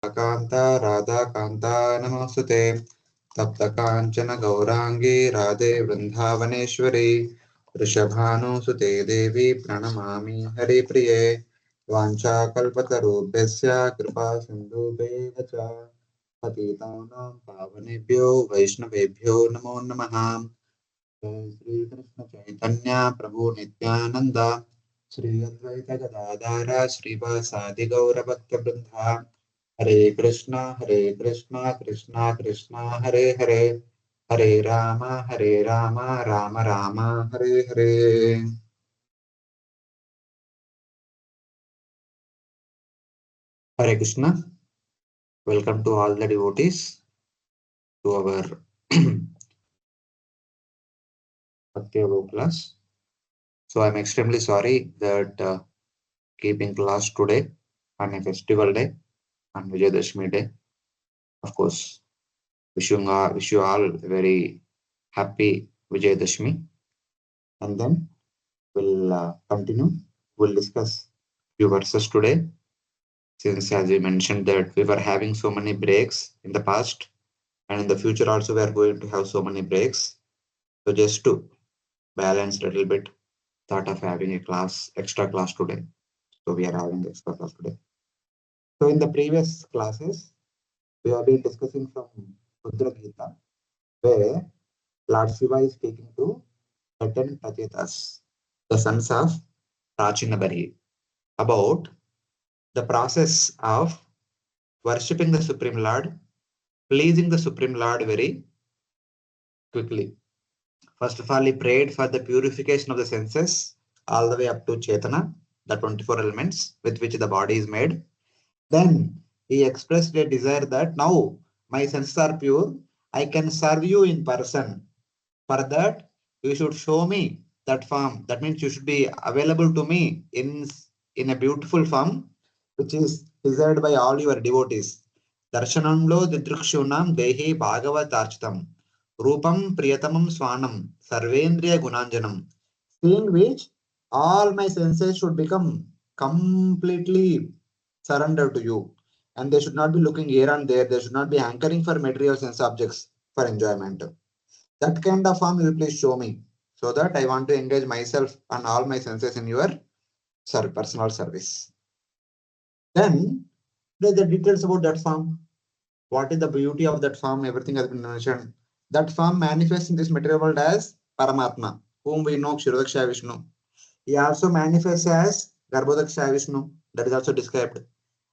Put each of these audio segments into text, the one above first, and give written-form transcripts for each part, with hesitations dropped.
कांता राधा कांता नमोस्तुते तप्त कांचन गौरांगी राधे वृंदावनेश्वरी वृषभानुसुते देवी प्रणमामि हरिप्रिये वाञ्छाकल्पतरुभ्यश्च कृपा सिन्धुभ्येव च पतितानां पावनेभ्यो वैष्णवेभ्यो नमो नमः। जय श्री कृष्ण चैतन्य प्रभु नित्यानंद श्री अद्वैत गदाधर श्रीवासादि गौर भक्त वृंदा हरे Krishna Krishna Krishna Hare Hare Hare Ram Ram Ram Hare Hare. Hare Krishna. Welcome to all the devotees to our Bhakti Vaibhav class. So I'm extremely sorry that keeping class today on a festival day, on Vijayadashmi day. Of course, wish you all a very happy Vijayadashmi. And then we'll continue. We'll discuss few verses today. Since as we mentioned that we were having so many breaks in the past, and in the future also we are going to have so many breaks. So just to balance a little bit, thought of having a class, extra class today. So we are having extra class today. So in the previous classes, we have been discussing from Dudra-Gita, where Lord Shiva is speaking to the 10 Prachetas, the sons of Prachinabari, about the process of worshipping the Supreme Lord, pleasing the Supreme Lord very quickly. First of all, he prayed for the purification of the senses all the way up to Chetana, the 24 elements with which the body is made. Then he expressed a desire that now my senses are pure, I can serve you in person. For that, you should show me that form. That means you should be available to me in a beautiful form, which is desired by all your devotees. Darshanamlo didrikshunam dehi bhagavat architam. Rupam priyatamam swanam. Sarvendriya gunanjanam. Seeing which all my senses should become completely surrendered to you. And they should not be looking here and there. They should not be hankering for material sense objects for enjoyment. That kind of form you please show me so that I want to engage myself and all my senses in your personal service. Then there's the details about that form. What is the beauty of that form? Everything has been mentioned. That form manifests in this material world as Paramatma, whom we know Kshirodaksha Vishnu. He also manifests as Garbhodaksha Vishnu, that is also described.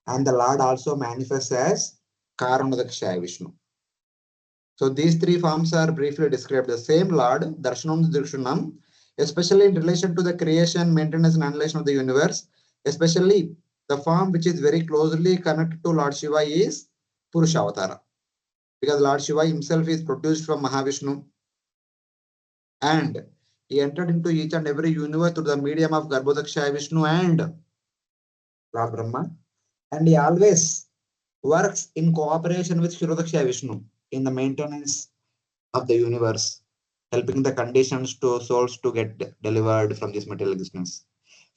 And the Lord also manifests as Karanadaksha Vishnu. So these three forms are briefly described. The same Lord, Darshanam Dirshanam, especially in relation to the creation, maintenance, and annihilation of the universe, especially the form which is very closely connected to Lord Shiva is Purusha Avatara. Because Lord Shiva himself is produced from Mahavishnu and he entered into each and every universe through the medium of Garbhodaksha Vishnu and Lord Brahma. And he always works in cooperation with Kshirodaksha Vishnu in the maintenance of the universe, helping the conditions to souls to get delivered from this material existence.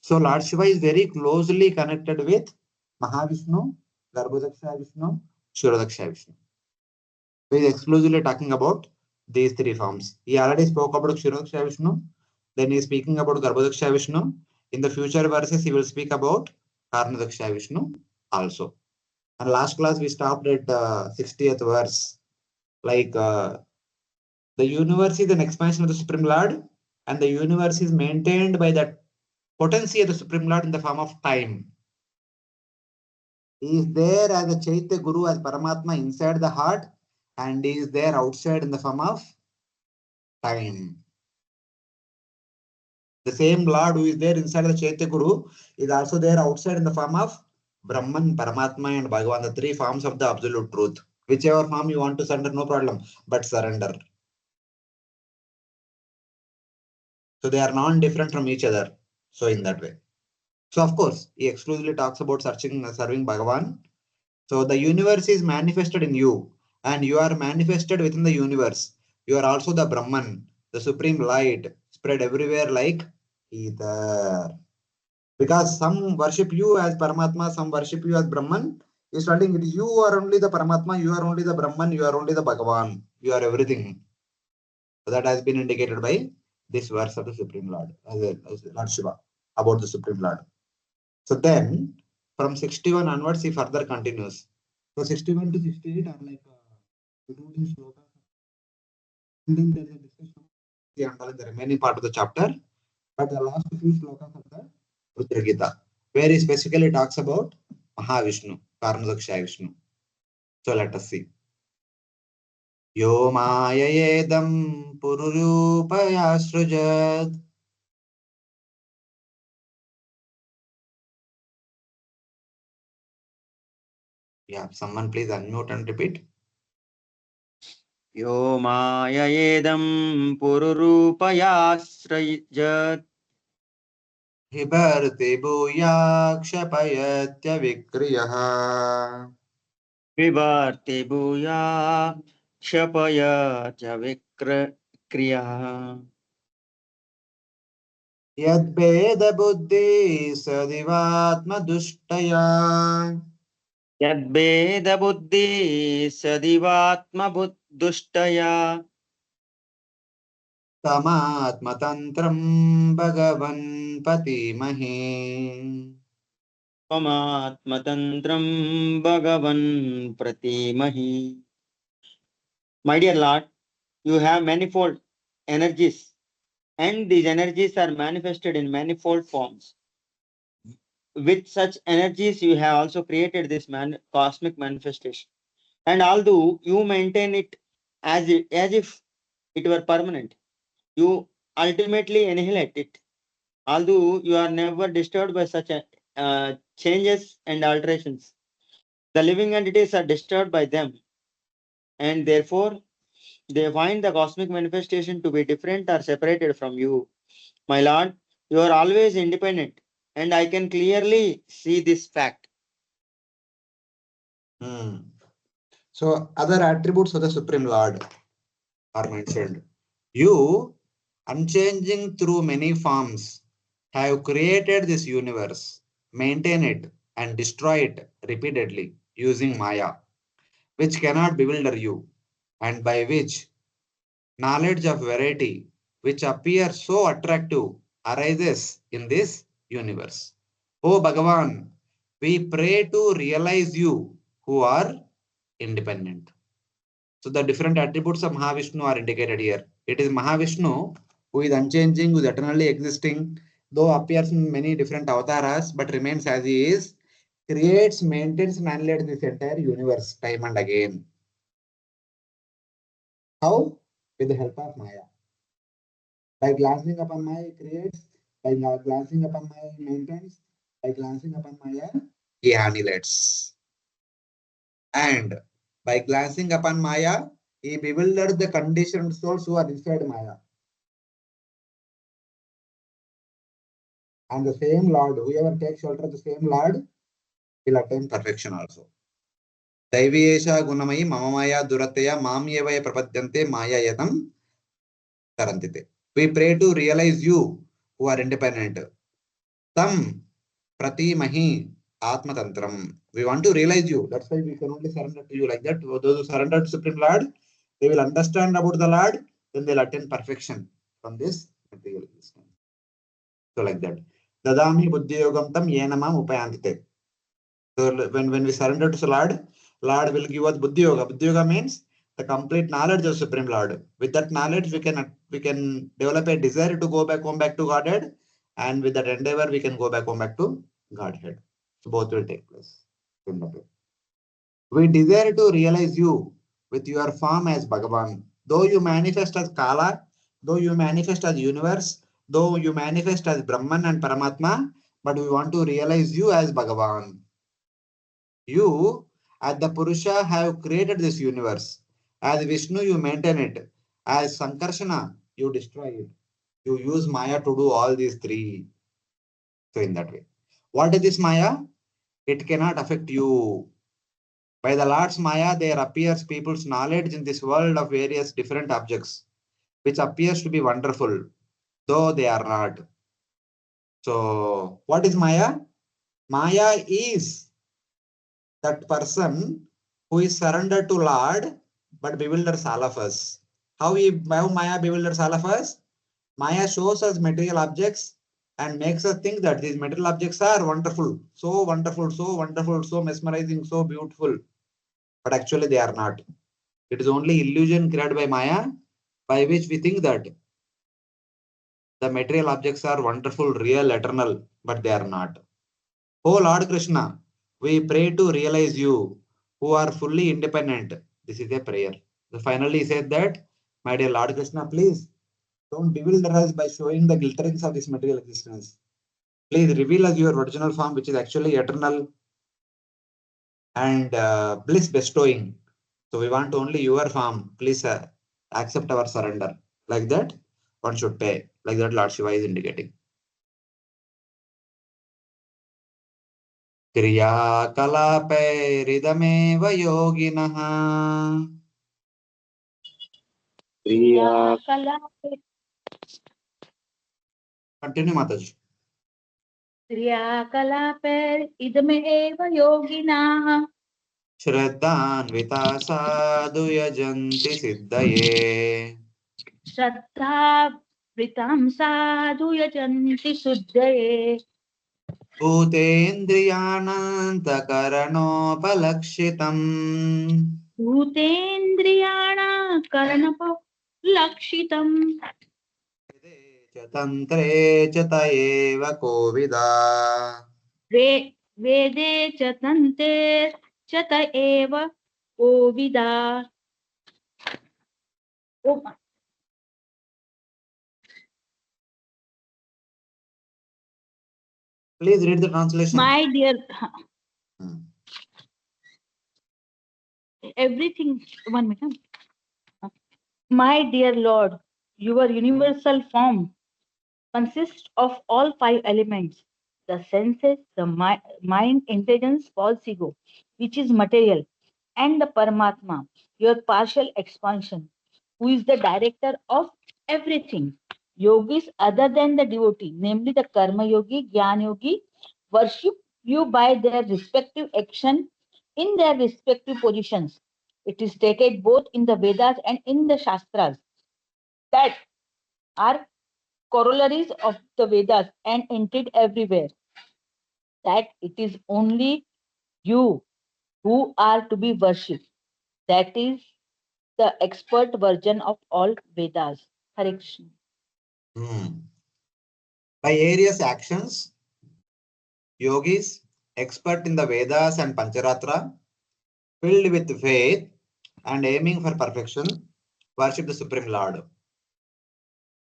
So Lord Shiva is very closely connected with Mahavishnu, Garbhodaksha Vishnu, Kshirodaksha Vishnu. So he is exclusively talking about these three forms. He already spoke about Kshirodaksha Vishnu, then he is speaking about Garbhodaksha Vishnu. In the future verses, he will speak about Karnadaksha Vishnu also. And last class we stopped at 60th verse, like the universe is an expansion of the Supreme Lord, and the universe is maintained by the potency of the Supreme Lord in the form of time. He is there as a Chaitya Guru, as Paramatma inside the heart, and he is there outside in the form of time. The same Lord who is there inside the Chaitya Guru is also there outside in the form of Brahman, Paramatma, and Bhagavan, the three forms of the absolute truth. Whichever form you want to surrender, no problem, but surrender. So they are non-different from each other. So in that way. So of course, he exclusively talks about serving Bhagavan. So the universe is manifested in you, and you are manifested within the universe. You are also the Brahman, the supreme light, spread everywhere like ether. Because some worship you as Paramatma, some worship you as Brahman. He's telling it, you are only the Paramatma, you are only the Brahman, you are only the Bhagavan, you are everything. So that has been indicated by this verse of the Supreme Lord, as Lord Shiva, about the Supreme Lord. So then, from 61 onwards, he further continues. So 61 to 68 are like 2 slokas. And then there is a discussion in the remaining part of the chapter, but the last few slokas of the Dudra-Gita, where he specifically talks about Mahavishnu, Karmadakshaya Vishnu. So let us see. Yo Mayayedam Pururupayasrujat. Yeah, someone please unmute and repeat. Yo माययेदं पुरुरूपयाश्रयजत् Hibarti Bhuya Kshapayatya Vikriyah. विवर्ति भूया क्षपय च क्रियः Yadveda Buddhi Sadivatma Dushtaya. यद्भेदबुद्धि सदिवात्मबुद्धुष्टया Tamatmatantram Bhagavan Patimahi. त्वमात्मतन्त्रं भगवन् प्रतीमहि. My dear Lord, you have manifold energies, and these energies are manifested in manifold forms. With such energies, you have also created this cosmic manifestation. And although you maintain it as if it were permanent, you ultimately annihilate it. Although you are never disturbed by such changes and alterations, the living entities are disturbed by them, and therefore they find the cosmic manifestation to be different or separated from you. My Lord, you are always independent, and I can clearly see this fact. So other attributes of the Supreme Lord are mentioned. You, unchanging through many forms, have created this universe, maintain it, and destroy it repeatedly using Maya, which cannot bewilder you, and by which knowledge of variety, which appears so attractive, arises in this universe. O Bhagavan, we pray to realize you who are independent. So the different attributes of Mahavishnu are indicated here. It is Mahavishnu who is unchanging, who is eternally existing, though appears in many different avatars, but remains as he is, creates, maintains, and annihilates this entire universe time and again. How? With the help of Maya. By glancing upon Maya, he creates. By glancing upon Maya, he maintains. By glancing upon Maya, he annihilates. And by glancing upon Maya, he bewildered the conditioned souls who are inside Maya. And the same Lord, whoever takes shelter of the same Lord, will attain perfection also. Daiviyesha gunamayi mamamaya durataya mamyevaya prapadyante maya yatam tarantite. We pray to realize you who are independent. Tam pratimahi atmatantram. We want to realize you. That's why we can only surrender to you like that. Those who surrender to Supreme Lord, they will understand about the Lord, then they'll attain perfection from this material existence. So like that. Dadami buddhi yogam tam yenamam upayantite. So when we surrender to the Lord, Lord will give us buddhi yoga. Buddhi yoga means the complete knowledge of Supreme Lord. With that knowledge, we can develop a desire to go back home back to Godhead, and with that endeavor, we can go back home back to Godhead. So both will take place. We desire to realize you with your form as Bhagavan. Though you manifest as Kala, though you manifest as universe, though you manifest as Brahman and Paramatma, but we want to realize you as Bhagavan. You, as the Purusha, have created this universe. As Vishnu, you maintain it. As Sankarshana, you destroy it. You use Maya to do all these three. So in that way. What is this Maya? It cannot affect you. By the Lord's Maya, there appears people's knowledge in this world of various different objects, which appears to be wonderful, though they are not. So, what is Maya? Maya is that person who is surrendered to Lord but bewilders all of us. How Maya bewilders all of us? Maya shows us material objects and makes us think that these material objects are wonderful, so wonderful, so mesmerizing, so beautiful. But actually, they are not. It is only illusion created by Maya, by which we think that the material objects are wonderful, real, eternal, but they are not. Oh Lord Krishna, we pray to realize you who are fully independent. This is a prayer. So finally, he said that, my dear Lord Krishna, please don't bewilder us by showing the glitterings of this material existence. Please reveal us your original form, which is actually eternal and bliss bestowing. So we want only your form. Please accept our surrender. Like that, one should pay. Like that, Lord Shiva is indicating. क्रियाकलापैरिदमेव योगिनः क्रियाकलापे continue माताजी क्रियाकलापैरिदमेव योगिनाः श्रद्धान्विता साधु यजन्ति सिद्धये श्रद्धावृतां साधु यजन्ति शुद्धये भूतेन्द्रियाणान्तकरणोपलक्षितम् भूतेन्द्रियाणाकरणपलक्षितम् वेदे च तन्त्रे च त एव कोविदा वेदे च तन्ते च त एव कोविदा Please read the translation. My dear, Hmm. everything, 1 minute. My dear Lord, your universal form consists of all 5 elements: the senses, the mind, intelligence, false ego, which is material, and the Paramatma, your partial expansion, who is the director of everything. Yogis other than the devotee, namely the Karma Yogi, Jnana Yogi, worship you by their respective action in their respective positions. It is stated both in the Vedas and in the Shastras that are corollaries of the Vedas and entered everywhere, that it is only you who are to be worshipped. That is the expert version of all Vedas. Hare Krishna. By various actions, yogis, expert in the Vedas and Pancharatra, filled with faith and aiming for perfection, worship the Supreme Lord,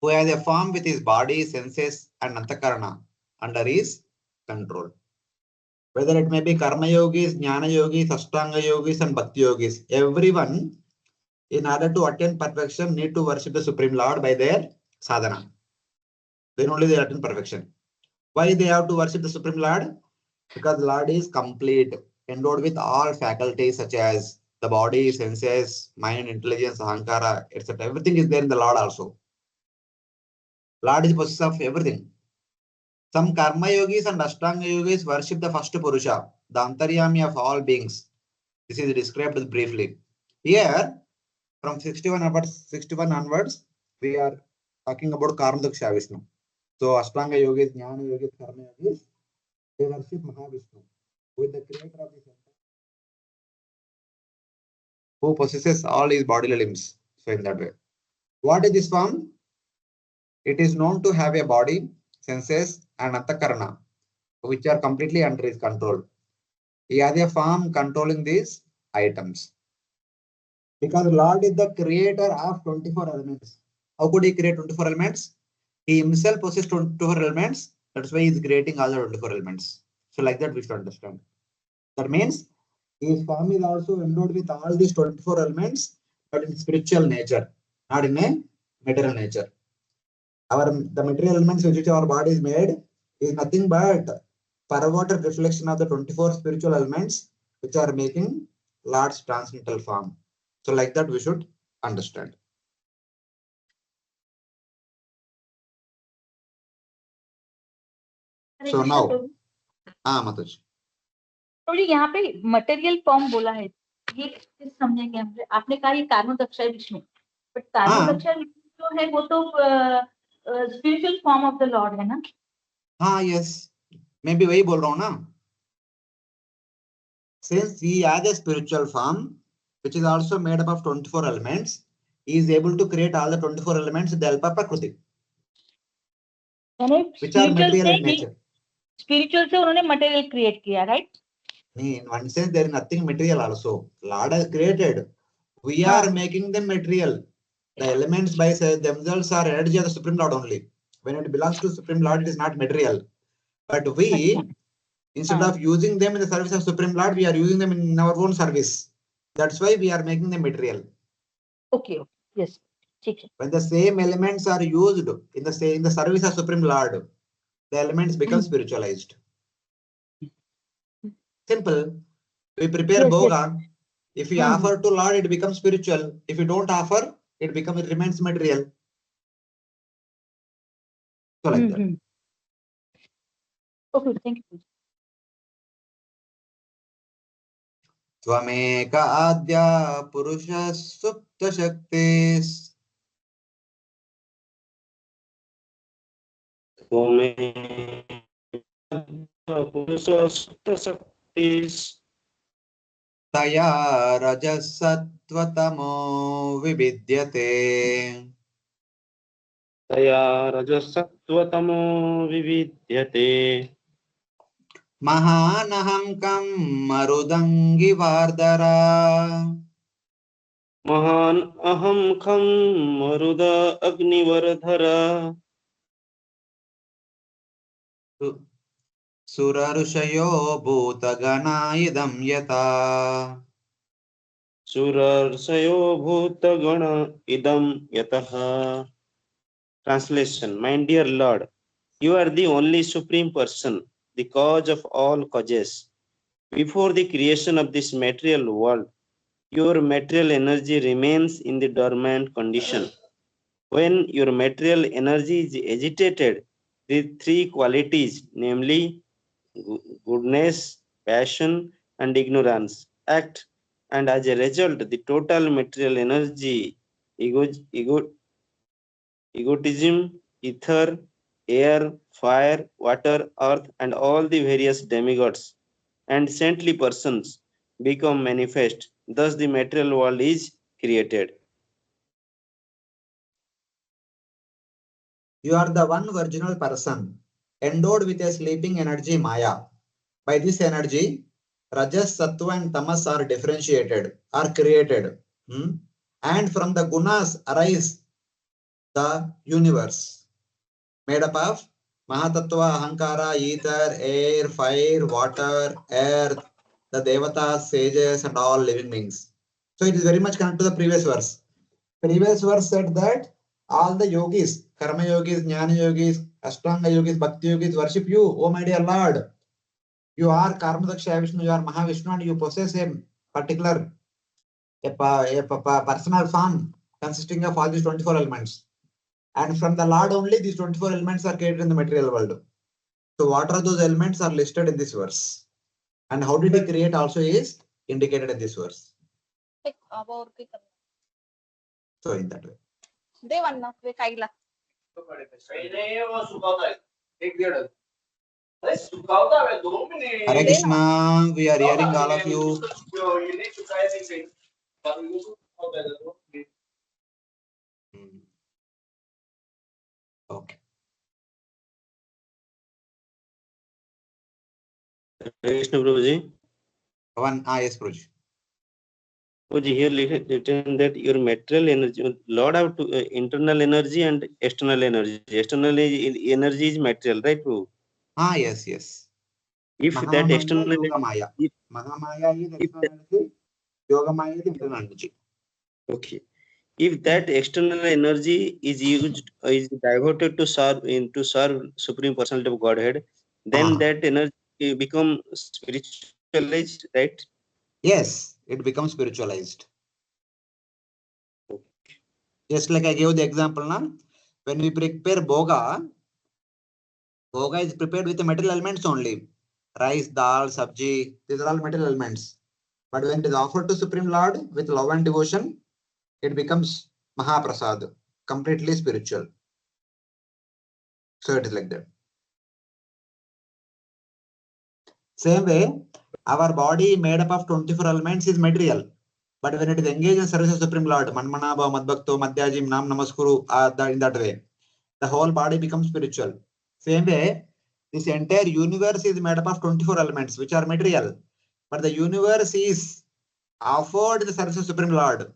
who has a form with his body, senses, and antakarana under his control. Whether it may be Karma Yogis, Jnana Yogis, Ashtanga Yogis, and Bhakti Yogis, everyone, in order to attain perfection, need to worship the Supreme Lord by their sadhana. Then only they attain perfection. Why they have to worship the Supreme Lord? Because Lord is complete, endowed with all faculties such as the body, senses, mind, intelligence, ahankara, etc. Everything is there in the Lord also. Lord is possessed of everything. Some karma yogis and ashtanga yogis worship the first Purusha, the antaryami of all beings. This is described briefly. Here, from 61 onwards, we are talking about Karmadaksha Vishnu. So Ashtanga yogis, Jnana yogis, Karma yogis, they worship Mahavishnu, who is the creator of this entire, who possesses all his bodily limbs. So in that way. What is this form? It is known to have a body, senses, and antakarana, which are completely under his control. He has a form controlling these items. Because Lord is the creator of 24 elements. How could he create 24 elements? He himself possesses 24 elements. That's why he is creating all the 24 elements. So like that we should understand. That means his form is also endowed with all these 24 elements, but in spiritual nature, not in a material nature. The material elements which our body is made is nothing but perverted reflection of the 24 spiritual elements which are making Lord's transcendental form. So like that we should understand. So now, Mataji. तो ये यहाँ पे material form बोला है, ये किस समझेंगे हम? आपने कहा ये कार्मोदक्ष विष्णु, बट कार्मोदक्ष विष्णु जो है वो तो spiritual form of the Lord है ना? हाँ यस, मैं भी वही बोल रहा हूँ ना. Since he has a spiritual form, which is also made up of 24 elements, he is able to create all the 24 elements with the help of Prakriti, which are material in nature. Spiritual से उन्होंने material create किया, right? In one sense, there is nothing material also. Lord has created. We are making them material. The elements by themselves are energy of the Supreme Lord only. When it belongs to Supreme Lord, it is not material. But we, instead of using them in the service of Supreme Lord, we are using them in our own service. That's why we are making them material. Okay. Yes. When the same elements are used in the service of Supreme Lord, the elements become spiritualized. Simple. We prepare bhoga. If we offer to Lord, it becomes spiritual. If we don't offer, it remains material. So like that. Okay, thank you. Tvameka adya purusha supta shaktis. Purusha supta shaktis. Taya rajasatvatamo vividyate. Taya rajasatvatamo vividyate. Mahanaham kam marudangi vardara. Mahan aham kham maruda agnivardhara. Surarushayo bhutagana idam yata. Surarsayo bhutagana idam yataha. Translation. My dear Lord, you are the only supreme person, the cause of all causes. Before the creation of this material world, your material energy remains in the dormant condition. When your material energy is agitated, the three qualities, namely goodness, passion, and ignorance, act, and as a result, the total material energy, egotism, ether, air, fire, water, earth, and all the various demigods and saintly persons become manifest. Thus, the material world is created. You are the one virginal person, endowed with a sleeping energy Maya. By this energy, Rajas, Sattva, and Tamas are differentiated, are created. And from the gunas arise the universe, made up of Mahatattva, Ahankara, ether, air, fire, water, earth, the Devatas, sages, and all living beings. So it is very much connected to the previous verse. Previous verse said that all the yogis, karma yogis, jnana yogis, ashtanga yogis, bhakti yogis worship you, oh my dear Lord. You are Karmadaksha Vishnu, you are Mahavishnu, and you possess a particular personal form consisting of all these 24 elements. And from the Lord only, these 24 elements are created in the material world. So what are those elements are listed in this verse? And how did he create also is indicated in this verse. So in that way. Hare Krishna, we are hearing all of you. Okay. Krishna Prabhuji. Yes, Prabhuji. Prabhuji, here written that your material energy, Lord have to, internal energy and external energy. External energy is material, right, Prabhu? Yes, yes. If that external Yogamaya. Mahamaya is external energy, Yogamaya is internal energy. Okay. If that external energy is used, is diverted to serve Supreme Personality of Godhead, then that energy become spiritualized, right? Yes, it becomes spiritualized. Just like I gave the example now, when we prepare bhoga, bhoga is prepared with the material elements only. rice, dal, sabji, these are all material elements. But when it is offered to Supreme Lord with love and devotion, it becomes Mahaprasad, completely spiritual. So it is like that. Same way, our body made up of 24 elements is material. But when it is engaged in service of Supreme Lord, Manmanabha, Madbhakto, Madhyajim, Nam Namaskuru, in that way, the whole body becomes spiritual. Same way, this entire universe is made up of 24 elements, which are material. But the universe is offered in the service of Supreme Lord.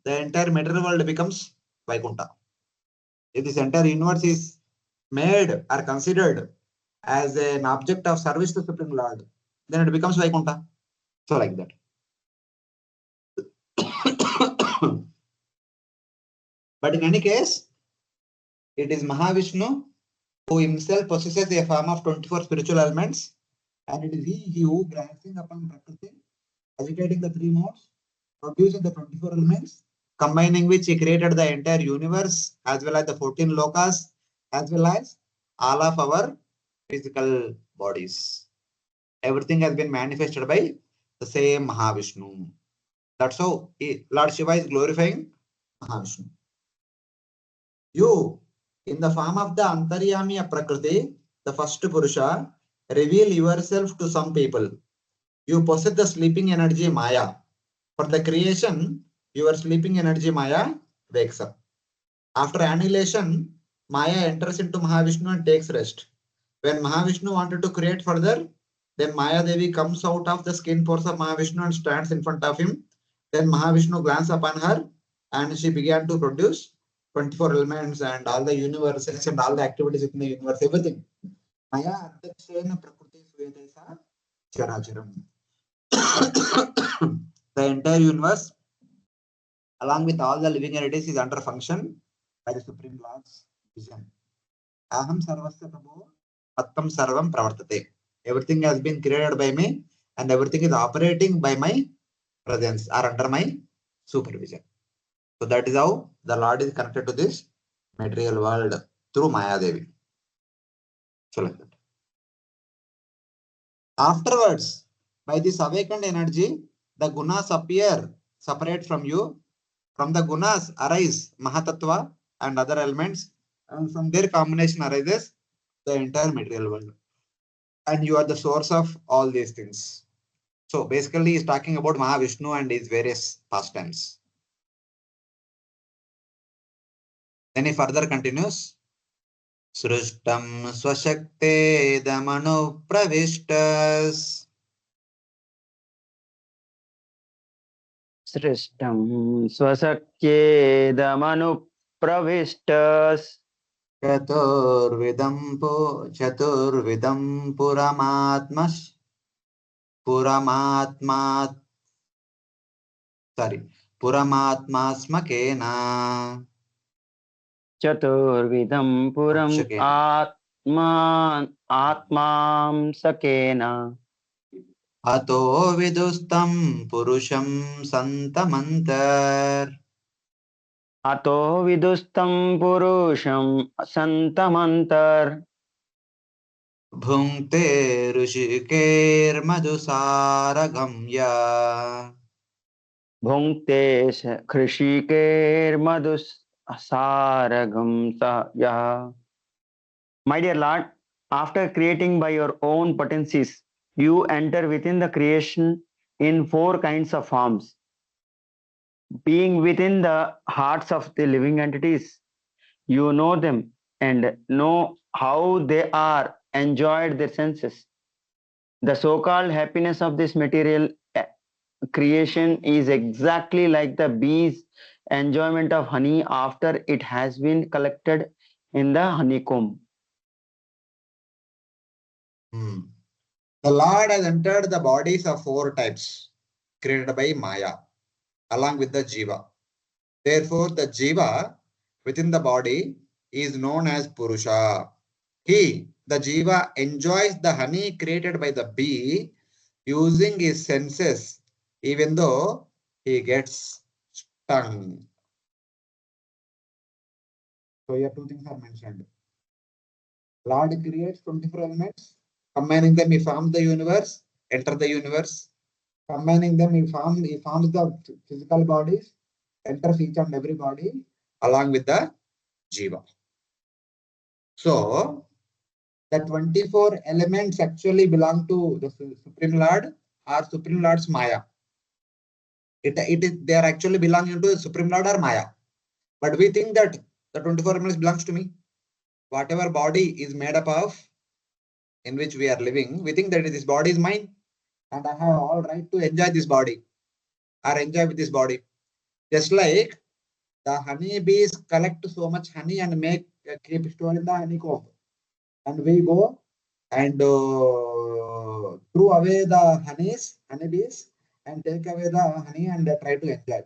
The entire material world becomes Vaikuntha. If this entire universe is made or considered as an object of service to Supreme Lord, then it becomes Vaikuntha. So like that. But in any case, it is Mahavishnu who himself possesses a form of 24 spiritual elements, and it is he who, glancing upon Prakriti, agitating the three modes, producing the 24 elements, combining which he created the entire universe, as well as the 14 lokas, as well as all of our physical bodies. Everything has been manifested by the same Mahavishnu. That's how Lord Shiva is glorifying Mahavishnu. You, in the form of the Antaryami Prakriti, the first Purusha, reveal yourself to some people. You possess the sleeping energy Maya. For the creation, your sleeping energy Maya wakes up. After annihilation, Maya enters into Mahavishnu and takes rest. When Mahavishnu wanted to create further, then Maya Devi comes out of the skin pores of Mahavishnu and stands in front of him. Then Mahavishnu glanced upon her and she began to produce 24 elements and all the universes and all the activities within the universe, everything. Maya Adhyakshena Prakriti Svetesa Characharam. The entire universe, along with all the living entities, is under function by the Supreme Lord's vision. Aham Sarvasya Prabhu Attam Sarvam Pravartate. Everything has been created by me and everything is operating by my presence or under my supervision. So that is how the Lord is connected to this material world through Maya Devi. So like that. Afterwards, by this awakened energy, the gunas appear separate from you. From the gunas arise Mahatattva and other elements, and from their combination arises the entire material world. And you are the source of all these things. So basically, he's talking about Mahavishnu and his various pastimes. Then he further continues. Srishtam swashakte damanu pravishtas. Srishtam swasakyedamanuppravistas Chaturvidam Puramatmasmakena. Chaturvidam puram Akshakena. atmam sakena. Ato vidustam purusham santamantar. Ato vidustam purusham santamantar. Bhungte ऋषिकेर मधुसारगम्या. Bhunkte krishikeer madus saragam ya. My dear Lord, after creating by your own potencies, you enter within the creation in four kinds of forms. Being within the hearts of the living entities, you know them and know how they are enjoyed their senses. The so-called happiness of this material creation is exactly like the bee's enjoyment of honey after it has been collected in the honeycomb. The Lord has entered the bodies of four types created by Maya along with the Jiva. Therefore, the Jiva within the body is known as Purusha. He, the Jiva, enjoys the honey created by the bee using his senses, even though he gets stung. So here two things are mentioned. Lord creates 24 elements Combining them, he formed the universe, enter the universe. Combining them, he forms the physical bodies, enters each and every body along with the jiva. So the 24 elements actually belong to the Supreme Lord or Supreme Lord's Maya. They are actually belonging to the Supreme Lord or Maya. But we think that the 24 elements belongs to me. Whatever body is made up of, in which we are living, we think that this body is mine and I have all right to enjoy this body or enjoy with this body. Just like the honey bees collect so much honey and keep store in the honeycomb. And we go and throw away the honeybees and take away the honey and try to enjoy.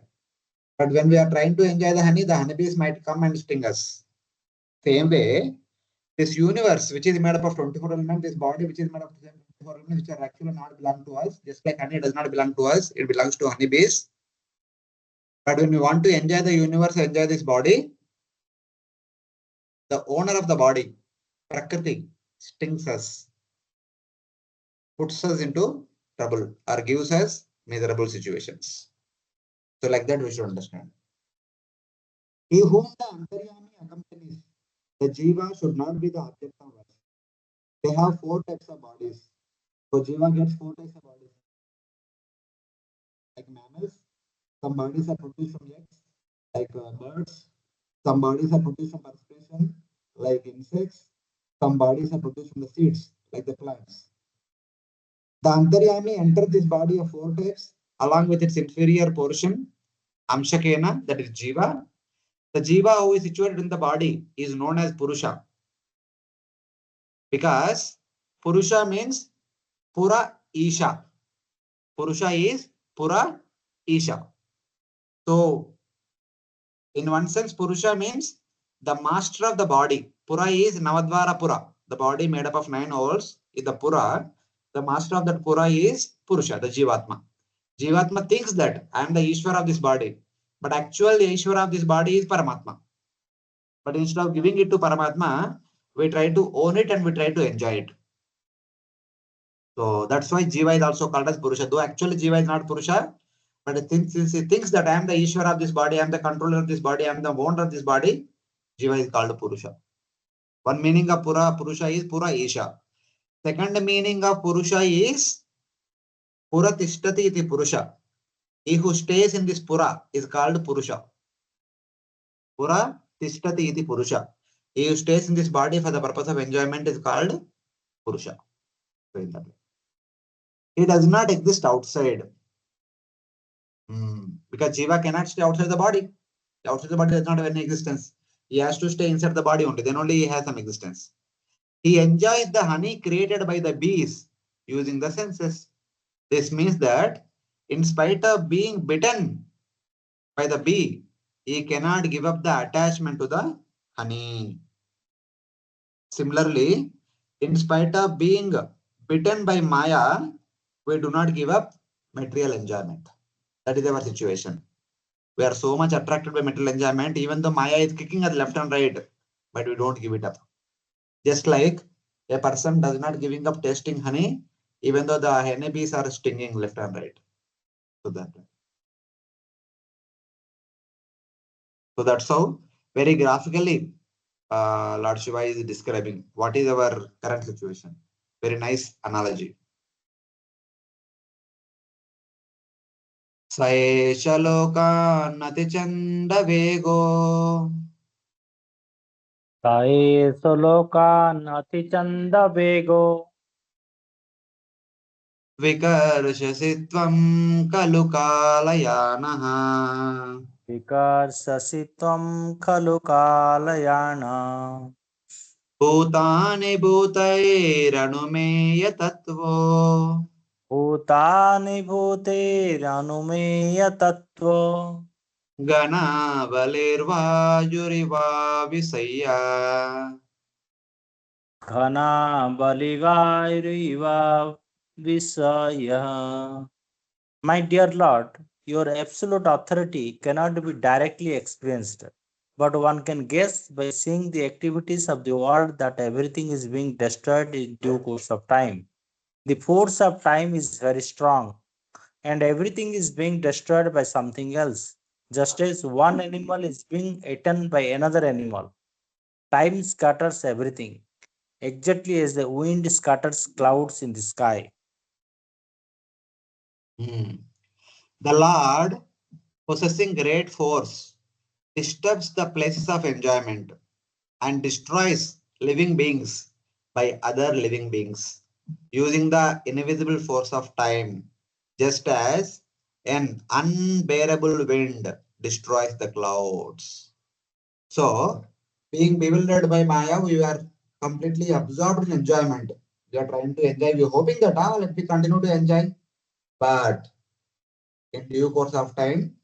But when we are trying to enjoy the honeybees might come and sting us. Same way, this universe, which is made up of 24 elements, this body, which is made up of 24 elements, which are actually not belong to us, just like honey does not belong to us, it belongs to honeybees. But when we want to enjoy the universe, enjoy this body, the owner of the body, Prakriti, stings us, puts us into trouble, or gives us miserable situations. So, like that, we should understand. He whom the Antaryami accompanies, the Jiva should not be the object of worship. They have 4 types of bodies. So, Jiva gets 4 types of bodies. Like mammals, some bodies are produced from eggs, like birds. Some bodies are produced from perspiration, like insects. Some bodies are produced from the seeds, like the plants. The Antaryami enters this body of 4 types along with its inferior portion, Amshakena, that is Jiva. The Jiva who is situated in the body is known as Purusha. Because Purusha means Pura Isha. Purusha is Pura Isha. So, in one sense, Purusha means the master of the body. Pura is Navadvara Pura. The body made up of 9 holes is the Pura. The master of that Pura is Purusha, the Jivatma. Jivatma thinks that I am the Ishvara of this body. But actually, the Ishvara of this body is Paramatma. But instead of giving it to Paramatma, we try to own it and we try to enjoy it. So that's why Jiva is also called as Purusha. Though actually Jiva is not Purusha, but since he thinks that I am the Ishvara of this body, I am the controller of this body, I am the owner of this body, Jiva is called Purusha. One meaning of Purusha is Pura Isha. Second meaning of Purusha is Pura Tishtati iti Purusha. He who stays in this Pura is called Purusha. Pura Tishtati iti Purusha. He who stays in this body for the purpose of enjoyment is called Purusha. He does not exist outside. Because Jiva cannot stay outside the body. Outside the body does not have any existence. He has to stay inside the body only. Then only he has some existence. He enjoys the honey created by the bees using the senses. This means that in spite of being bitten by the bee, he cannot give up the attachment to the honey. Similarly, in spite of being bitten by Maya, we do not give up material enjoyment. That is our situation. We are so much attracted by material enjoyment, even though Maya is kicking us left and right, but we don't give it up. Just like a person does not giving up tasting honey, even though the honeybees are stinging left and right. So that's how very graphically Lord Shiva is describing what is our current situation. Very nice analogy. Saeshaloka Chanda Vego Saeso lokan chanda vego Vikarshasitvam Kalukalayanaha vikarshasitvam khalu kalayana Bhutani Bhutairanumeya Tattvo bhutani bhuteiranumeya tattva Gana Valirvajuriva Visaya. ghana balivairiva visaya. My dear Lord, your absolute authority cannot be directly experienced, but one can guess by seeing the activities of the world that everything is being destroyed in due course of time. The force of time is very strong, and everything is being destroyed by something else. Just as one animal is being eaten by another animal, time scatters everything, exactly as the wind scatters clouds in the sky. Hmm. The Lord, possessing great force, disturbs the places of enjoyment and destroys living beings by other living beings using the invisible force of time, just as an unbearable wind destroys the clouds. So, being bewildered by Maya, we are completely absorbed in enjoyment. We are trying to enjoy. We are hoping that let me continue to enjoy. But in due course of time,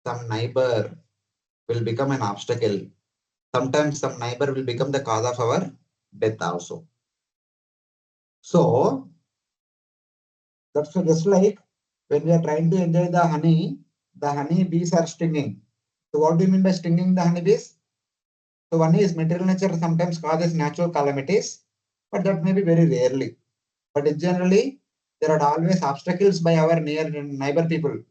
some neighbor will become an obstacle. Sometimes some neighbor will become the cause of our death also. So that's just like when we are trying to enjoy the honey bees are stinging. So what do you mean by stinging the honey bees? So one is material nature sometimes causes natural calamities, but that may be very rarely. But in generally, there are always obstacles by our near neighbor people.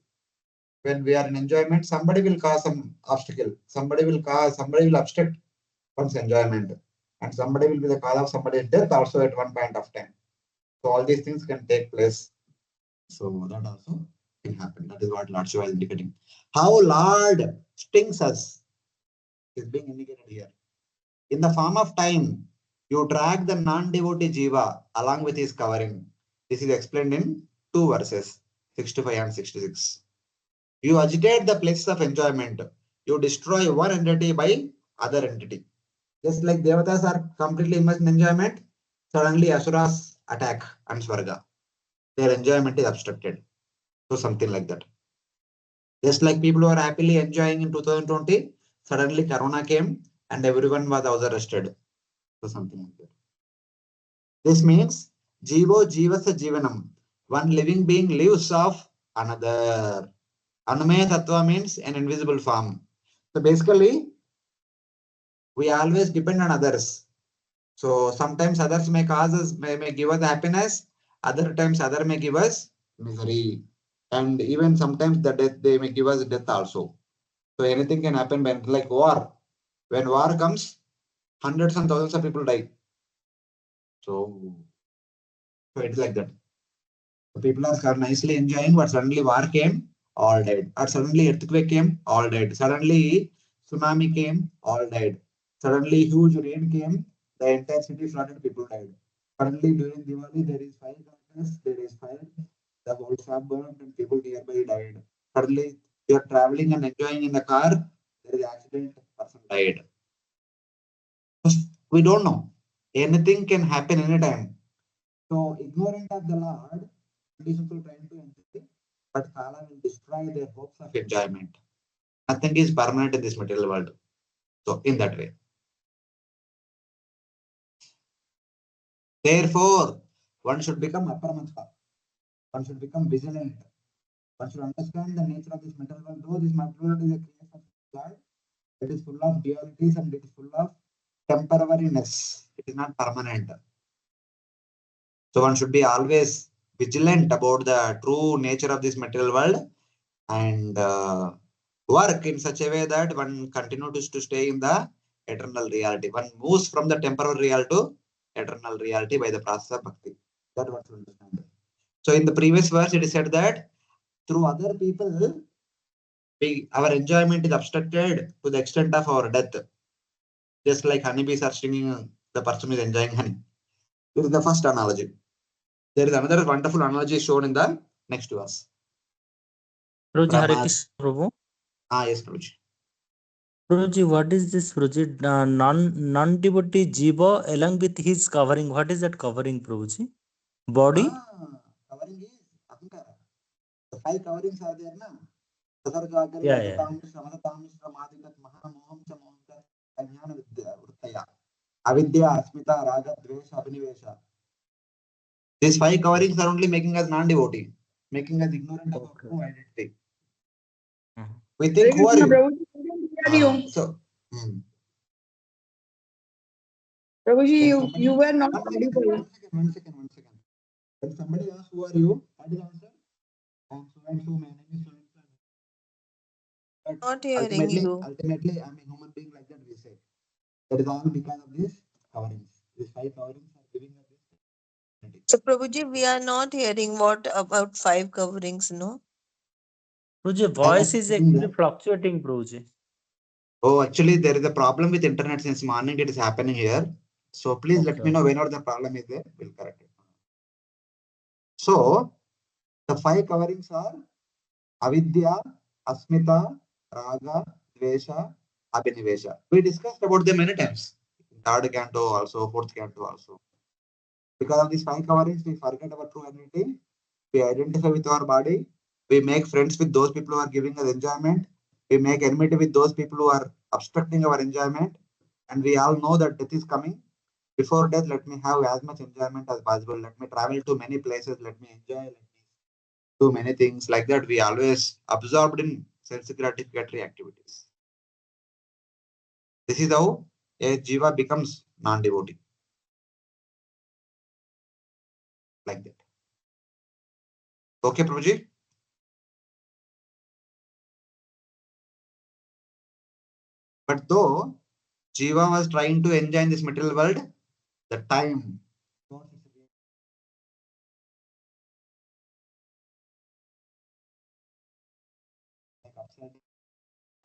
When we are in enjoyment, somebody will cause some obstacle. Somebody will obstruct one's enjoyment. And somebody will be the cause of somebody's death also at one point of time. So all these things can take place. So that also can happen. That is what Lord Shiva is indicating. How Lord stings us is being indicated here. In the form of time, you drag the non-devotee jiva along with his covering. This is explained in two verses, 65 and 66. You agitate the places of enjoyment. You destroy one entity by other entity. Just like devatas are completely immersed in enjoyment, suddenly asuras attack and swarga. Their enjoyment is obstructed. So something like that. Just like people who are happily enjoying in 2020, suddenly Corona came and everyone was house arrested. So something like that. This means Jivo Jivasa Jivanam. One living being lives of another. Anumaya Tattva means an invisible form. So basically, we always depend on others. So sometimes others may cause us, may give us happiness. Other times, other may give us misery. And even sometimes the death, they may give us death also. So anything can happen when, like war. When war comes, hundreds and thousands of people die. So, so it's like that. The people are nicely enjoying, but suddenly war came, all died. Or suddenly earthquake came, all died. Suddenly tsunami came, all died. Suddenly huge rain came, the entire city flooded, people died. Suddenly during Diwali there is fire darkness, there is fire, the whole shop burned and people nearby died. Suddenly you are traveling and enjoying in the car, there is accident, person died. We don't know. Anything can happen anytime. So ignorant of the Lord, conditions will try to enjoy, but Kala will destroy their hopes of enjoyment. Nothing is permanent in this material world. So in that way. Therefore, one should become aparamatha. One should become vigilant. One should understand the nature of this material world. Though this material world is a creation of God, it is full of dualities and it is full of temporariness. It is not permanent. So one should be always vigilant about the true nature of this material world and work in such a way that one continues to stay in the eternal reality. One moves from the temporal reality to eternal reality by the process of bhakti. That one should understand. So in the previous verse, it is said that through other people, our enjoyment is obstructed to the extent of our death. Just like honeybees are stinging, the person is enjoying honey. This is the first analogy. There is another wonderful analogy shown in the next verse. Prabhuji, Hare Pramad. Krishna, Prabhu. Yes, Prabhuji. Prabhuji, what is this, Prabhuji? Non-devotee jiva along with his covering. What is that covering, Prabhuji? Body? Covering is ahankara. The five coverings are there now. Yeah, yeah. Avidya, Asmita, Raga, Dvesha, Abhinivesha. These five coverings are only making us non-devotee, making us ignorant of our Okay. true identity. Mhm. We think, who are you? are you? So, Prabhuji, when you somebody, were not one second, audible. one second. When somebody asks, who are you? What is the answer? I am so and so, my name is so and so. But Not hearing you. ultimately, I'm a human being like that, we say. That is all because of these coverings. These 5 coverings are giving us this. So, Prabhuji, we are not hearing what about 5 coverings, no? Prabhuji, I was voice is saying actually that. fluctuating, Prabhuji. Oh, actually, there is a problem with internet since morning. It is happening here. So please let me Okay. know whenever the problem is there. We'll correct it. So the 5 coverings are avidya, asmita, raga, dvesha, abhinivesha. We discussed about them many times. Third canto also, fourth canto also. Because of these 5 coverings, we forget our true identity. We identify with our body. We make friends with those people who are giving us enjoyment. We make enmity with those people who are obstructing our enjoyment. And we all know that death is coming. Before death, let me have as much enjoyment as possible. Let me travel to many places. Let me enjoy. Let me do many things like that. We always absorbed in sense gratificatory activities. This is how a jiva becomes non-devotee. Like that. Okay, Prabhuji? But though Jiva was trying to enjoy in this material world, the time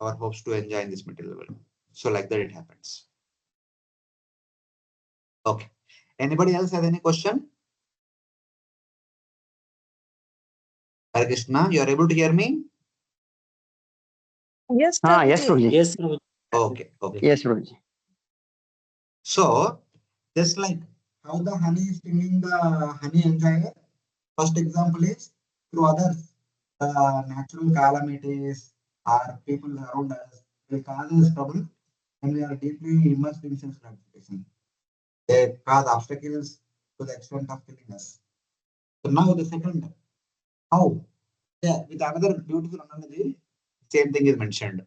our hopes to enjoy in this material world. So like that it happens. Okay. Anybody else has any question? Hare Krishna, you are able to hear me? Yes, Yes, Prabhuji. Prabhuji. Yes, Prabhuji. Okay, okay. Yes, Prabhuji. So just like how the honey is stinging the honey enjoyer, first example is through others, natural calamities or people around us will cause us trouble and we are deeply immersed in sense gratification. They cause obstacles to the extent of killing us. So now the second, how? Yeah, with another beautiful analogy, same thing is mentioned.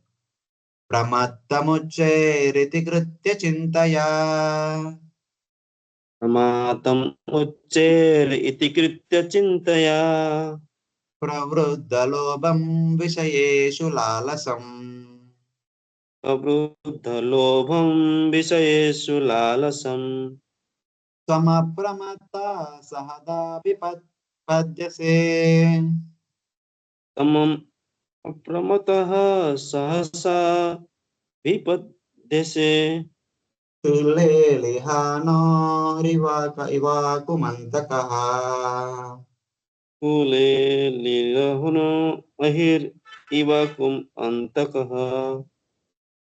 Pramattamucchairiti chintaya. प्रमातम् उच्चेर् इति कृत्य चिन्तया प्रवृद्धलोभं विषयेषु लालसम् अवृद्धलोभं विषयेषु लालसम् त्वमप्रमत्ता सहदा विपद्यसे तमम् अप्रमतः सहसा विपद्यसे इवाकुमन्तकः कूले लीलहुनो महिर् इव कुम् अन्तकः.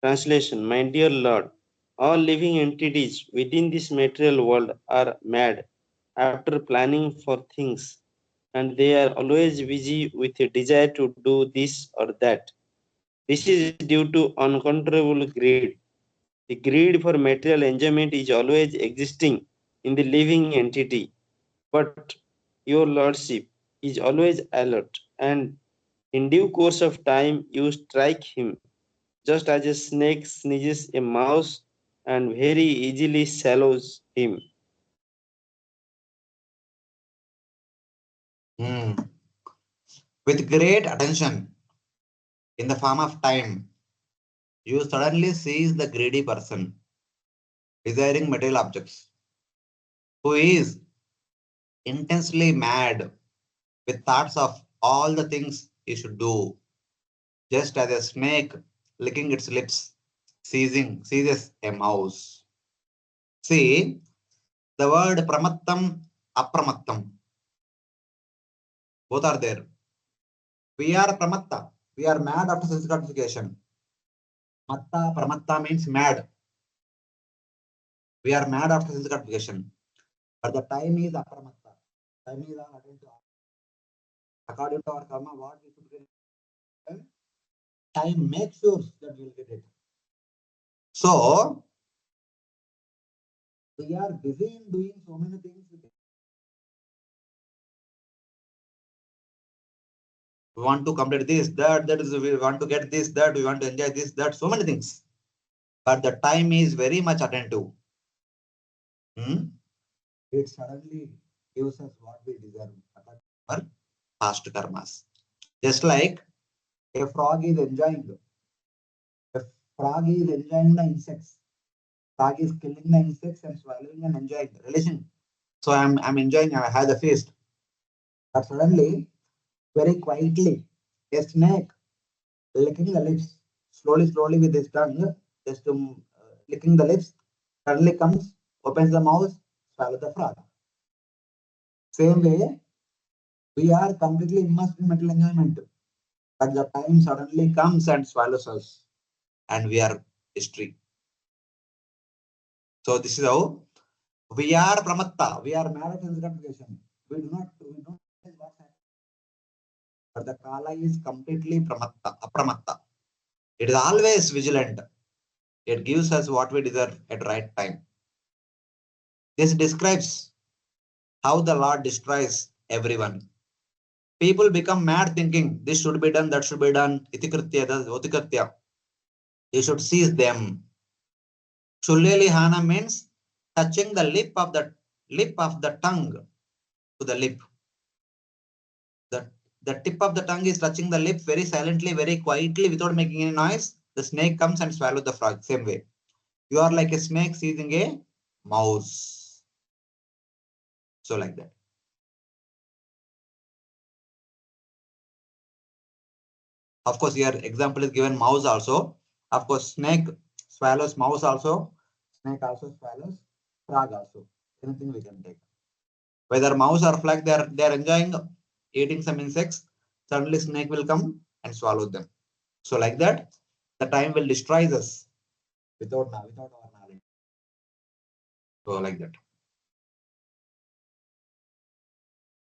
Translation: My dear Lord, all living entities within this material world are mad after planning for things, and they are always busy with a desire to do this or that. This is due to uncontrollable greed. The greed for material enjoyment is always existing in the living entity, but your Lordship is always alert, and in due course of time you strike him, just as a snake sneezes a mouse and very easily swallows him. With great attention in the form of time, you suddenly seize the greedy person desiring material objects who is intensely mad with thoughts of all the things he should do, just as a snake licking its lips seizes a mouse. See, the word pramattam, apramattam, both are there. We are pramatta, we are mad after sense gratification. Matta, pramatta means mad. We are mad after sense gratification. But the time is apramatta. Time is all according to our karma, what we should get. Time makes sure that we will get it. So, we are busy in doing so many things. We want to complete this, that is, we want to get this, that, we want to enjoy this, that, so many things. But the time is very much attentive. It suddenly gives us what we deserve, our past karmas. Just like a frog is enjoying. A frog is enjoying the insects. Frog is killing the insects and swallowing and enjoying. Relation. So I'm enjoying, I have the feast. But suddenly, very quietly, a snake licking the lips, slowly with his tongue, just licking the lips, suddenly comes, opens the mouth, swallow the frog. Same way, we are completely immersed in mental enjoyment. But the time suddenly comes and swallows us, and we are history. So this is how we are pramatta. We are mad at interpretation. We don't realize what's happening. But the kala is completely pramatta, apramatta. It is always vigilant. It gives us what we deserve at right time. This describes how the Lord destroys everyone. People become mad thinking this should be done, that should be done. Itikritya, otikritya. You should seize them. Chullelihana means touching the lip of the tongue to the lip. The tip of the tongue is touching the lip very silently, very quietly, without making any noise. The snake comes and swallows the frog. Same way. You are like a snake seizing a mouse. So like that. Of course, here example is given mouse also. Of course, snake swallows mouse also. Snake also swallows frog also. Anything we can take. Whether mouse or frog, they are enjoying eating some insects. Suddenly snake will come and swallow them. So like that, the time will destroy us without our knowledge. So like that.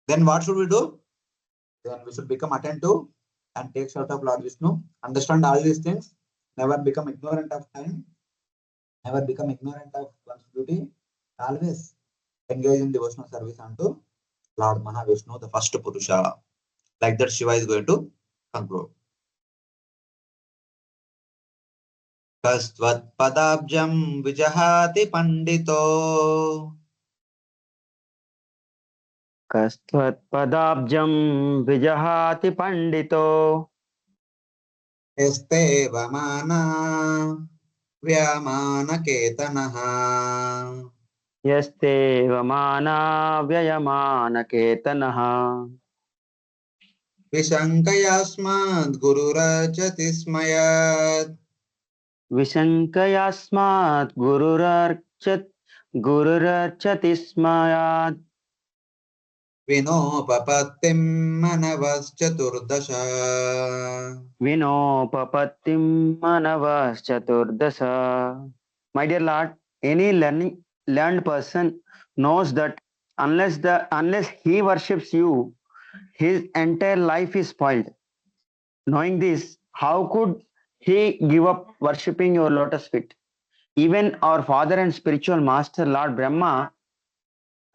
Then what should we do? Then we should become attentive and take shelter of Lord Vishnu. Understand all these things. Never become ignorant of time. Never become ignorant of one's duty. Always engage in devotional service unto Lord Mahavishnu, the first Purusha. Like that, Shiva is going to conclude. Kastvat padabjam vijahati pandito. Kastvatpadabjam vijahati pandito Este vamana vyamana ketanaha. yaste vamana vyayamana ketanaha Vishankayasmad gururachati smayat. Vishankayasmat gururarchati smayat Vinopapattim manavaschaturdasha. Vinopapattim manavaschaturdasa. My dear Lord, any learned person knows that unless he worships you, his entire life is spoiled. Knowing this, how could he give up worshipping your lotus feet? Even our father and spiritual master, Lord Brahma,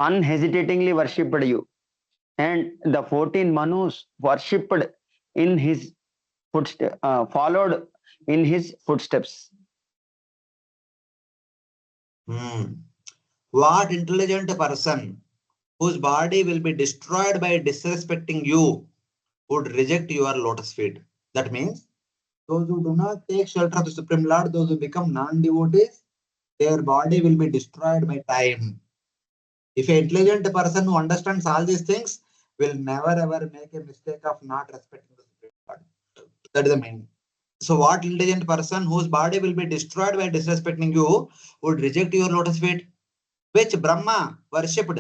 unhesitatingly worshipped you, and the 14 Manus worshipped in his footsteps, followed in his footsteps. What intelligent person whose body will be destroyed by disrespecting you would reject your lotus feet? That means those who do not take shelter of the Supreme Lord, those who become non-devotees, their body will be destroyed by time. If an intelligent person who understands all these things will never ever make a mistake of not respecting the Supreme Lord. That is the main. So what intelligent person whose body will be destroyed by disrespecting you would reject your lotus feet, which Brahma worshipped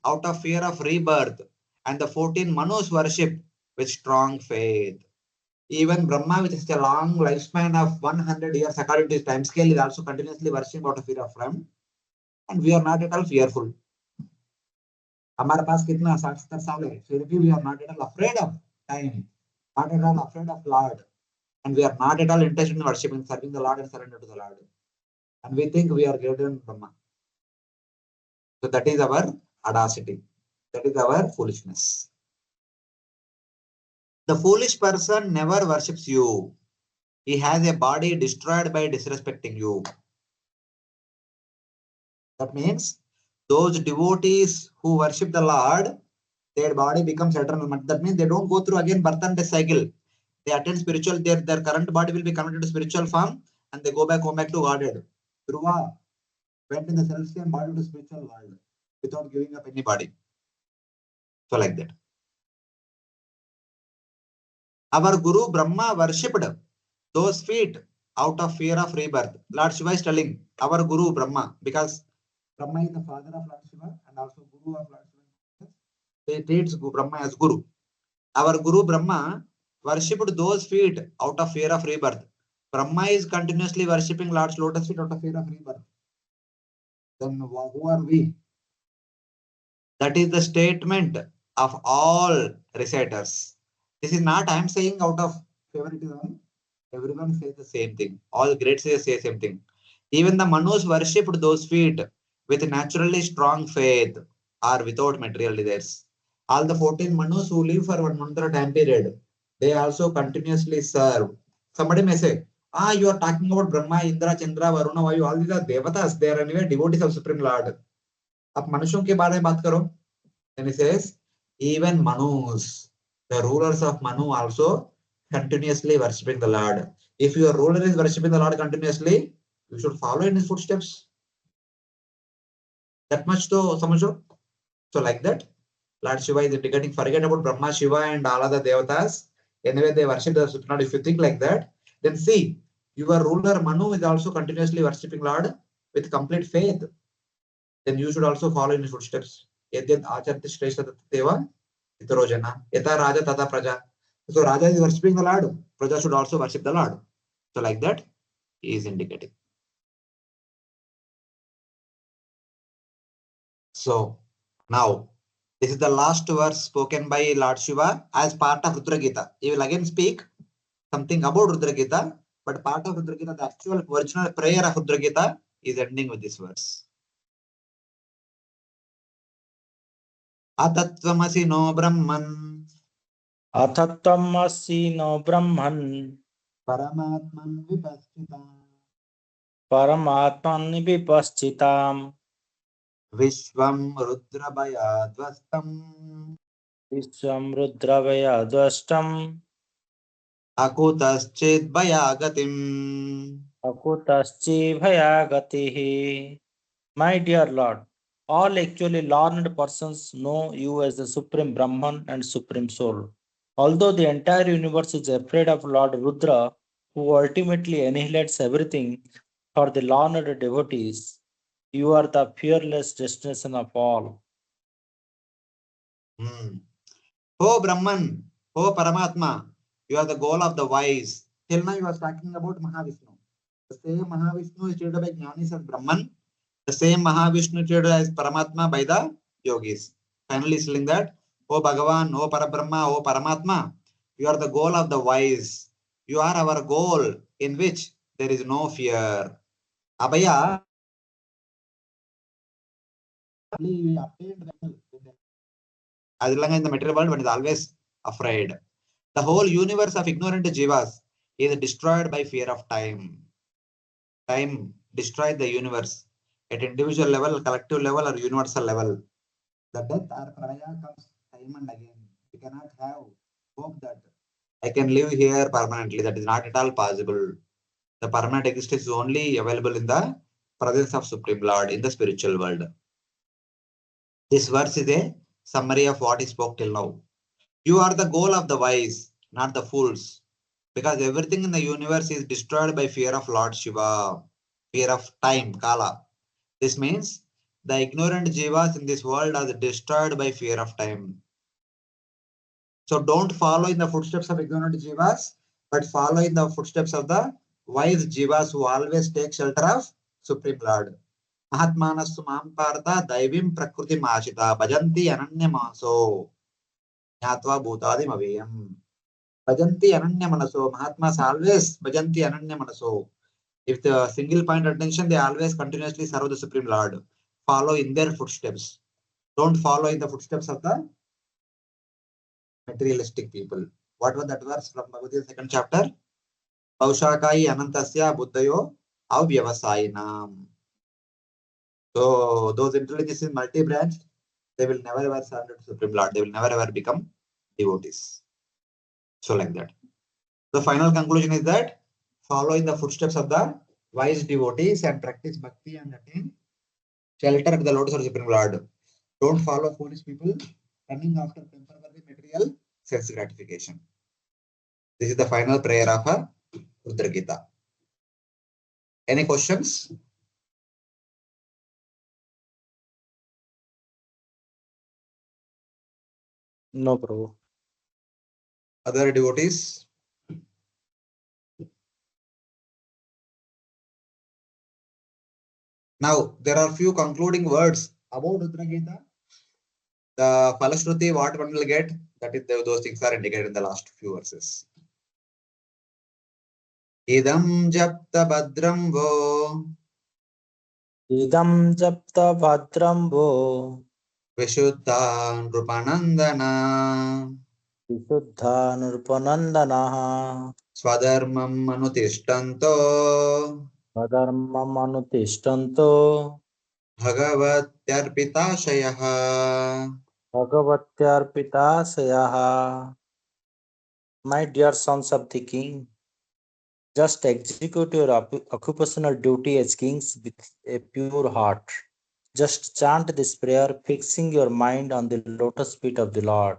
out of fear of rebirth, and the 14 Manus worshipped with strong faith. Even Brahma, with such a long lifespan of 100 years according to his time scale, is also continuously worshipped out of fear of Ram, and we are not at all fearful. हमारे पास कितना 60-70 साल है, फिर भी we are not at all afraid of time, not at all afraid of Lord, and we are not at all interested in worshiping, serving the Lord and surrender to the Lord. And we think we are greater than Brahma. So that is our audacity. That is our foolishness. The foolish person never worships you. He has a body destroyed by disrespecting you. That means those devotees who worship the Lord, their body becomes eternal. That means they don't go through again birth and death cycle. They attend spiritual, their current body will be converted to spiritual form and they go back home back to Godhead. Dhruva went in the self-same body to spiritual world without giving up any body. So like that. Our Guru Brahma worshipped those feet out of fear of rebirth. Lord Shiva is telling our Guru Brahma, because Brahma is the father of Lord Shiva and also Guru of Lord Shiva. They treats Brahma as Guru. Our Guru Brahma worshipped those feet out of fear of rebirth. Brahma is continuously worshipping Lord's lotus feet out of fear of rebirth. Then who are we? That is the statement of all reciters. This is not I am saying out of favoritism. Everyone says the same thing. All greats say the same thing. Even the Manus worshipped those feet with naturally strong faith or without material desires. All the 14 Manus who live for 1 month or time period, they also continuously serve. Somebody may say, you are talking about Brahma, Indra, Chandra, Varuna, Vayu, all these are devatas. They are anyway devotees of Supreme Lord. आप मनुष्यों के बारे में बात करो. Then he says, even Manus, the rulers of Manu also continuously worshipping the Lord. If your ruler is worshipping the Lord continuously, you should follow in his footsteps. That much to samajho. So like that, Lord Shiva is indicating, forget about Brahma, Shiva and all other devatas. Anyway, they worship the Supreme Lord. If you think like that, then see, your ruler Manu is also continuously worshipping Lord with complete faith. Then you should also follow in his footsteps. Yadyad acharti shrestha deva itarojana. Yata raja tata praja. So Raja is worshipping the Lord. Praja should also worship the Lord. So like that, he is indicating. So now, this is the last verse spoken by Lord Shiva as part of Dudra-Gita. He will again speak something about Dudra-Gita, but part of Dudra-Gita, the actual original prayer of Dudra-Gita is ending with this verse. Atatvamasi no Brahman. Athatvamasi no Brahman. Paramatman vipaschitam. Paramatman vipaschitam. Vishwam Rudrabhayadvastam. Vishwam Rudravaya Dvastam. Akutaschid Bhayagatim. Akutaschi Bhayagatihi. My dear Lord, all actually learned persons know you as the Supreme Brahman and Supreme Soul. Although the entire universe is afraid of Lord Rudra, who ultimately annihilates everything for the learned devotees, you are the fearless destination of all. Oh Brahman, oh Paramatma, you are the goal of the wise. Till now you are talking about Mahavishnu. The same Mahavishnu is treated by Jnanis as Brahman. The same Mahavishnu treated as Paramatma by the yogis. Finally saying that, oh Bhagavan, oh Parabrahma, oh Paramatma, you are the goal of the wise. You are our goal in which there is no fear. Abhaya, we obtained as long as in the material world, one is always afraid. The whole universe of ignorant jivas is destroyed by fear of time. Time destroys the universe at individual level, collective level, or universal level. The death or pralaya comes time and again. We cannot have hope that I can live here permanently. That is not at all possible. The permanent existence is only available in the presence of Supreme Lord in the spiritual world. This verse is a summary of what he spoke till now. You are the goal of the wise, not the fools, because everything in the universe is destroyed by fear of Lord Shiva, fear of time, Kala. This means the ignorant jivas in this world are destroyed by fear of time. So don't follow in the footsteps of ignorant jivas, but follow in the footsteps of the wise jivas who always take shelter of Supreme Lord. Mahatmanastu Mampartha Daivim Prakriti Mashita Bhajanti Ananya Maso Nyatva Bhutadi Maveyam. Bhajanti Ananya Manaso. Mahatmas always Bhajanti Ananya Manaso. If the single point attention, they always continuously serve the Supreme Lord. Follow in their footsteps. Don't follow in the footsteps of the materialistic people What was that verse from Bhagavad Gita second chapter? Paushakai Anantasya Buddhayo Avyavasayinam. So those intelligences in multi-branched, they will never ever surrender to Supreme Lord. They will never ever become devotees. So like that. The final conclusion is that follow in the footsteps of the wise devotees and practice bhakti and attain shelter at the lotus of Supreme Lord. Don't follow foolish people running after temporary material sense gratification. This is the final prayer of a Dudra-Gita. Any questions? No, Prabhu. Other devotees? Now, there are few concluding words about Dudra-Gita. The Falashruti, what one will get, that is, those things are indicated in the last few verses. Idam japta badram vo Idam japta bhadram vo vishuddha nrupanandana visuddha nurpanandanaha swadharmam manutishtanto swadharmam anutishtanto bhagavatyarpitashayah. bhagavatyarpita sayaha. My dear sons of the king, just execute your occupational duty as kings with a pure heart. Just chant this prayer, fixing your mind on the lotus feet of the Lord.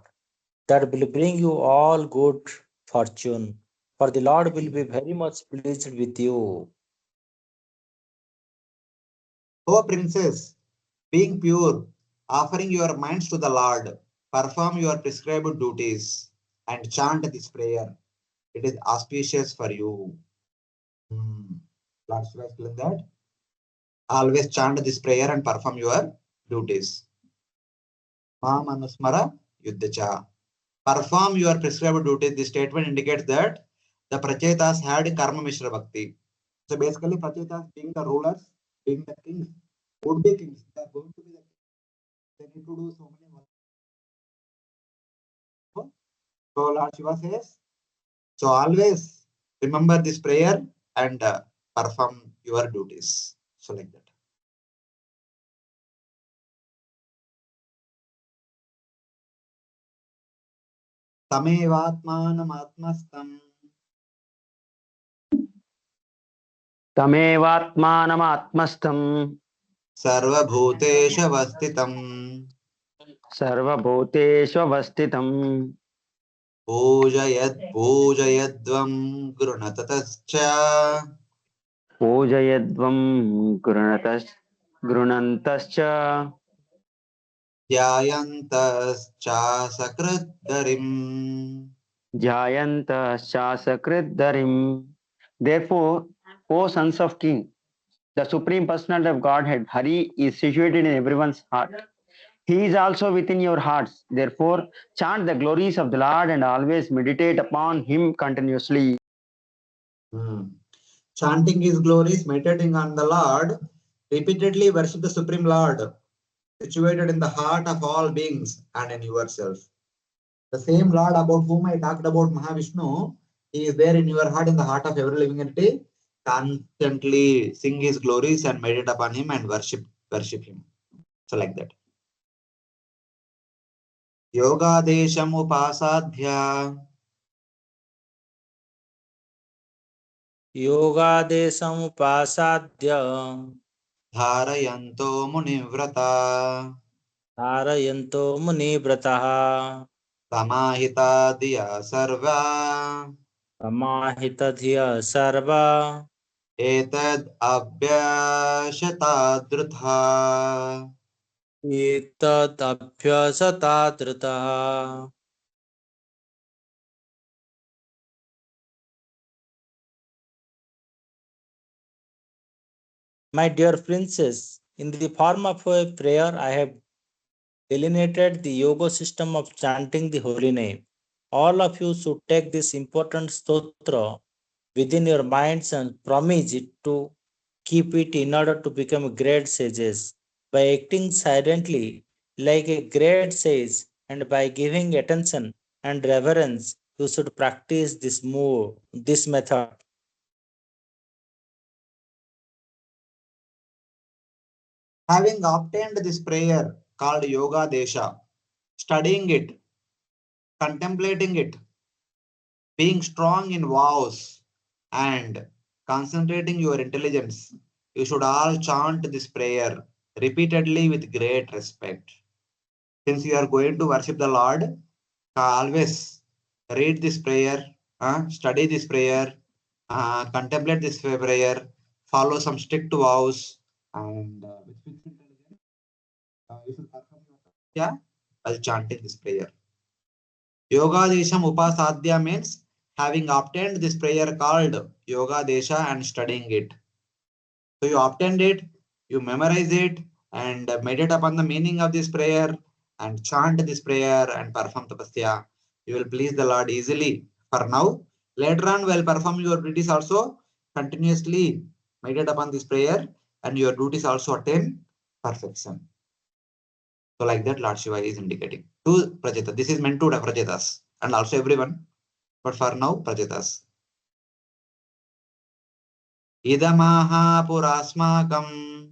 That will bring you all good fortune, for the Lord will be very much pleased with you. O princess, being pure, offering your minds to the Lord, perform your prescribed duties and chant this prayer. It is auspicious for you. Lord Shiva explained that. Always chant this prayer and perform your duties. Mam anusmara yuddhacha. Perform your prescribed duties. This statement indicates that the Prachetas had karma mishra bhakti. So basically, Prachetas being the rulers, being the kings, would be kings. They are going to be the kings. They need to do so many work. So Lord Shiva says, so always remember this prayer and perform your duties. So like that. Tamevatmanam तमेवात्मानमात्मस्थं सर्वभूतेषवस्थितम् सर्वभूतेष्वस्थितं पूजयद्वं गृणततश्च पूजयध्वं गृणन्तश्च ध्यायन्तश्चासकृद्धरिम्. ध्यायन्तश्चासकृद्धरिम्. Therefore, O sons of king, the supreme personality of Godhead, Hari, is situated in everyone's heart. He is also within your hearts. Therefore, chant the glories of the Lord and always meditate upon Him continuously. Chanting His glories, meditating on the Lord, repeatedly worship the Supreme Lord, situated in the heart of all beings and in yourself. The same Lord about whom I talked about Mahavishnu, He is there in your heart, in the heart of every living entity. Constantly sing His glories and meditate upon Him and worship Him. So like that. Yogadesham upasadhya योगादेशमुपासाद्य dharayanto munivrata धारयन्तो मुनिव्रतः samahita diya sarva समाहितधिय serve etad abhyashatadrutha. एतदभ्यसतादृतः. My dear princess, in the form of a prayer, I have delineated the yoga system of chanting the holy name. All of you should take this important stotra within your minds and promise it to keep it in order to become great sages. By acting silently like a great sage and by giving attention and reverence you should practice this method. Having obtained this prayer called Yoga Desha, studying it, contemplating it, being strong in vows, and concentrating your intelligence, you should all chant this prayer repeatedly with great respect. Since you are going to worship the Lord, always read this prayer, study this prayer, contemplate this prayer, follow some strict vows, and with fixed intelligence, you should perform your yeah while chanting this prayer. Yoga Desham Upasadhya means having obtained this prayer called Yoga Desha and studying it. So you obtained it, you memorize it, and meditate upon the meaning of this prayer and chant this prayer and perform tapasya. You will please the Lord easily. For now, later on, while perform your duties also, continuously meditate upon this prayer and your duties also attain perfection. So like that, Lord Shiva is indicating to Prajata. This is meant to Prajatas and also everyone. But for now, Prajatas. Idamaha purasmakam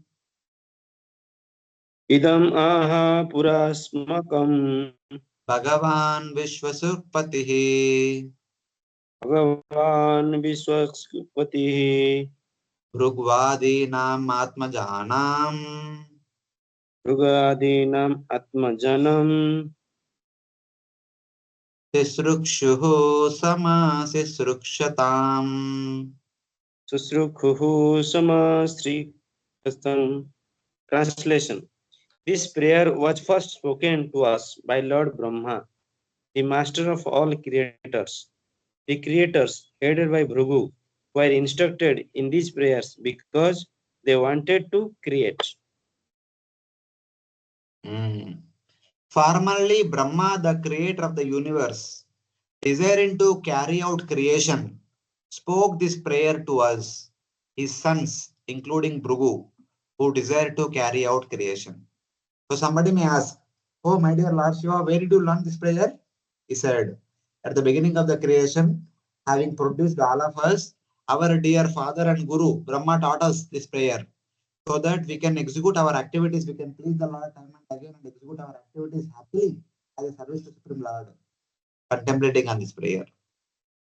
Idam aha purasmakam Bhagavan Vishwasupatihi Bhagavan Vishwaspatihi Bhrugvadinam Atmajanam Rugadinam Atmajanam Sisrukshuhu Sama Sisrukshatam. Susrukhuhu Samastri Kastam. Translation. This prayer was first spoken to us by Lord Brahma, the master of all creators. The creators, headed by Bhrigu, were instructed in these prayers because they wanted to create. Formerly, Brahma, the creator of the universe, desiring to carry out creation, spoke this prayer to us, his sons, including Bhrigu, who desired to carry out creation. So somebody may ask, oh, my dear Lord Shiva, where did you learn this prayer? He said, at the beginning of the creation, having produced all of us, our dear father and guru, Brahma, taught us this prayer so that we can execute our activities, we can please the Lord time and again and execute our activities happily as a service to Supreme Lord, contemplating on this prayer.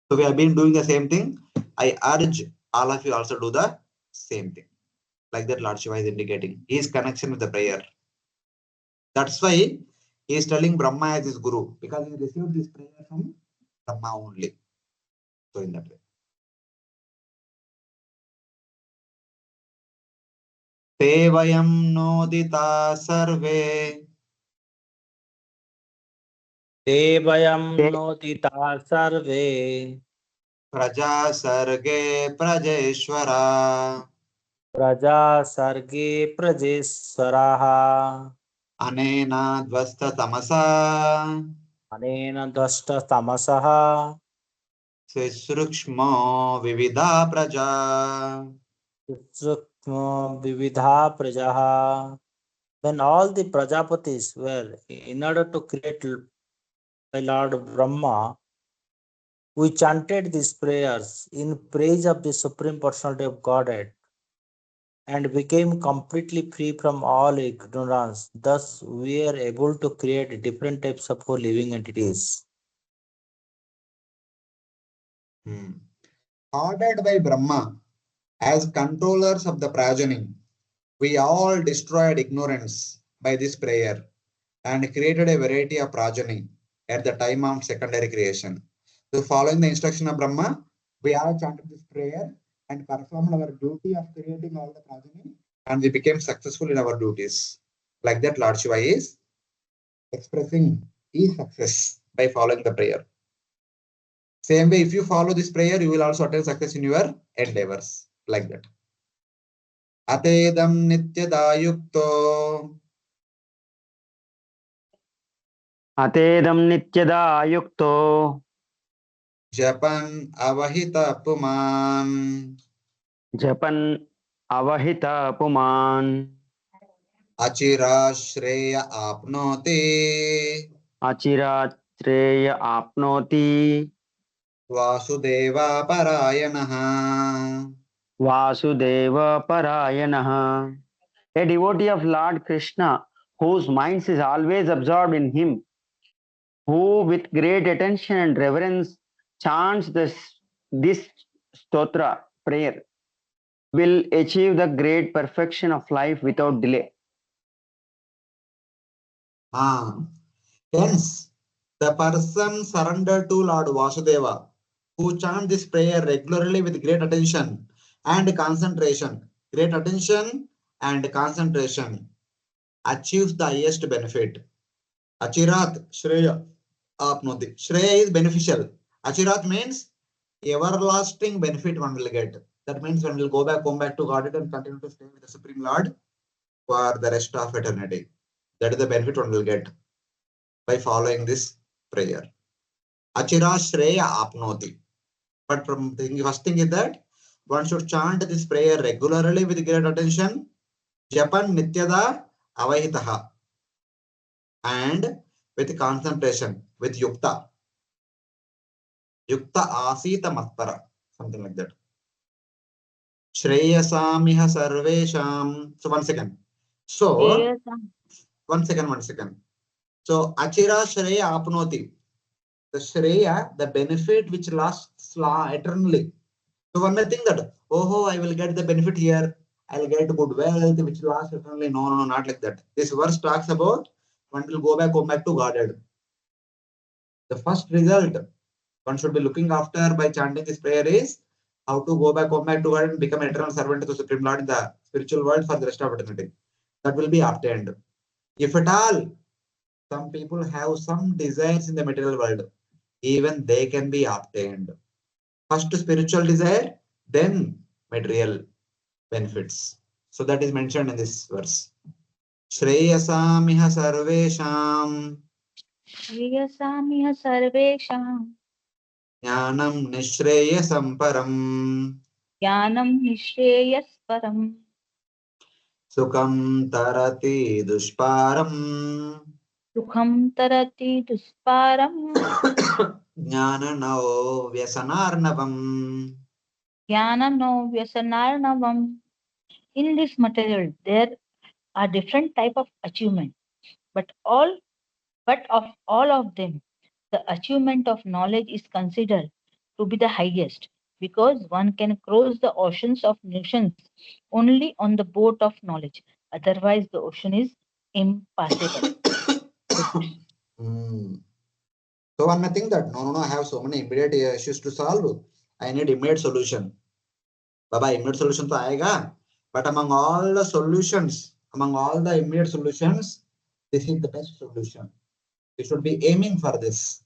So we have been doing the same thing. I urge all of you also do the same thing. Like that, Lord Shiva is indicating his connection with the prayer. That's why he is telling Brahma as his guru, because he received this prayer from Brahma only. So in that way. Te vayam nodita sarve Te vayam nodita sarve praja sarge prajeshwara praja sarge prajeswaraha anena dvasta tamasa anena dashta tamasaha sisrukshmo vividha praja. vividha prajaha. When all the Prajapatis were in order to create by Lord Brahma, we chanted these prayers in praise of the Supreme Personality of Godhead and became completely free from all ignorance. Thus, we are able to create different types of living entities. Ordered by Brahma as controllers of the progeny, we all destroyed ignorance by this prayer and created a variety of progeny at the time of secondary creation. So following the instruction of Brahma, we all chanted this prayer and performed our duty of creating all the progeny, and we became successful in our duties. Like that, Lord Shiva is expressing his success by following the prayer. Same way, if you follow this prayer, you will also attain success in your endeavors. Like that. Atedam nityadayukto Atedam nityada yukto japan avahita puman japan avahita puman achira shreya apnoti achirat shreya apnoti Vasudeva Parayanaha. Vasudeva Parayanaha. A devotee of Lord Krishna, whose mind is always absorbed in him, who with great attention and reverence chants this stotra prayer, will achieve the great perfection of life without delay. Hence, the person surrendered to Lord Vasudeva, who chant this prayer regularly with great attention and concentration, achieves the highest benefit. Achirat Shreya Apnoti. Shreya is beneficial. Achirat means everlasting benefit one will get. That means one will come back to God and continue to stay with the Supreme Lord for the rest of eternity. That is the benefit one will get by following this prayer. Achira Shreya Apnoti. But from the first thing is that one should chant this prayer regularly with great attention. Japan Nityada Avahitaha. And with concentration, with Yukta. Yukta Asita Matpara. Something like that. Shreyasamiha Sarvesham. So 1 second. So, 1 second. So, Achira Shreya Apnoti. The Shreya, the benefit which lasts eternally. So one may think that, oh, I will get the benefit here. I'll get good wealth which lasts eternally. No, not like that. This verse talks about one will come back to Godhead. The first result one should be looking after by chanting this prayer is how to come back to God and become an eternal servant to the Supreme Lord in the spiritual world for the rest of eternity. That will be obtained. If at all, some people have some desires in the material world, even they can be obtained. First spiritual desire, then material benefits. So that is mentioned in this verse. Shreyasamiha sarvesham. Shreyasamiha sarvesham. Jnanam nishreyasam param. Jnanam nishreyasparam. Sukham tarati dushparam. Sukham tarati dusparam. Jnanano vyasanarnavam. Jnanano vyasanarnavam. In this material, there are different type of achievement, but of all of them, the achievement of knowledge is considered to be the highest, because one can cross the oceans of notions only on the boat of knowledge. Otherwise, the ocean is impassable. So one may think that no, I have so many immediate issues to solve. I need immediate solution. Baba, immediate solution to aayega. But among all the solutions, among all the immediate solutions, this is the best solution. You should be aiming for this.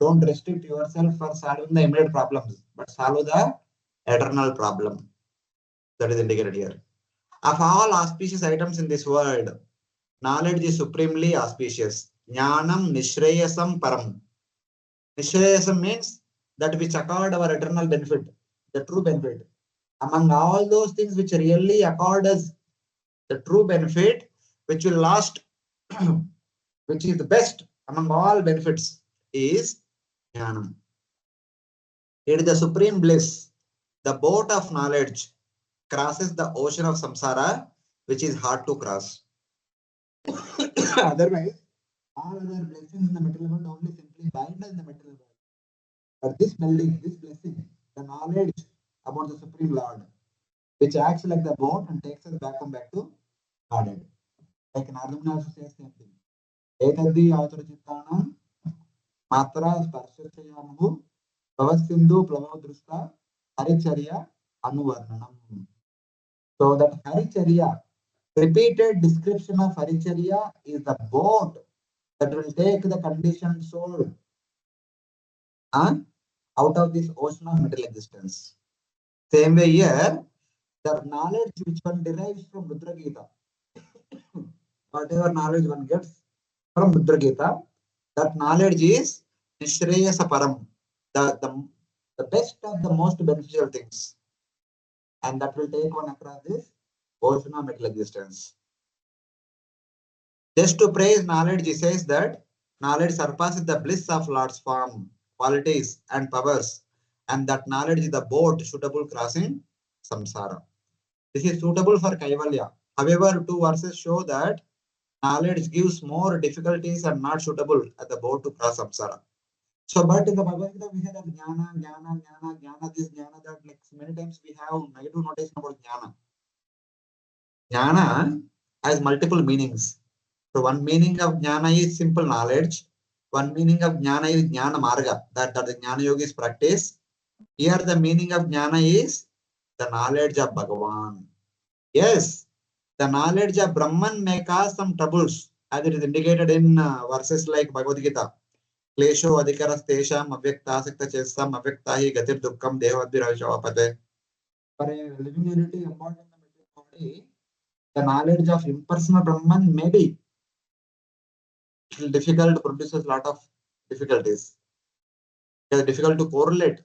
Don't restrict yourself for solving the immediate problems, but solve the eternal problem. That is indicated here. Of all auspicious items in this world, knowledge is supremely auspicious. Jnanam nishreyasam param. Nishreyasam means that which accord our eternal benefit, the true benefit. Among all those things which really accord us the true benefit, which will last, which is the best among all benefits, is Jnanam. It is the supreme bliss. The boat of knowledge crosses the ocean of samsara, which is hard to cross. Otherwise, all other blessings in the material world only simply bind us in the material world. But this blessing, the knowledge about the Supreme Lord, which acts like the boat and takes us back to Godhead. Like Narayana also says same thing. Ekadi Avatarachittanam Matra Sparshachayanahu Bhavasindhu Plavadrusta Haricharya Anuvarnanam. So that Haricharya, repeated description of Haricharya is the boat that will take the conditioned soul out of this ocean of material existence. Same way here, the knowledge which one derives from Dudra-Gita, whatever knowledge one gets from Dudra-Gita, that knowledge is Nishreyasa Param, the best of the most beneficial things. And that will take one across this ocean of material existence. Just to praise knowledge, he says that knowledge surpasses the bliss of Lord's form qualities and powers, and that knowledge is the boat suitable crossing samsara. This is suitable for Kaivalya. However, two verses show that knowledge gives more difficulties and not suitable as the boat to cross samsara. So, but in the Bhagavad Gita, we have that jnana, this jnana, that like many times we have negative notation about jnana. Jnana has multiple meanings. So, one meaning of jnana is simple knowledge. One meaning of jnana is jnana marga, that the jnana yogis practice. Here, the meaning of jnana is the knowledge of Bhagavan. Yes, the knowledge of Brahman may cause some troubles, as it is indicated in verses like Bhagavad Gita. क्लेशो अधिकरस्तेषाम् अव्यक्तासक्तचेतसाम् अव्यक्ता हि गतिर्दुःखं देहवद्भिरविशोपते. For a living entity embodied in the material body, the knowledge of impersonal Brahman may be difficult, produces a lot of difficulties. It is difficult to correlate,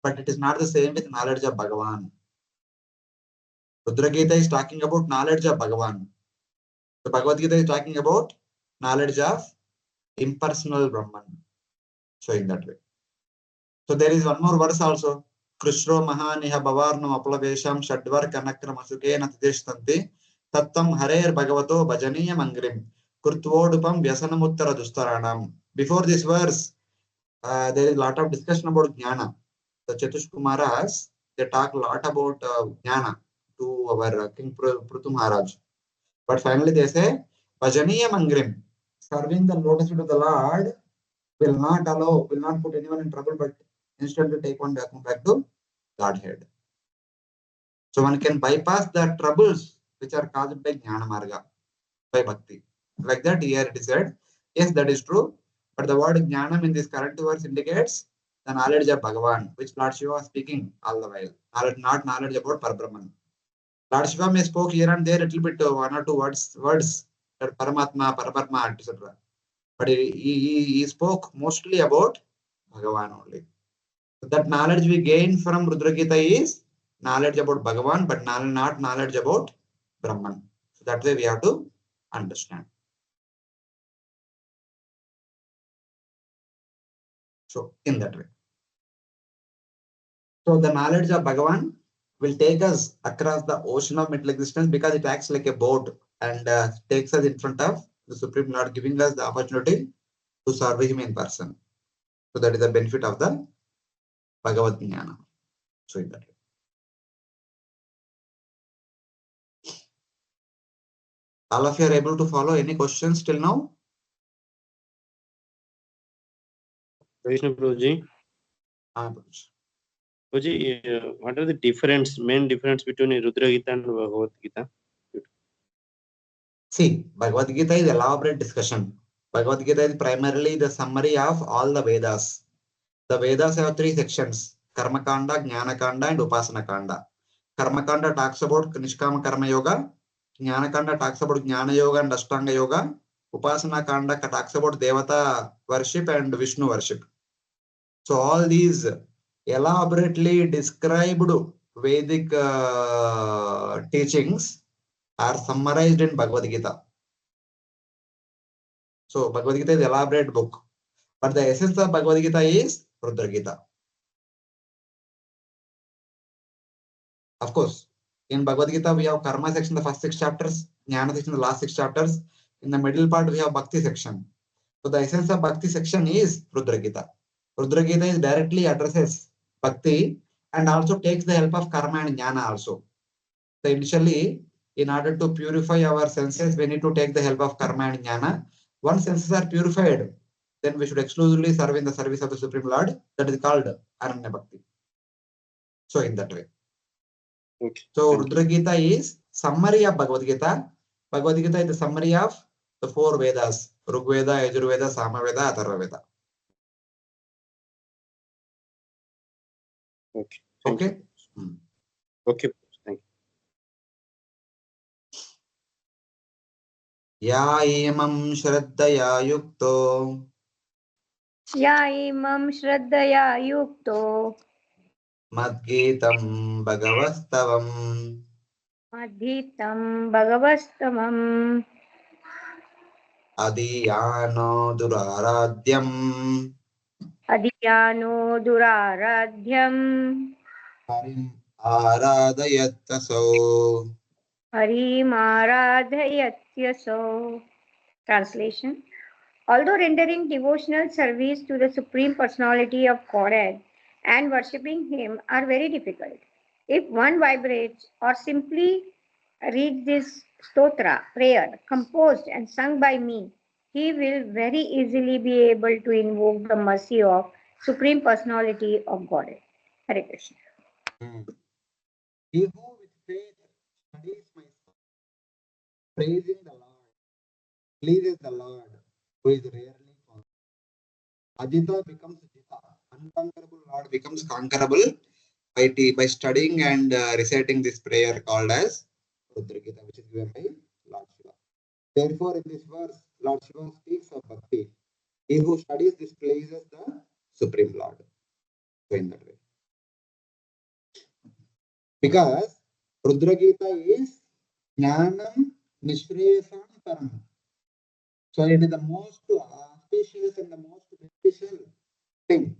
but it is not the same with knowledge of Bhagavan. Dudra-Gita is talking about knowledge of Bhagavan. The Bhagavad Gita is talking about knowledge of impersonal Brahman. So in that way. So there is one more verse also. Krishro Mahaniha Bavarno Aplavesham Shadvar Kanakram Asukena Tideshtanti Tattam Harer Bhagavato Bhajaniya Mangrim Kurtvodupam Vyasanamuttara Dustaranam. Before this verse, there is a lot of discussion about Jnana. The Chatush Kumaras, they talk a lot about Jnana to our King Prutu Maharaj. But finally they say, Bhajaniya Mangrim, serving the lotus feet of the Lord will not put anyone in trouble, but instead to take one back to Godhead. So one can bypass the troubles which are caused by Jnana Marga, by Bhakti. Like that, here it is said, yes, that is true. But the word Jnanam in this current verse indicates the knowledge of Bhagavan, which Lord Shiva was speaking all the while. Not knowledge about Parabrahman. Lord Shiva may spoke here and there a little bit, one or two words that Paramatma, Parabrahma, etc. But he spoke mostly about Bhagavan only. So that knowledge we gain from Rudra-Gita is knowledge about Bhagavan, but not knowledge about Brahman. So that way we have to understand. So in that way. So the knowledge of Bhagavan will take us across the ocean of mental existence because it acts like a boat and takes us in front of the Supreme Lord, giving us the opportunity to serve Him in person. So that is the benefit of the Bhagavad Jnana. So in that way. All of you are able to follow. Any questions till now? Vishnu Prabhuji. Prabhuji, what are the main difference between Rudra Gita and Bhagavad Gita? See, Bhagavad Gita is elaborate discussion. Bhagavad Gita is primarily the summary of all the Vedas. The Vedas have three sections: Karma Kanda, Jnana Kanda, and Upasana Kanda. Karma Kanda talks about Nishkama Karma Yoga. Jnana Kanda talks about Jnana Yoga and Ashtanga Yoga. Upasana Kanda talks about Devata worship and Vishnu worship. So all these elaborately described Vedic teachings are summarized in Bhagavad Gita. So Bhagavad Gita is an elaborate book, but the essence of Bhagavad Gita is Rudra Gita. Of course, in Bhagavad Gita we have Karma section, the first 6 chapters, Jnana section, the last 6 chapters. In the middle part we have Bhakti section. So the essence of Bhakti section is Rudra Gita. Rudra Gita is directly addresses Bhakti and also takes the help of Karma and Jnana also. So initially, in order to purify our senses, we need to take the help of Karma and Jnana. Once senses are purified, then we should exclusively serve in the service of the Supreme Lord. That is called Aranya Bhakti. So in that way. Okay. So Rudra Gita is summary of Bhagavad Gita. Bhagavad Gita is the summary of the 4 Vedas: Rig Veda, Yajurveda, Samaveda, Atharva Veda. Okay. Okay. Okay. Thank you. Ya imam shraddaya yukto या इमं श्रद्धया युक्तो Madgitam Bhagavastavam अधीतं भगवस्तमम् Adiyano Duraradyam अधियानो दुराराध्यम् हरिम् आराधयत्तसो हरिमाराधयत्यसो. Translation. Although rendering devotional service to the Supreme Personality of Godhead and worshipping Him are very difficult, if one vibrates or simply reads this stotra, prayer, composed and sung by me, he will very easily be able to invoke the mercy of Supreme Personality of Godhead. Hare Krishna. He who with faith studies my song, praising the Lord, pleases the Lord, who is rarely found. Ajita becomes Jita. Unconquerable Lord becomes conquerable by studying and reciting this prayer called as Dudra-Gita, which is given by Lord Shiva. Therefore, in this verse, Lord Shiva speaks of bhakti. He who studies this pleases the Supreme Lord. So in that way. Because Rudra-Gita is Jnanam Nishreyasam Param. So it is the most auspicious and the most beneficial thing.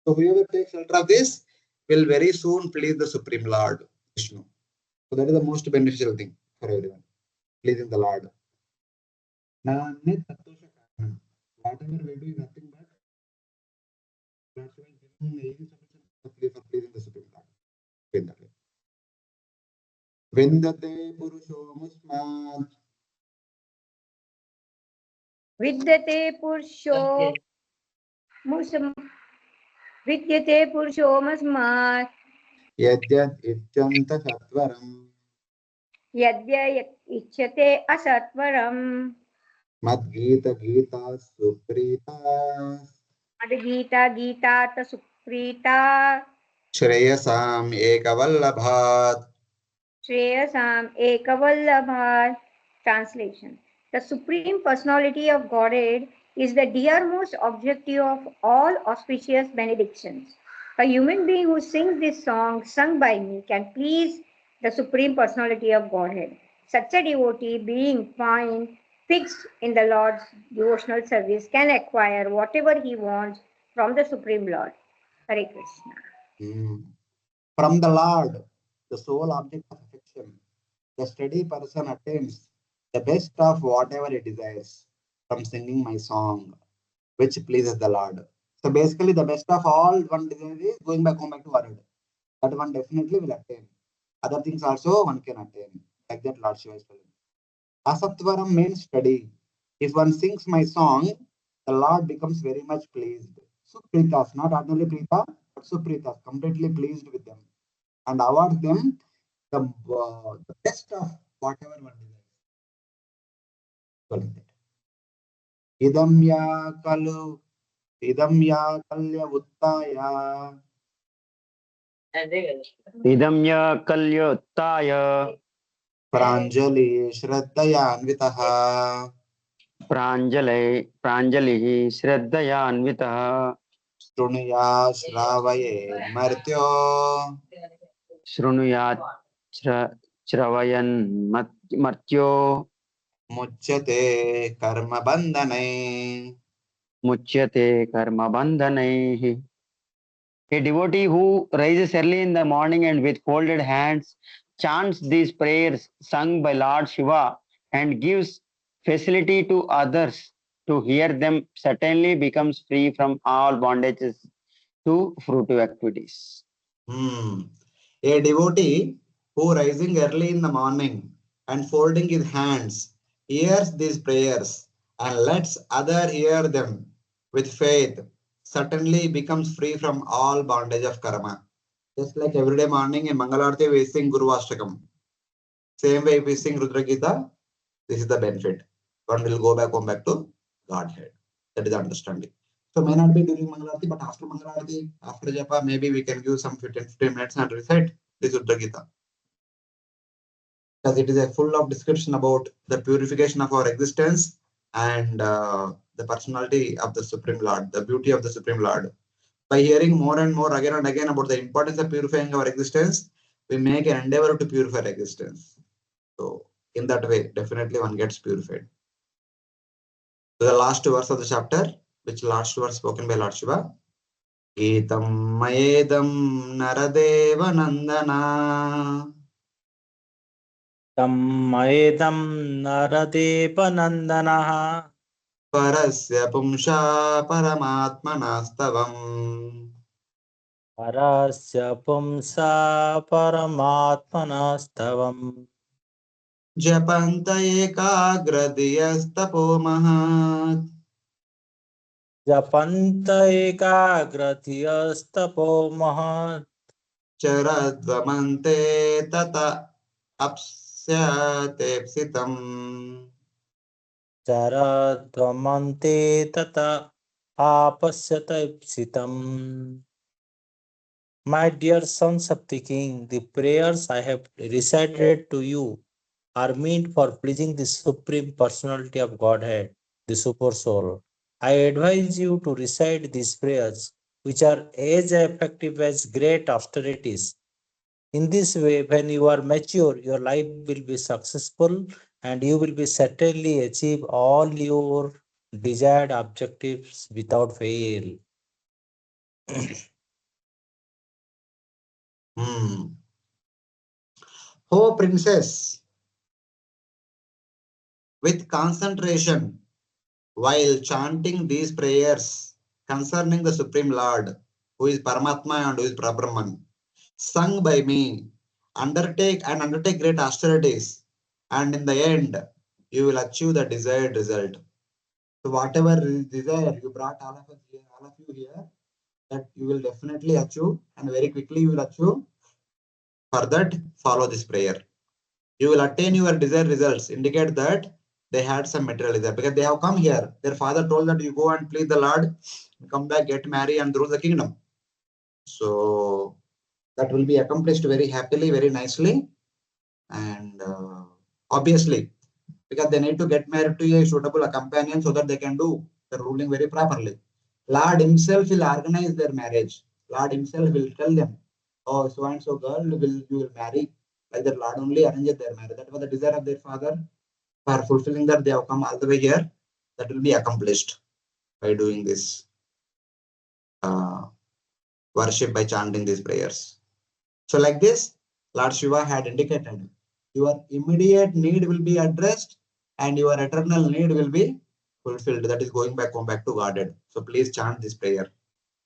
So whoever takes shelter of this will very soon please the Supreme Lord, Vishnu. So that is the most beneficial thing for everyone, pleasing the Lord. Whatever we do is nothing but Lord Shiva is giving the for pleasing the Supreme Lord. In that way. Vindate Purusho Musmat. Vidyate Purusho Vidyate Purusho Masmat Yadyad Ityanta Satvaram. Yadya Ichyate Asatvaram Madgita Gita Suprita. Adgita Gita Suprita Shreyasam Ekavallabhat. Shreyasam Ekavallabha. Translation. The Supreme Personality of Godhead is the dearmost objective of all auspicious benedictions. A human being who sings this song sung by me can please the Supreme Personality of Godhead. Such a devotee, being fixed in the Lord's devotional service, can acquire whatever he wants from the Supreme Lord. Hare Krishna. From the Lord, the sole object of affection, the steady person attains the best of whatever he desires from singing my song, which pleases the Lord. So basically, the best of all one desires is going back home back to world. That one definitely will attain. Other things also one can attain. Like that, Lord Shiva is telling. Asatvaram means steady. If one sings my song, the Lord becomes very much pleased. Supritas, not ordinarily Prita, but Supritas, completely pleased with them and award them the best of whatever one desires. Idam ya kalu, idam ya kalya uttaya. Idam ya kalyottaya Pranjali Shraddhaya Anvitaha. Pranjalihi Shraddhaya Anvitaha Shrunuya Shravayed Martyo. Shrunuyat Shravayan Martyo Muchyate Karma Bandhanai. Muchyate Karma Bandhanaihi. A devotee who rises early in the morning and with folded hands chants these prayers sung by Lord Shiva and gives facility to others to hear them certainly becomes free from all bondages to fruitive activities. A devotee who rising early in the morning and folding his hands hears these prayers and lets other hear them with faith certainly becomes free from all bondage of karma. Just like everyday morning in Mangalarti we sing Guru Ashtakam. Same way if we sing Rudra-Gita, this is the benefit. One will go back home back to Godhead. That is the understanding. So may not be during Mangalarti, but after Mangalarti, after Japa, maybe we can give some 15 minutes and recite this Dudra-Gita. Because it is a full of description about the purification of our existence and the personality of the Supreme Lord, the beauty of the Supreme Lord. By hearing more and more again and again about the importance of purifying our existence, we make an endeavor to purify existence. So in that way, definitely one gets purified. So the last verse of the chapter, which last verse spoken by Lord Shiva. गीतं मयेदं नरदेवनन्दना तं मयेदं नरदेवनन्दनः परस्य पुंसा परमात्मनास्तवम् परस्य पुंसा परमात्मनस्तवम् जपन्त एकाग्रधियस्तपोमहत् जपन्त एकाग्रधियस्तपो महत् चरध्वमन्ते तत अप्स्यतेप्सितम् चरध्वमन्ते तत आपश्यत ईप्सितम्. My dear sons of the king, the prayers I have recited to you are meant for pleasing the Supreme Personality of Godhead, the Super Soul. I advise you to recite these prayers, which are as effective as great austerities. In this way, when you are mature, your life will be successful and you will be certainly achieve all your desired objectives without fail. Oh, princess, with concentration while chanting these prayers concerning the Supreme Lord, who is Paramatma and who is Parabrahman, sung by me, undertake great austerities, and in the end, you will achieve the desired result. So whatever desire you brought all of you here, that you will definitely achieve, and very quickly you will achieve. For that, follow this prayer. You will attain your desired results. Indicate that they had some material desire because they have come here. Their father told that you go and please the Lord, come back, get married, and rule the kingdom. So that will be accomplished very happily, very nicely, and obviously, because they need to get married to a suitable companion so that they can do the ruling very properly. Lord himself will organize their marriage. Lord himself will tell them, oh, so and so girl you will marry. Like that, Lord only arranges their marriage. That was the desire of their father. For fulfilling that, they have come all the way here. That will be accomplished by doing this uh, worship, by chanting these prayers. So, like this, Lord Shiva had indicated your immediate need will be addressed and your eternal need will be fulfilled. That is going back, come back to Godhead. So, please chant this prayer.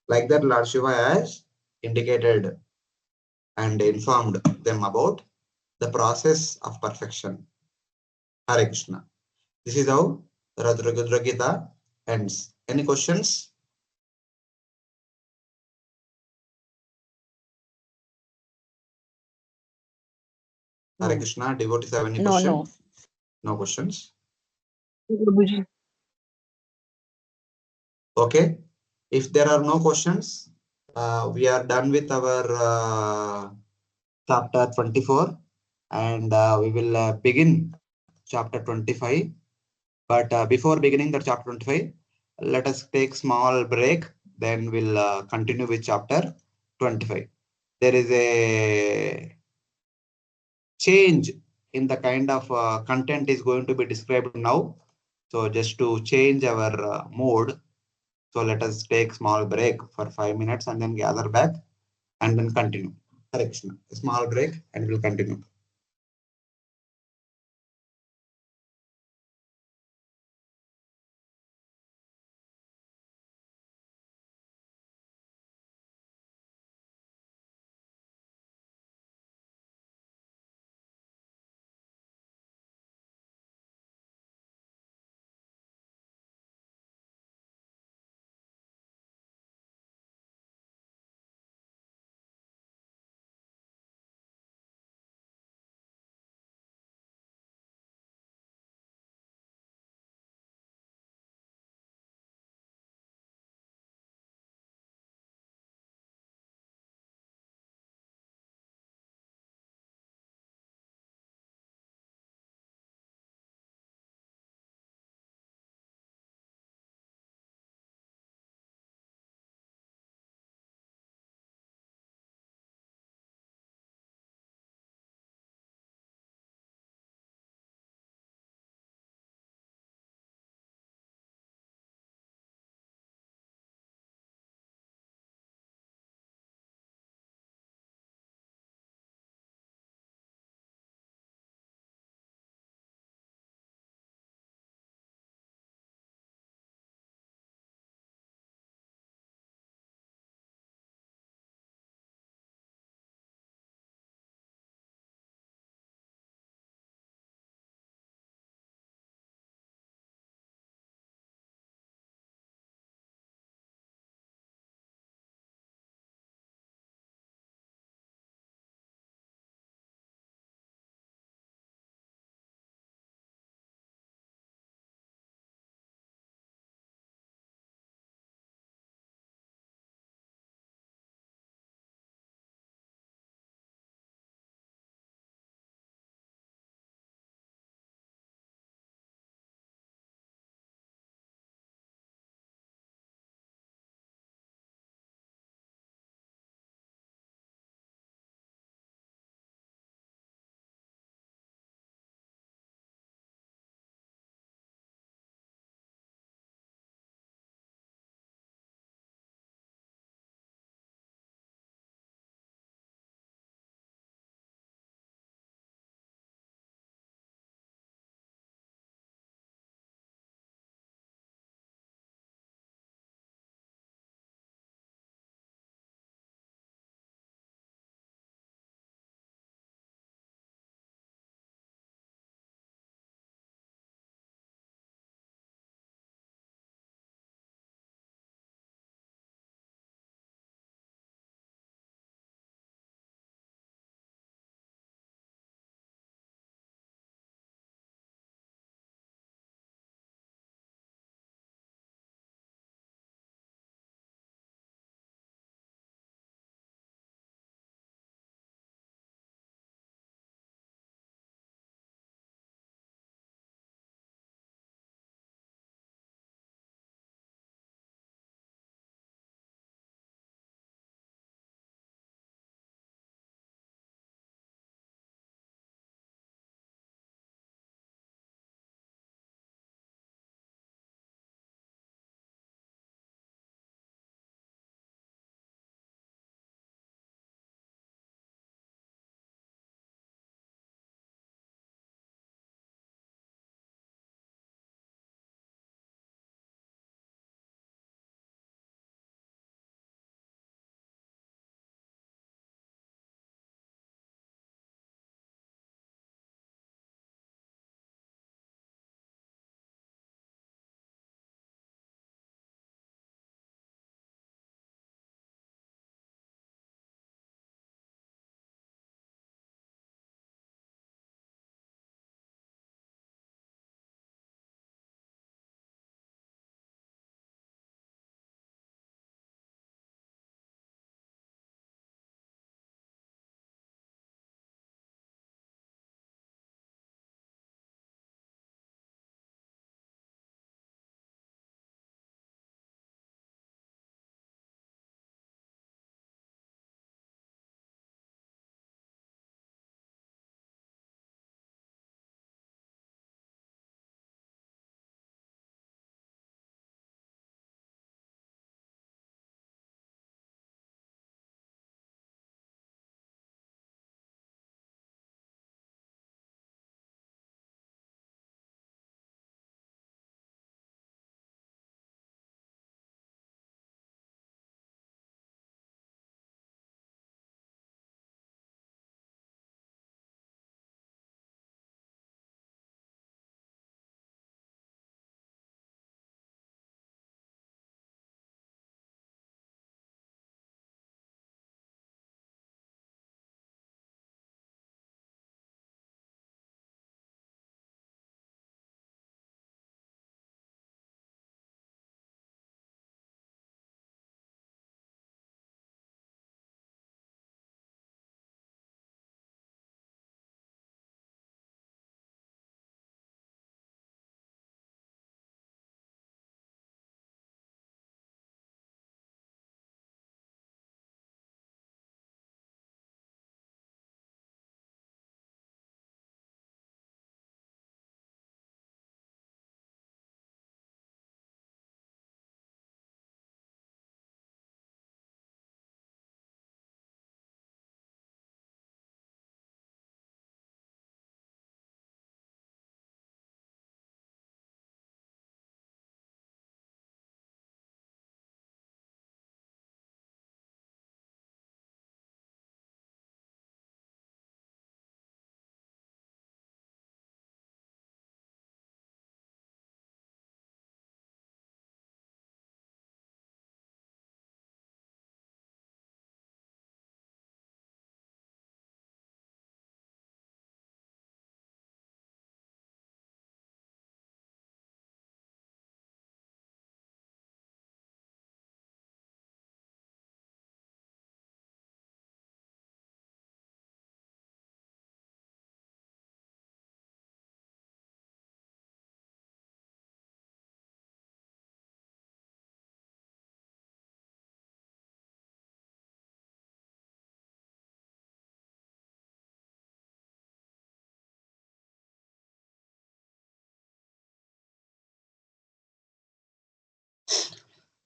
Like that, Lord Shiva has indicated and informed them about the process of perfection. Hare Krishna. This is how the Dudra-Gita ends. Any questions? Hare No. Krishna. Devotees have any No, question? no. No questions. Prabhuji. Okay. If there are no questions, we are done with our chapter 24 and we will begin chapter 25. But before beginning the chapter 25, let us take small break. Then we'll continue with chapter 25. There is a change in the kind of content is going to be described now. So just to change our mood, so let us take small break for 5 minutes and then gather back and then continue. Hare Krishna. A small break and we'll continue.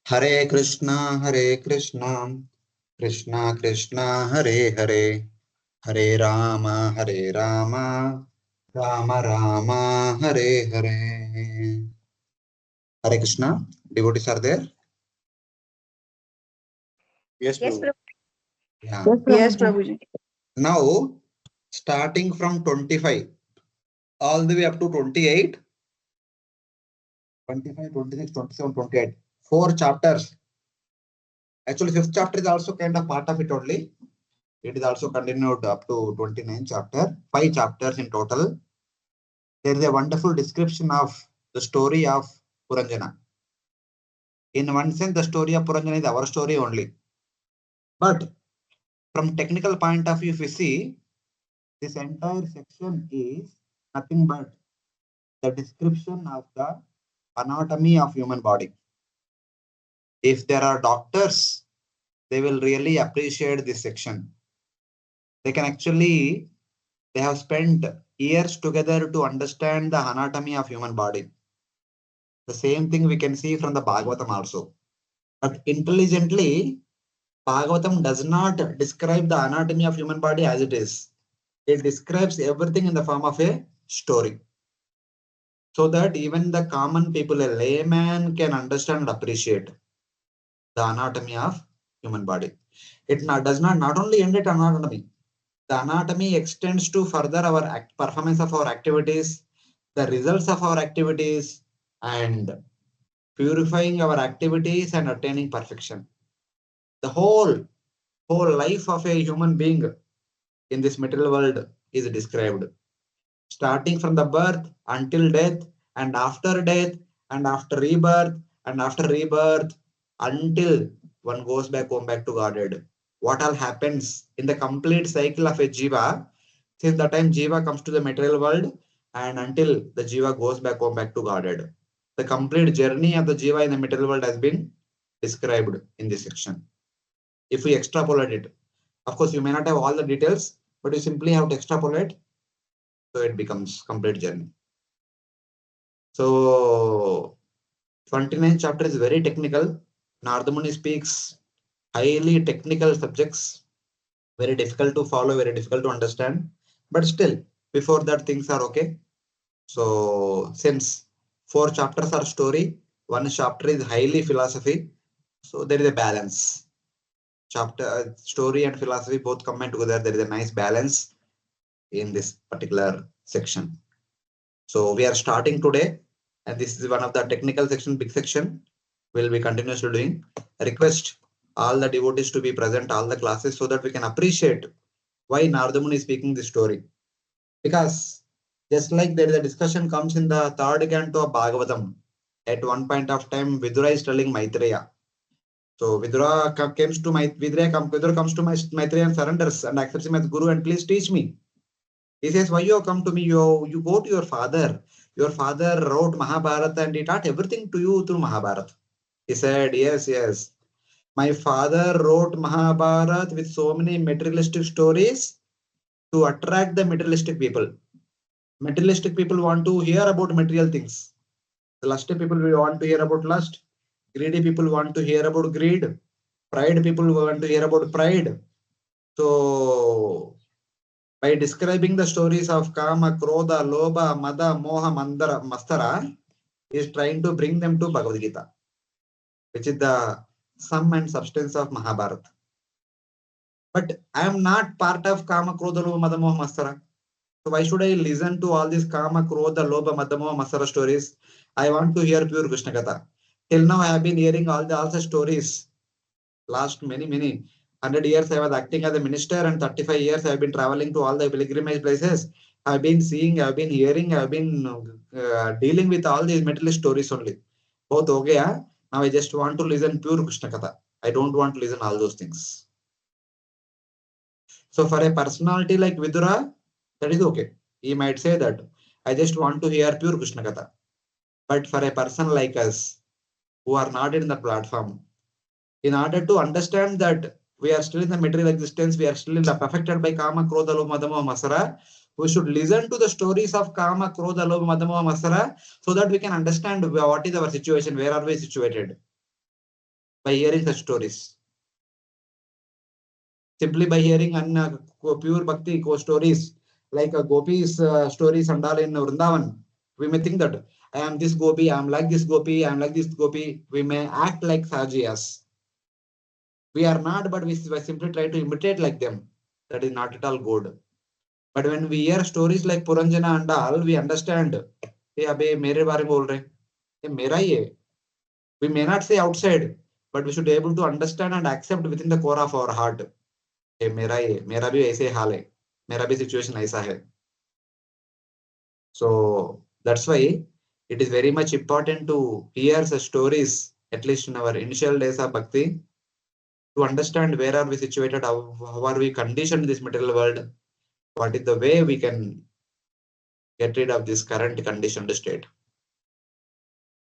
Hare Krishna, Krishna Krishna, Hare Rama, Rama Rama, Hare. Hare Krishna. Devotees are there? Yes, Yes, Prabhu. Yeah. Yes, Prabhuji. Now, starting from 25, all the way up to 28, 25, 26, 27, 28. 4 chapters. Actually, 5th chapter is also kind of part of it only. It is also continued up to 29 chapter. 5 chapters in total. There is a wonderful description of the story of Puranjana. In one sense, the story of Puranjana is our story only. But from technical point of view, if you see, this entire section is nothing but the description of the anatomy of human body. If there are doctors, they will really appreciate this section. They can actually, they have spent years together to understand the anatomy of human body. The same thing we can see from the Bhagavatam also. But intelligently, Bhagavatam does not describe the anatomy of human body as it is. It describes everything in the form of a story. So that even the common people, a layman, can understand and appreciate the anatomy of human body. It does not only end at anatomy. The anatomy extends to further our performance of our activities, the results of our activities, and purifying our activities and attaining perfection. The whole life of a human being in this material world is described, starting from the birth until death, and after rebirth, and after rebirth, until one goes back to Godhead. What all happens in the complete cycle of a jiva, since the time jiva comes to the material world and until the jiva goes back to Godhead. The complete journey of the jiva in the material world has been described in this section. If we extrapolate it, of course, you may not have all the details, but you simply have to extrapolate, so it becomes complete journey. So 29th chapter is very technical. Nardamuni speaks highly technical subjects, very difficult to follow, very difficult to understand. But still, before that, things are okay. So since 4 chapters are story, 1 chapter is highly philosophy. So there is a balance. Chapter story and philosophy both combined together. There is a nice balance in this particular section. So we are starting today, and this is one of the technical section, big section. We'll be continuously doing. I request all the devotees to be present, all the classes, so that we can appreciate why Nardamuni is speaking this story. Because just like there is a discussion comes in the 3rd canto of Bhagavatam, at one point of time, Vidura is telling Maitreya. So Vidura comes to Maitreya and surrenders and accepts him as Guru, and please teach me. He says, why you have come to me? You go to your father. Your father wrote Mahabharata and he taught everything to you through Mahabharata. He said, yes. My father wrote Mahabharata with so many materialistic stories to attract the materialistic people. Materialistic people want to hear about material things. The lusty people will want to hear about lust. Greedy people want to hear about greed. Pride people want to hear about pride. So by describing the stories of Kama, Krodha, Lobha, Mada, Moha, Mandara, Mastara, is trying to bring them to Bhagavad Gita, which is the sum and substance of Mahabharata. But I am not part of Kama, Krodha, Lobha, Mada, Moha, Mastara. So why should I listen to all these Kama, Krodha, Lobha, Mada, Moha, Mastara stories? I want to hear pure Krishna Katha. Till now I have been hearing all the stories. Last many 100 years I was acting as a minister, and 35 years I have been traveling to all the pilgrimage places. I've been seeing, I've been hearing, I've been dealing with all these materialist stories only. Both okay. Now I just want to listen pure Krishna Katha. I don't want to listen all those things. So for a personality like Vidura, that is okay. He might say that I just want to hear pure Krishna Katha. But for a person like us who are not in the platform, in order to understand that we are still in the material existence, we are still in the perfected by Kama, Krodha, Lobha, Mada, Moha, Masara, we should listen to the stories of Kama, Krodha, Lobha, Mada, Moha, Masara, so that we can understand what is our situation, where are we situated. by hearing such stories. Simply by hearing pure bhakti stories like gopis stories and all in Vrindavan, we may think that I am this gopi, I am like this gopi, I am like this gopi. We may act like Sajiyas. We are not, but we simply try to imitate like them. That is not at all good. But when we hear stories like Puranjana and all, we understand. Hey, अबे मेरे बारे में बोल रहे, ये मेरा ही है. We may not say outside, but we should be able to understand and accept within the core of our heart. ये मेरा ही है, मेरा भी ऐसे हाल है, मेरा भी situation ऐसा है. So that's why it is very much important to hear such stories, at least in our initial days of bhakti, to understand where are we situated, how are we conditioned in this material world, what is the way we can get rid of this current conditioned state.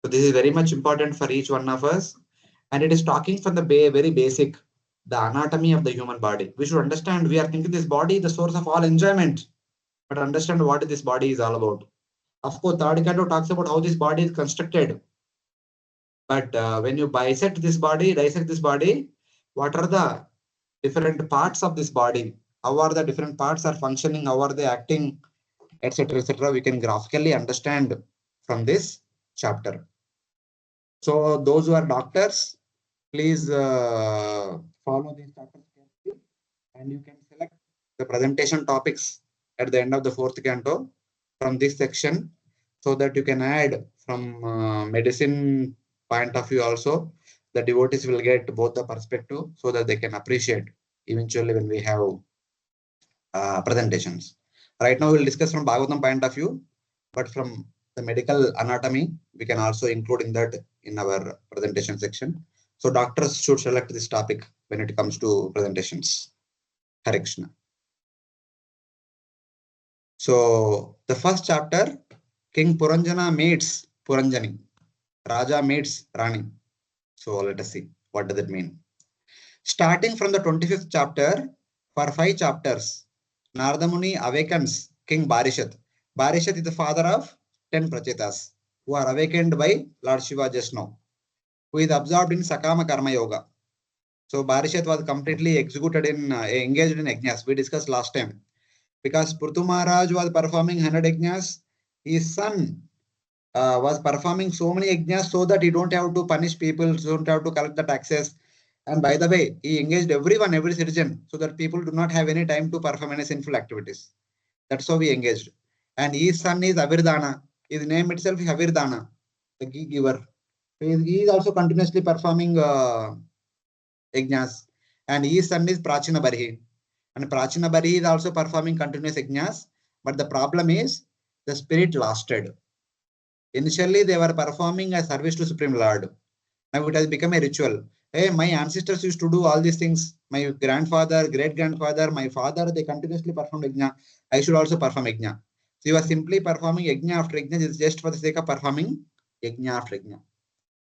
So this is very much important for each one of us, and it is talking from the very basic, the anatomy of the human body. We should understand, we are thinking this body is the source of all enjoyment, but understand what this body is all about. Of course, third canto talks about how this body is constructed. But when you dissect this body, what are the different parts of this body? How are the different parts are functioning? How are they acting? Etc. etc. We can graphically understand from this chapter. So those who are doctors, please follow these chapters carefully, and you can select the presentation topics at the end of the fourth canto from this section, so that you can add from medicine point of view also. The devotees will get both the perspective, so that they can appreciate eventually when we have presentations. Right now, we'll discuss from Bhagavatam point of view, but from the medical anatomy, we can also include in that in our presentation section. So doctors should select this topic when it comes to presentations. Hare Krishna. So the first chapter, King Puranjana meets Puranjani, Raja meets Rani. So let us see what does it mean. Starting from the 25th chapter, for 5 chapters, Narada Muni awakens King Barishat. Barishat is the father of 10 Prachetas, who are awakened by Lord Shiva just now, who is absorbed in Sakama Karma Yoga. So Barishat was completely executed in, engaged in yajnas. We discussed last time. Because Prithu Maharaj was performing 100 yajnas, his son was performing so many yajnas so that he don't have to punish people, don't have to collect the taxes. And by the way, he engaged everyone, every citizen, so that people do not have any time to perform any sinful activities. That's how he engaged. And his son is Avirdana. His name itself is Avirdana, the ghee giver. He is also continuously performing yajnas. And his son is Prachina Barhi. And Prachina Barhi is also performing continuous yajnas. But the problem is, the spirit lasted. Initially, they were performing a service to Supreme Lord. Now it has become a ritual. Hey, my ancestors used to do all these things. My grandfather, great grandfather, my father, they continuously performed yajna. I should also perform yajna. So you are simply performing yajna after yajna. It's just for the sake of performing yajna after yajna.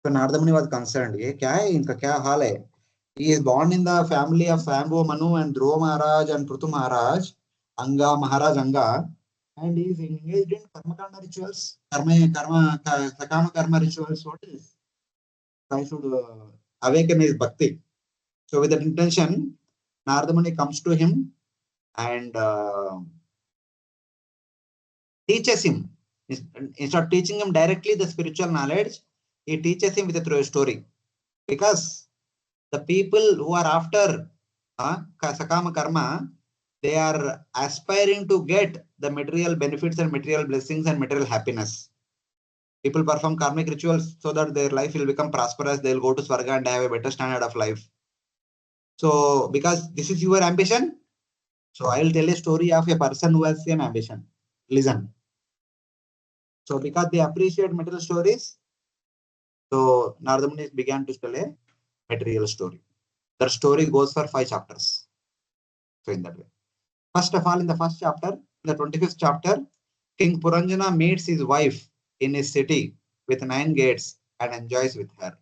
So Narada Muni was concerned. Ye kya hai? Inka kya hal hai? He is born in the family of Sambo Manu and Dhruva Maharaj and Prithu Maharaj, Anga Maharaj Anga, and he is engaged in karmakanda rituals, sakama karma rituals. What is? I should awaken his bhakti. So with that intention, Narada Muni comes to him and teaches him. Instead of teaching him directly the spiritual knowledge, he teaches him through a story. Because the people who are after sakama karma, they are aspiring to get the material benefits and material blessings and material happiness. People perform karmic rituals so that their life will become prosperous, they will go to Swarga and have a better standard of life. So, because this is your ambition, so I will tell a story of a person who has same ambition. Listen. So, because they appreciate material stories, so Narada Muni began to tell a material story. That story goes for 5 chapters. So, in that way. First of all, in the first chapter, the 25th chapter, King Puranjana meets his wife in his city with 9 gates and enjoys with her.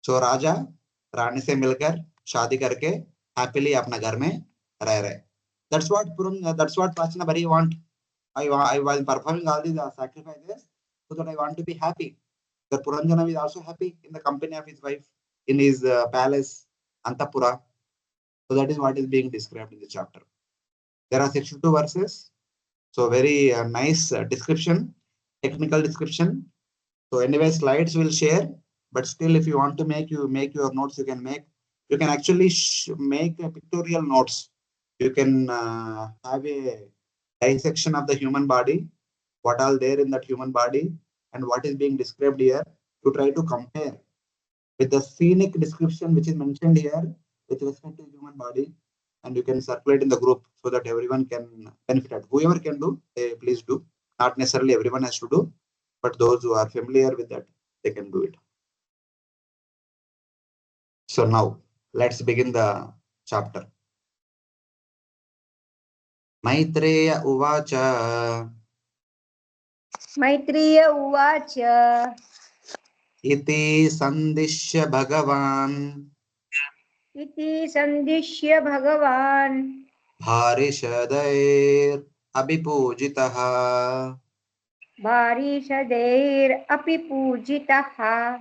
So Raja रानी से मिलकर शादी करके happily अपना घर में रह रहे. That's what Prachina Bari want. I was performing all these sacrifices so that I want to be happy. The Puranjana is also happy in the company of his wife in his palace, Antapura. So that is what is being described in the chapter. There are 62 verses. So very nice description, technical description. So anyway, slides will share, but still if you want to make your notes, you can make. You can actually make a pictorial notes. You can have a dissection of the human body, what all there in that human body, and what is being described here. To try to compare with the scenic description which is mentioned here with respect to human body, and you can circulate in the group so that everyone can benefit. Whoever can do, please do. Not necessarily everyone has to do, but those who are familiar with that, they can do it. So now let's begin the chapter. Maitreya Uvacha. Maitreya Uvacha. Iti Sandishya Bhagavan. Iti Sandishya Bhagavan. Bharishadair Abhipujitaha. Bharishadair api pujitaha.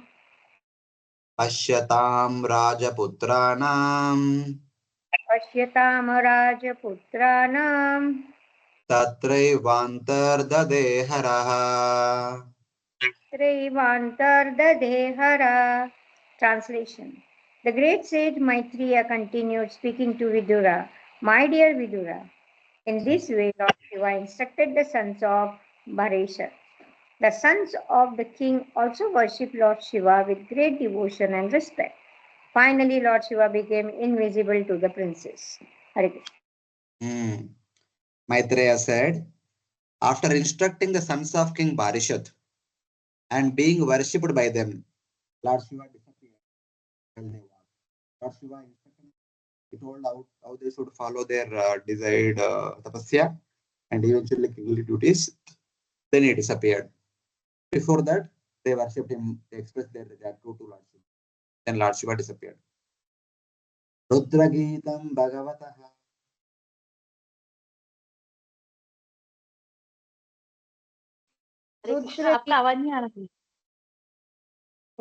Pashyatam Rajaputranam. Pashyatam Rajaputranam. Tatraivantardadeharah. Trivantardadehara. Translation. The great sage Maitreya continued speaking to Vidura. My dear Vidura, in this way Lord Shiva instructed the sons of Bharesha. The sons of the king also worshipped Lord Shiva with great devotion and respect. Finally, Lord Shiva became invisible to the princess. Hare Krishna. Maitreya said, after instructing the sons of King Barishat and being worshipped by them, Lord Shiva disappeared. Lord Shiva instructed, he told how they should follow their desired tapasya and eventually kingly duties. Then he disappeared. Before that, they worshipped him, they expressed their gratitude to Lord Shiva. Then Lord Shiva disappeared. Dudra-Gitam Bhagavataha. आपका आवाज नहीं आ रहा है.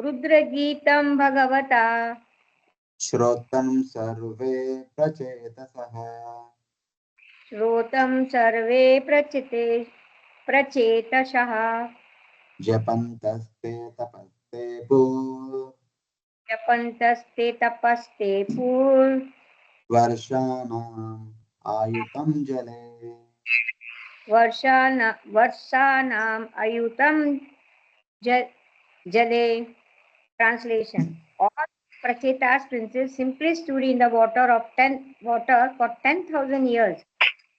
Dudra-Gitam Bhagavata. Shrotam sarve prachetasah. Shrotam sarve prachetashaha. Japantaste tapaste pur. Japantaste tapaste pur. Varshanam ayutam jale. Varsanam ayutam jale. Translation. All Prachetas princes simply stood in the water for 10,000 years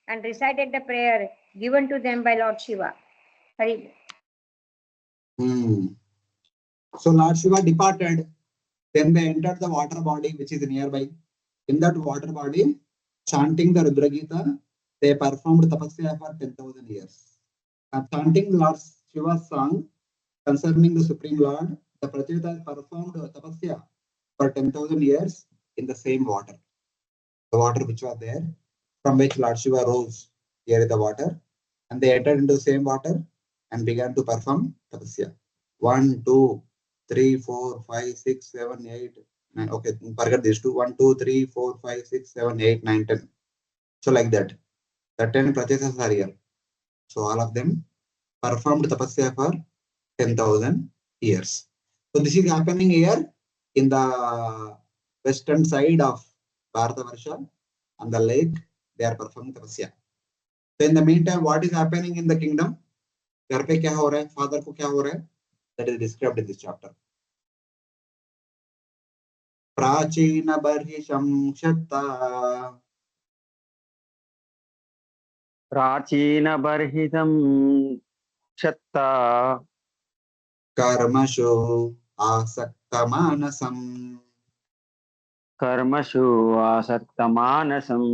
and recited the prayer given to them by Lord Shiva. Hari. So Lord Shiva departed. Then they entered the water body which is nearby. In that water body, chanting the Dudra-Gita, they performed tapasya for 10,000 years. Chanting Lord Shiva's song concerning the Supreme Lord, the Prachetas performed tapasya for 10,000 years in the same water. The water which was there, from which Lord Shiva rose, here is the water, and they entered into the same water and began to perform tapasya. 1, 2, 3, 4, 5, 6, 7, 8, 9. Okay, forget these two. 1, 2, 3, 4, 5, 6, 7, 8, 9, 10. So like that. The 10 Prachetas are here. So all of them performed tapasya for 10,000 years. So this is happening here in the western side of Bharatavarsha, on the lake. They are performing tapasya. So in the meantime, what is happening in the kingdom? घर पे क्या हो रहा है? Father को क्या हो रहा है? That is described in this chapter. प्राचीन बर्हिषं क्षत्ता. प्राचीन बर्हितं क्षत्ता. कर्मसु आसक्तमानसं. कर्मसु आसक्तमानसं.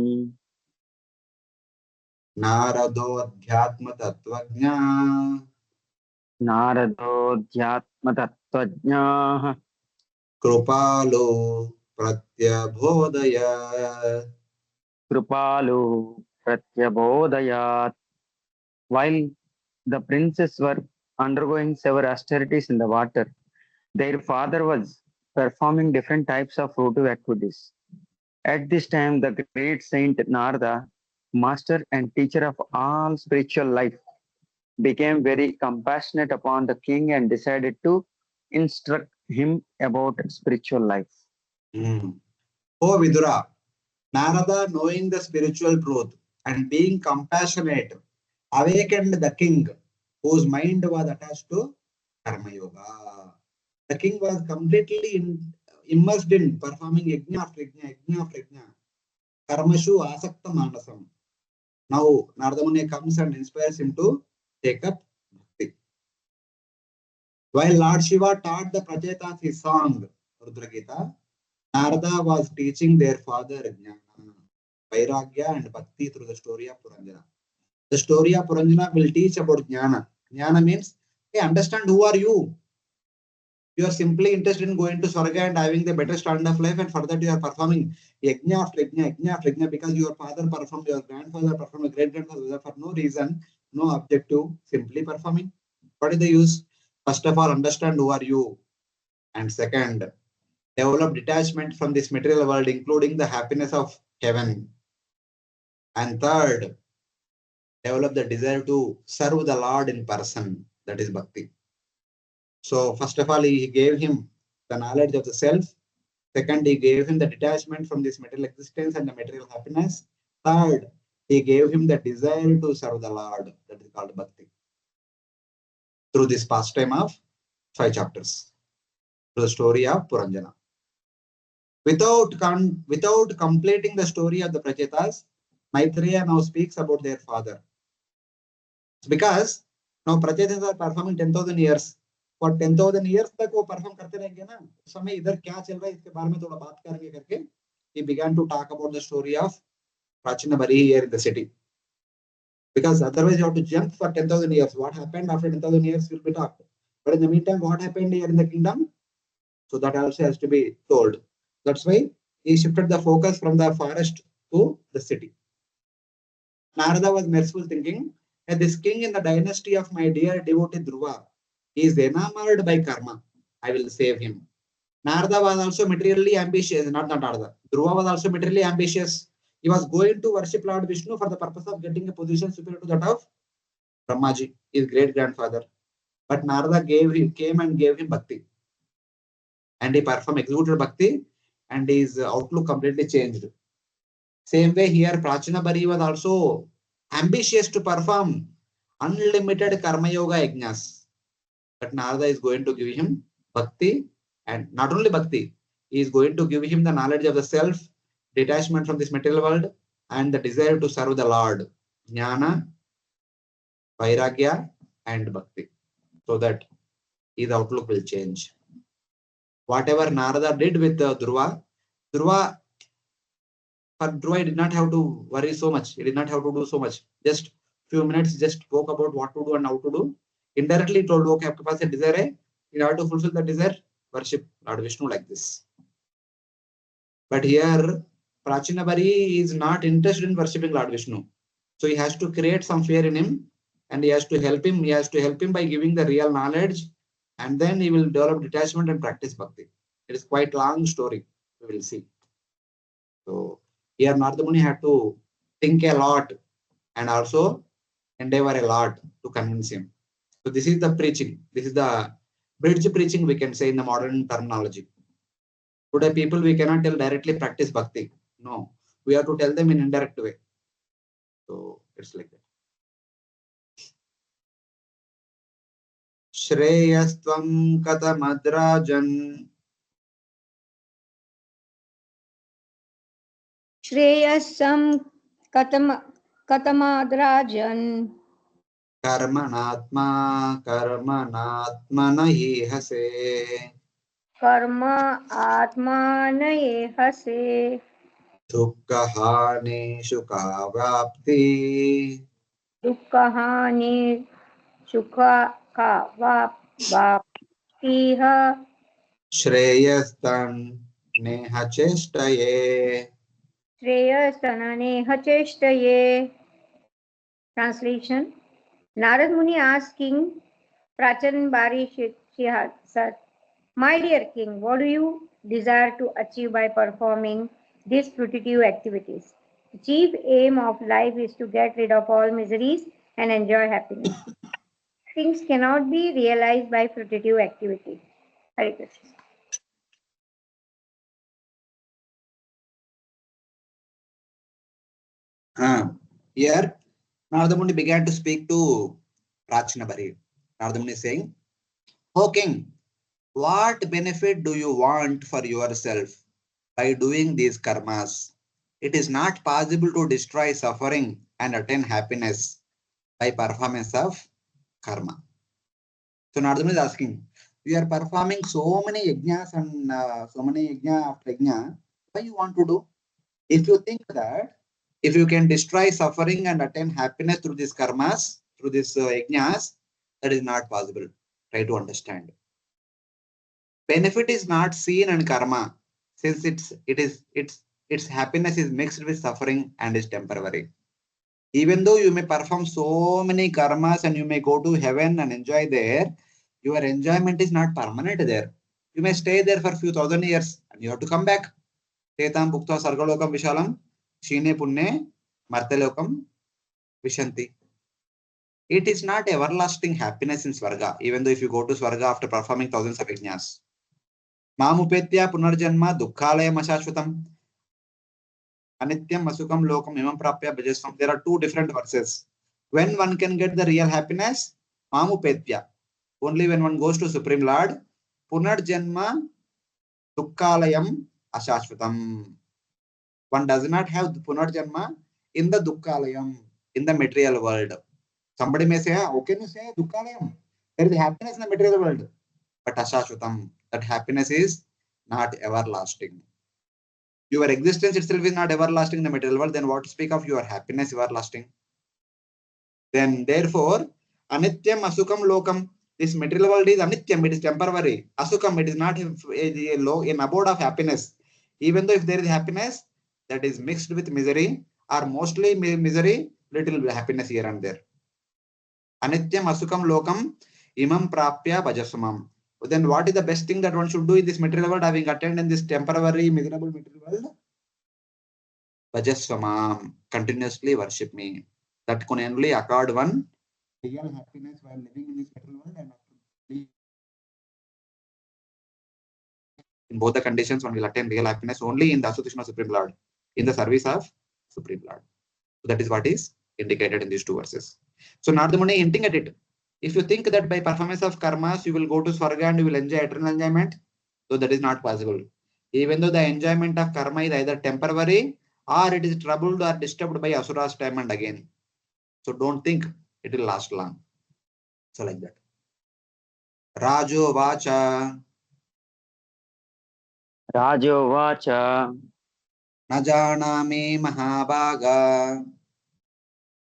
नारदोऽध्यात्मतत्त्वज्ञा. नारदोऽध्यात्मतत्त्वज्ञः. कृपालो प्रत्यबोधयत्. कृपालु pratyabodayat. While the princes were undergoing severe austerities in the water, Their father was performing different types of votive activities. At this time, the great saint Narada, master and teacher of all spiritual life, became very compassionate upon the king and decided to instruct him about spiritual life. O Vidura, Narada, knowing the spiritual truth and being compassionate, awakened the king, whose mind was attached to Karma Yoga. The king was completely immersed in performing yajna after yajna, yajna after yajna. Karmashu asakta manasam. Now, Narada Muni comes and inspires him to take up bhakti. While Lord Shiva taught the Prachetas his song, Dudra-Gita, Narada was teaching their father Jnana, Vairagya and Bhakti through the story of Puranjana. The story of Puranjana will teach about Jnana. Jnana means, hey, understand who are you. You are simply interested in going to Swarga and having the better standard of life, and for that you are performing yajna after yajna, yajna after yajna, because your father performed, your grandfather performed, your great grandfather, for no reason, no objective, simply performing. What is the use? First of all, understand who are you. And second, develop detachment from this material world, including the happiness of heaven. And third, develop the desire to serve the Lord in person. That is bhakti. So, first of all, he gave him the knowledge of the self. Second, he gave him the detachment from this material existence and the material happiness. Third, he gave him the desire to serve the Lord. That is called bhakti. Through this pastime of 5 chapters, through the story of Puranjana. Without completing the story of the Prachetas, Maitreya now speaks about their father. Because now Prachetas are performing 10,000 years. For 10,000 years तक वो perform करते रहेंगे ना, उस समय इधर क्या चल रहा है इसके बारे में थोड़ा बात करेंगे करके he began to talk about the story of Prachinabari here in the city. Because otherwise you have to jump for 10,000 years. What happened after 10,000 years will be talked. But in the meantime, what happened here in the kingdom? So that also has to be told. That's why he shifted the focus from the forest to the city. Narada was merciful, thinking, this king in the dynasty of my dear devotee Dhruva is enamored by karma. I will save him. Narada was also materially ambitious, not Narada. Dhruva was also materially ambitious. He was going to worship Lord Vishnu for the purpose of getting a position superior to that of Brahmaji, his great grandfather. But Narada came and gave him bhakti. And he performed, executed bhakti, and his outlook completely changed. Same way here, Prachinabari was also ambitious to perform unlimited karma yoga yajnas. But Narada is going to give him bhakti, and not only bhakti, he is going to give him the knowledge of the self, detachment from this material world, and the desire to serve the Lord. Jnana, Vairagya, and bhakti. So that his outlook will change. Whatever Narada did with Dhruva, for Dhruva, he did not have to worry so much. He did not have to do so much. Just few minutes, just spoke about what to do and how to do. Indirectly told, okay, आपके पास एक desire है. In order to fulfill the desire, worship Lord Vishnu like this. But here, Prachinabari is not interested in worshipping Lord Vishnu. So he has to create some fear in him, and he has to help him. He has to help him by giving the real knowledge, and then he will develop detachment and practice bhakti. It is quite long story. We will see. So here Narada Muni had to think a lot and also endeavor a lot to convince him. So this is the preaching. This is the bridge preaching, we can say, in the modern terminology. Today people, we cannot tell directly practice bhakti. No, we have to tell them in indirect way. So it's like that. Shreyastvam katamadrajan. Shreyasam katamadrajan. Karmanatma karmanatmana hase. Karma atmanaye hase. Dukkahani sukhavapti. Dukkahani sukha ka vaptiha. Shreyastan nehachestaye. Shreyasanane hacheshtaye. Translation. Narad Muni asked King Prachanbari Sir, My dear king, what do you desire to achieve by performing these fruitive activities? The chief aim of life is to get rid of all miseries and enjoy happiness. Things cannot be realized by fruitive activity. Hare Krishna. Here, Narada Muni began to speak to Prachinabari. Narada Muni is saying, "O king, what benefit do you want for yourself by doing these karmas? It is not possible to destroy suffering and attain happiness by performance of karma." So Narada Muni is asking, "We are performing so many yajnas and so many yajna after yajna. Why you want to do? If you think that if you can destroy suffering and attain happiness through these karmas, through these yajnas, that is not possible. Try to understand. Benefit is not seen in karma, since its happiness is mixed with suffering and is temporary. Even though you may perform so many karmas and you may go to heaven and enjoy there, your enjoyment is not permanent there. You may stay there for few thousand years and you have to come back. Tetam bhukta sargalokam vishalam, shine punne martalokam vishanti. It is not everlasting happiness in Swarga, even though if you go to Swarga after performing thousands of yajnas. Mamupetya punarjanma dukkhalayam ashashvatam. Anityam asukam lokam imam prapya bhajasvam. There are two different verses. When one can get the real happiness, Mamupetya. Only when one goes to Supreme Lord, punarjanma dukkhalayam ashashvatam. One does not have punarjanma in the dukkhalayam, in the material world. Somebody may say, how can you say dukkhalayam? There is happiness in the material world. But ashashvatam, that happiness is not everlasting. Your existence itself is not everlasting in the material world. Then what to speak of your happiness everlasting? Then therefore, anityam asukam lokam. This material world is anityam, it is temporary. Asukam, it is not an abode of happiness. Even though if there is happiness, that is mixed with misery, or mostly misery, little happiness here and there. Anityam asukam lokam imam prapya bhajasumam. Then what is the best thing that one should do in this material world, having attained in this temporary, miserable material world? Bhajasumam, continuously worship me. That can only accord one real happiness while living in this material world, and in both the conditions, one will attain real happiness only in the association of Supreme Lord, in the service of Supreme Lord. So that is what is indicated in these two verses. So Narada Muni hinting at it. If you think that by performance of karmas you will go to Swarga and you will enjoy eternal enjoyment, so that is not possible. Even though the enjoyment of karma is either temporary or it is troubled or disturbed by Asura's time and again. So don't think it will last long. So like that. Rajo Vacha. Rajovacha Najanami Mahabhaga.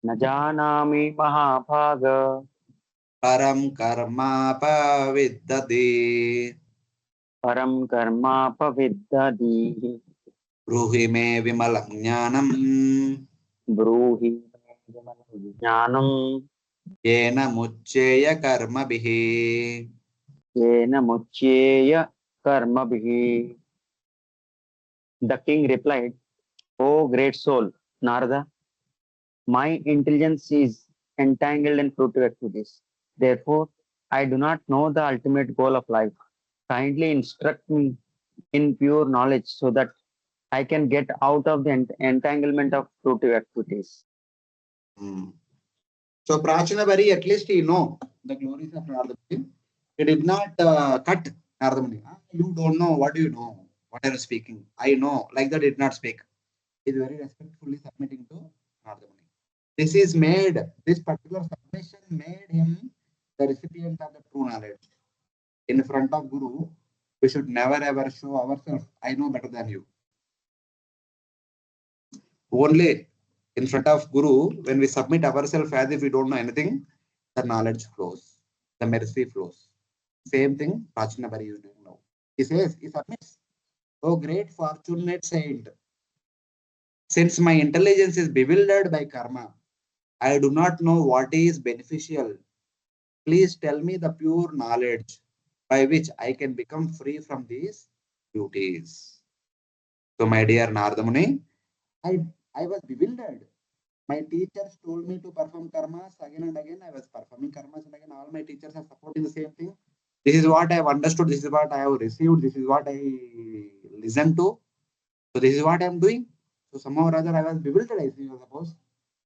Najanami Mahabhaga Param Karma Paviddati. Param Karma Paviddati Bruhi me Vimalam Jnanam. Bruhi Jnanam Yena Muccheya Karma Bihi. Yena Muccheya Karmabhihi. The king replied, O great soul, Narada, my intelligence is entangled in fruitive activities. Therefore, I do not know the ultimate goal of life. Kindly instruct me in pure knowledge so that I can get out of the entanglement of fruitive activities. So Prachinabari, at least he know the glories of Narada Muni. He did not cut Narada Muni. You don't know. What do you know? What are you speaking? I know. Like that, he did not speak. He is very respectfully submitting to Narada Muni. This particular submission made him the recipient of the true knowledge. In front of Guru, we should never ever show ourselves, I know better than you. Only in front of Guru, when we submit ourselves as if we don't know anything, the knowledge flows, the mercy flows. Same thing Prachinabari is doing now. He says, he submits, O great fortunate saint, since my intelligence is bewildered by karma, I do not know what is beneficial. Please tell me the pure knowledge by which I can become free from these duties. So, my dear Nardamuni, I was bewildered. My teachers told me to perform karmas again and again. I was performing karmas and again. All my teachers are supporting the same thing. This is what I have understood. This is what I have received. This is what I listened to. So this is what I am doing. So somehow or other I was bewildered. I suppose,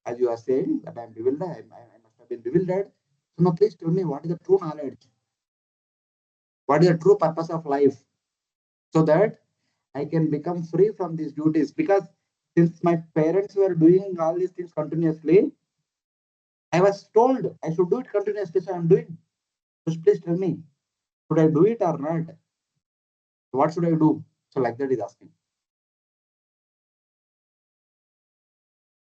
as you are saying that I am bewildered. I must have been bewildered. So now please tell me what is the true knowledge? What is the true purpose of life? So that I can become free from these duties. Because since my parents were doing all these things continuously, I was told I should do it continuously. So I am doing. So please tell me, should I do it or not? So what should I do? So like that is asking.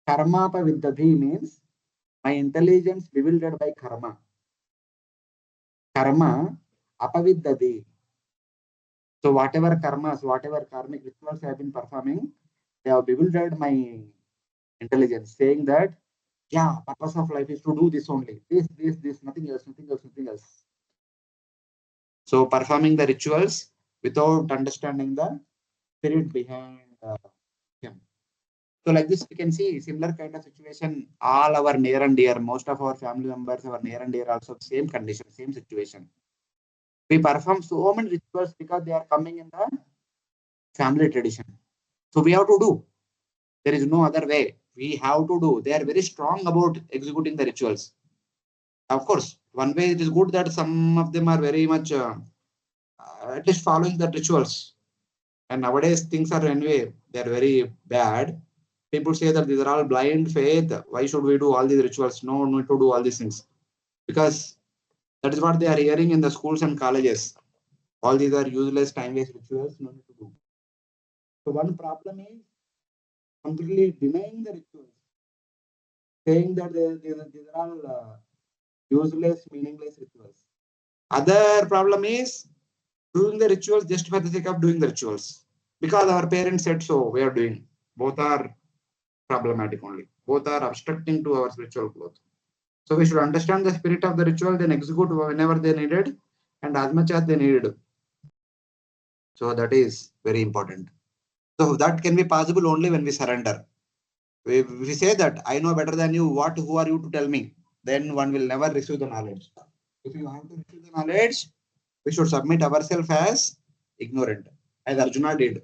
Karma paviddhati means my intelligence bewildered by karma. Karma apaviddhati. So whatever karmas, whatever karmic rituals I have been performing, they have bewildered my intelligence, saying that, yeah, purpose of life is to do this only. This, nothing else, nothing else, nothing else. So performing the rituals without understanding the spirit behind him. So like this, we can see similar kind of situation. All our near and dear, most of our family members, our near and dear, also same condition, same situation. We perform so many rituals because they are coming in the family tradition. So we have to do. There is no other way. We have to do. They are very strong about executing the rituals. Of course, one way it is good that some of them are very much at least following the rituals. And nowadays things are anyway, they are very bad. People say that these are all blind faith. Why should we do all these rituals? No need to do all these things. Because that is what they are hearing in the schools and colleges. All these are useless, time-waste rituals. No need to do. So one problem is completely denying the rituals, saying that these are all useless, meaningless rituals. Other problem is doing the rituals just for the sake of doing the rituals. Because our parents said so, we are doing. Both are problematic only. Both are obstructing to our spiritual growth. So we should understand the spirit of the ritual, then execute whenever they needed and as much as they needed. So that is very important. So that can be possible only when we surrender. If we say that I know better than you, who are you to tell me? Then one will never receive the knowledge. If you have to receive the knowledge, we should submit ourselves as ignorant, as Arjuna did.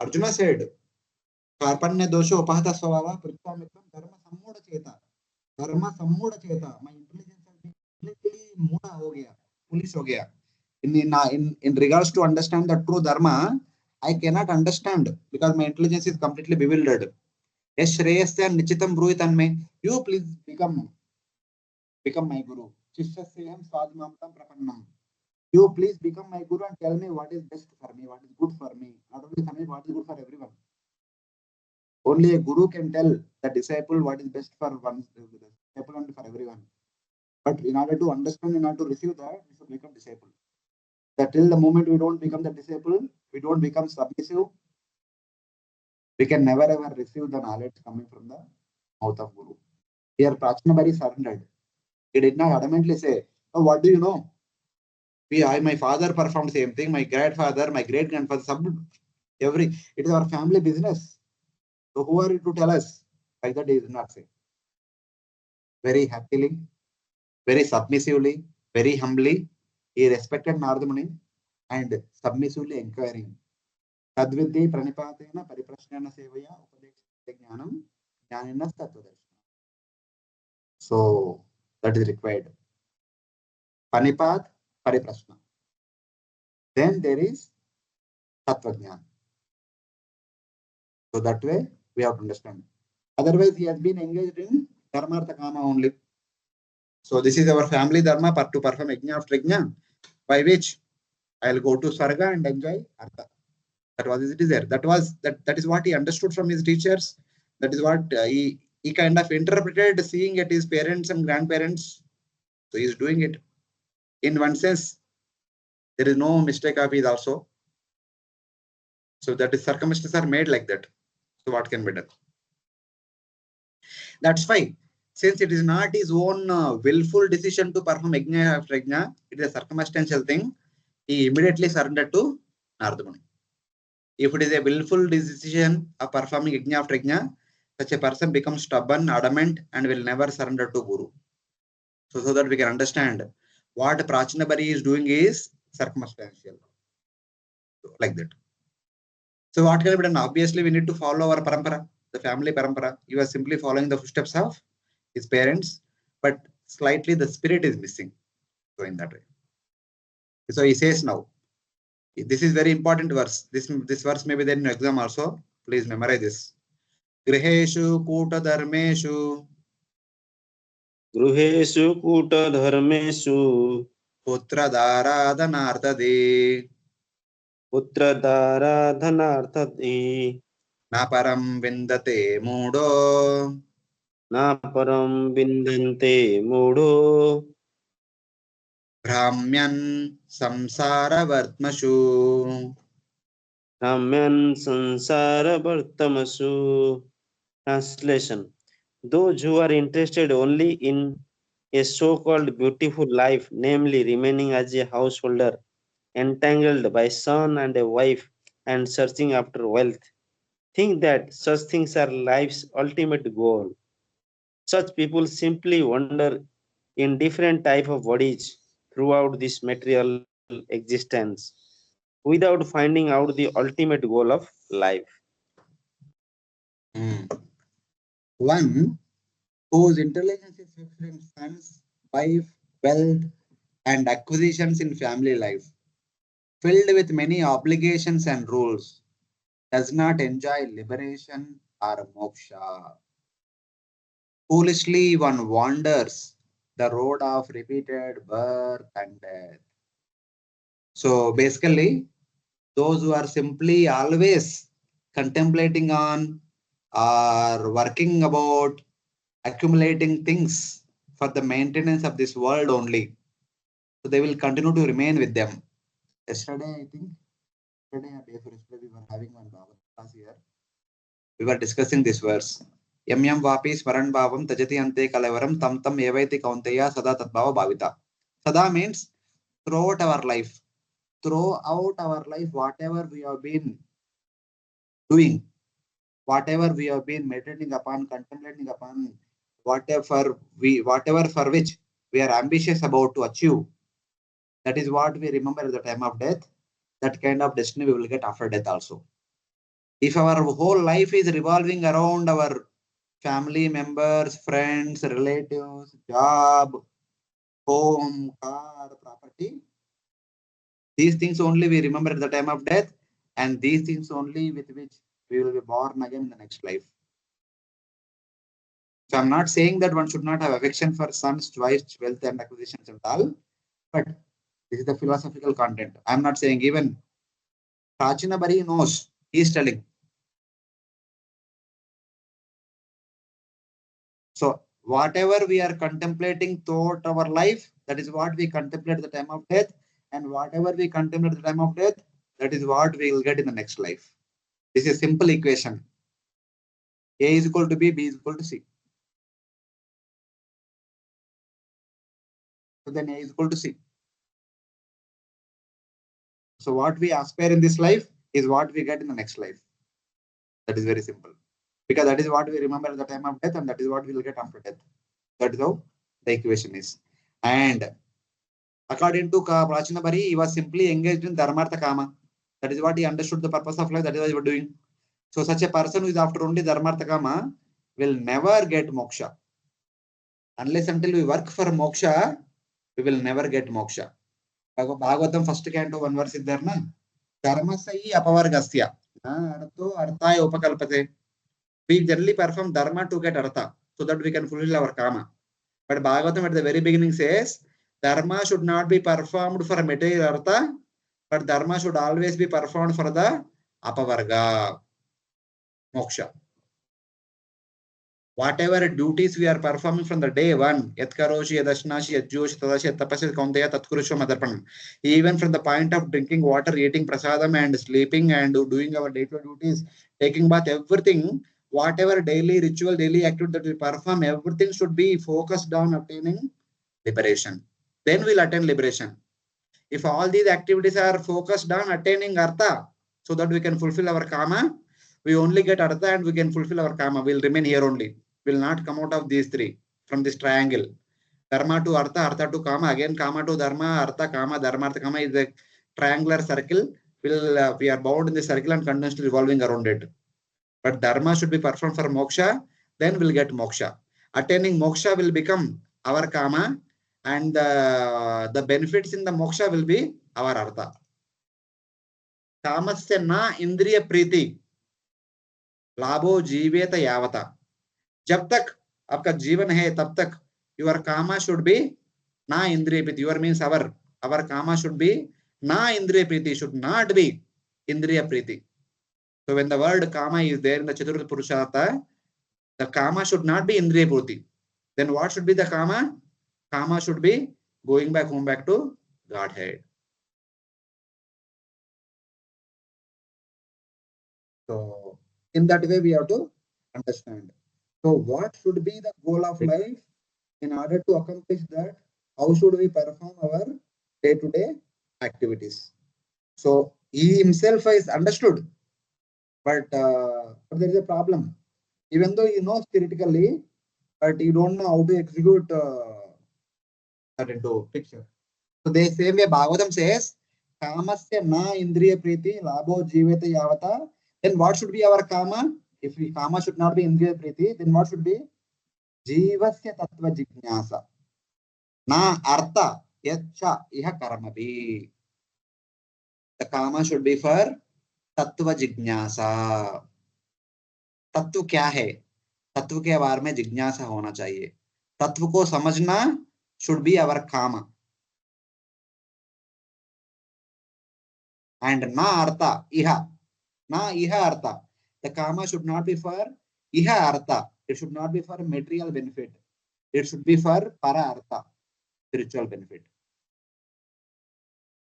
Arjuna said, Karpanya dosho upahata swabhava prityamitram dharma sammudha cheta. Dharma sammudha cheta. My intelligence has been completely moda ho gaya, foolish ho gaya. In regards to understand the true dharma, I cannot understand because my intelligence is completely bewildered. Yes, Shreyasya Nichitam Bruhitan me. You please become my guru. Shishyaseham Swadmamtam Prapannam. You please become my guru and tell me what is best for me, what is good for me. Not only for me, what is good for everyone. Only a guru can tell the disciple what is best for one disciple and for everyone. But in order to understand, in order to receive that, we should become disciple. That till the moment we don't become the disciple, we don't become submissive, we can never ever receive the knowledge coming from the mouth of Guru. Here, Prachanabari surrendered. He did not adamantly say, oh, what do you know? My father performed same thing, my grandfather, my great grandfather, it is our family business. So who are you to tell us? Like that he did not say. Very happily, very submissively, very humbly, he respected Narada Muni and submissively inquiring. Tadvidhi pranipatena pariprashnana sevaya upadekshite jnanam jnaninas tattvadarshana. So that is required. Panipat, pariprashna. Then there is tattvajnana. So that way we have to understand. Otherwise, he has been engaged in dharmartha kama only. So this is our family dharma to perform yajna after yajna, by which I'll go to Sarga and enjoy Artha. That was his desire. That is what he understood from his teachers. That is what he kind of interpreted, seeing at his parents and grandparents. So he is doing it. In one sense, there is no mistake of it also. So that is circumstances are made like that. So what can be done? That's fine. Since it is not his own willful decision to perform yajna after yajna, it is a circumstantial thing. he immediately surrendered to Narada Muni. If it is a willful decision of performing yajna after yajna, such a person becomes stubborn, adamant, and will never surrender to Guru. So that we can understand what Prachinabari is doing is circumstantial. So, like that. So what can be done? Obviously, we need to follow our parampara, the family parampara. You are simply following the footsteps of his parents, but slightly the spirit is missing. So in that way. So he says now, this is very important verse. This verse may be there in exam also. Please memorize this. Griheshu Kuta Dharmeshu गृहेषु कूटधर्मेषु Putra Dharadhanarthade पुत्रदाराधनार्थते Na Param Vindate Mudo न परं विन्दन्ते मूढो Brahmyan Samsara Vartmashu. Ramyan Sansaravartamasu. Translation. Those who are interested only in a so-called beautiful life, namely remaining as a householder, entangled by son and a wife, and searching after wealth, think that such things are life's ultimate goal. Such people simply wander in different type of bodies throughout this material existence without finding out the ultimate goal of life. One whose intelligence is fixed in sons, wife, wealth, and acquisitions in family life, filled with many obligations and rules, does not enjoy liberation or moksha. Foolishly, one wanders the road of repeated birth and death. So basically, those who are simply always contemplating on or working about accumulating things for the maintenance of this world only. So they will continue to remain with them. Yesterday, I think, yesterday or day before yesterday, we were having one Bhagavad class here. We were discussing this verse. Yam yam vapi smaran bhavam tajati ante kalavaram tam tam evaiti kaunteya sada tatbhava bhavita. Sada means throughout our life. Throughout our life, whatever we have been doing, whatever we have been meditating upon, contemplating upon, whatever for which we are ambitious about to achieve, that is what we remember at the time of death. That kind of destiny we will get after death also. If our whole life is revolving around our family members, friends, relatives, job, home, car, property, these things only we remember at the time of death, and these things only with which we will be born again in the next life. So I'm not saying that one should not have affection for sons, wives, wealth, and acquisitions and all, but this is the philosophical content. I'm not saying even Prachinabari knows. He is telling. So whatever we are contemplating throughout our life, that is what we contemplate at the time of death, and whatever we contemplate at the time of death, that is what we will get in the next life. This is a simple equation. A is equal to B, B is equal to C. So then A is equal to C. So what we aspire in this life is what we get in the next life. That is very simple. Because that is what we remember at the time of death, and that is what we will get after death. That is how the equation is. And according to Prachinabari, he was simply engaged in Dharmartha Kama. That is what he understood the purpose of life. That is what he was doing. So such a person who is after only Dharmartha Kama will never get moksha. Unless until we work for moksha, we will never get moksha. Bhagavatam first canto 1 verse is there, na? Dharmasai apavargasya. Artho arthaya upakalpate. We generally perform dharma to get artha, so that we can fulfill our kama. But Bhagavatam at the very beginning says, dharma should not be performed for material artha, but dharma should always be performed for the apavarga, moksha. Whatever duties we are performing from the day one, yat karoshi, yadashnashi, yadjoshi, tadashi, tapasya, kaunteya, tatkurusha, madarpanam. Even from the point of drinking water, eating prasadam, and sleeping, and doing our day-to-day duties, taking bath, everything, whatever daily ritual, daily activity that we perform, everything should be focused on obtaining liberation. Then we'll attain liberation. If all these activities are focused on attaining artha, so that we can fulfill our kama, we only get artha and we can fulfill our kama. We'll remain here only. We'll not come out of these three from this triangle. Dharma to artha, artha to kama, again kama to dharma, artha, kama, dharma, artha, kama is a triangular circle. We are bound in the circle and continuously revolving around it. But dharma should be performed for moksha, then we'll get moksha. Attaining moksha will become our kama, and the benefits in the moksha will be our artha. कामस्य न इंद्रिय प्रीति लाभो जीवेत यावता. जब तक आपका जीवन है तब तक your kama should be na indriya priti. Your means our kama should be na indriya priti, should not be indriya priti. So when the word kama is there in the Chaturtha Purushartha, the kama should not be indriya priti. Then what should be the kama? Kama should be going back home, back to Godhead. So in that way we have to understand. So what should be the goal of life? In order to accomplish that, how should we perform our day-to-day activities? So he himself is understood, but there is a problem. Even though you know theoretically, but you don't know how to execute that into picture. So the same way Bhagavatam says, Kamasya na indriya priti labho jiveta yavata. Then what should be our kama? If we kama should not be indriya priti, then what should be? Jivasya tattva jignasa. Na artha yacha iha karamabi. The kama should be for tattva jignasa. तत्व क्या है? तत्व के बारे में जिज्ञासा होना चाहिए. तत्व को समझना should be our kama. And na artha iha. Na iha artha. The kama should not be for iha artha. It should not be for material benefit. It should be for para artha, spiritual benefit.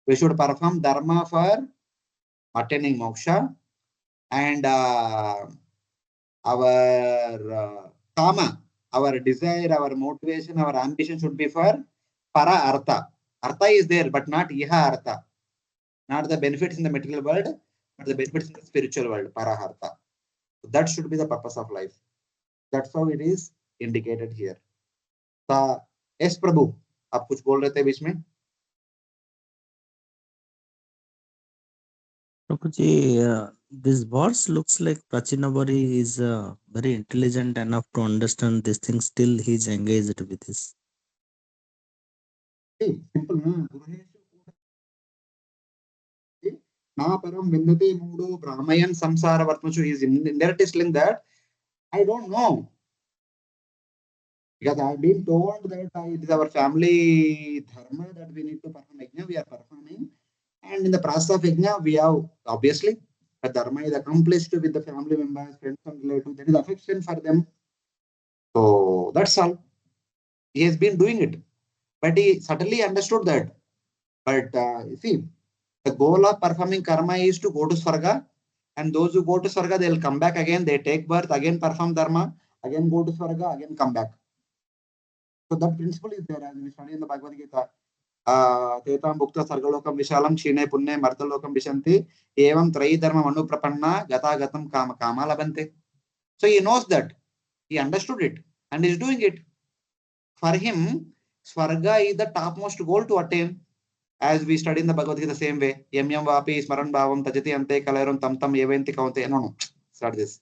We should perform dharma for attaining moksha, and our kama, our desire, our motivation, our ambition should be for para artha. Artha is there, but not iha artha. Not the benefits in the material world, but the benefits in the spiritual world, para artha. So that should be the purpose of life. That's how it is indicated here. Yes, Prabhu, आप कुछ बोल रहे थे बीच में? Prabhuji, this verse looks like Prachinabari is very intelligent enough to understand this thing. Still, he's engaged with this. Simple, na? Na param vindate mudo brahmayan samsara vartmachu is indirectly telling that I don't know. Because I've been told that it is our family dharma that we need to perform yajna, we are performing. And in the process of yajna, we have obviously the dharma is accomplished with the family members, friends and relatives. There is affection for them. So that's all. He has been doing it. But he certainly understood that. But see, the goal of performing karma is to go to Swarga. And those who go to Swarga, they'll come back again. They take birth, again perform dharma, again go to Swarga, again come back. So that principle is there as we study in the Bhagavad Gita. Tetam bhukta sargalokam vishalam shine punne martalokam vishanti evam trayi dharma manu prapanna gata gatam kama kama labante. So he knows that. He understood it and is doing it. For him, Swarga is the topmost goal to attain. As we study in the Bhagavad Gita the same way. Yam yam vapi smaran bhavam tajati ante kalayaram tam tam eventi kaunte. No. Start this.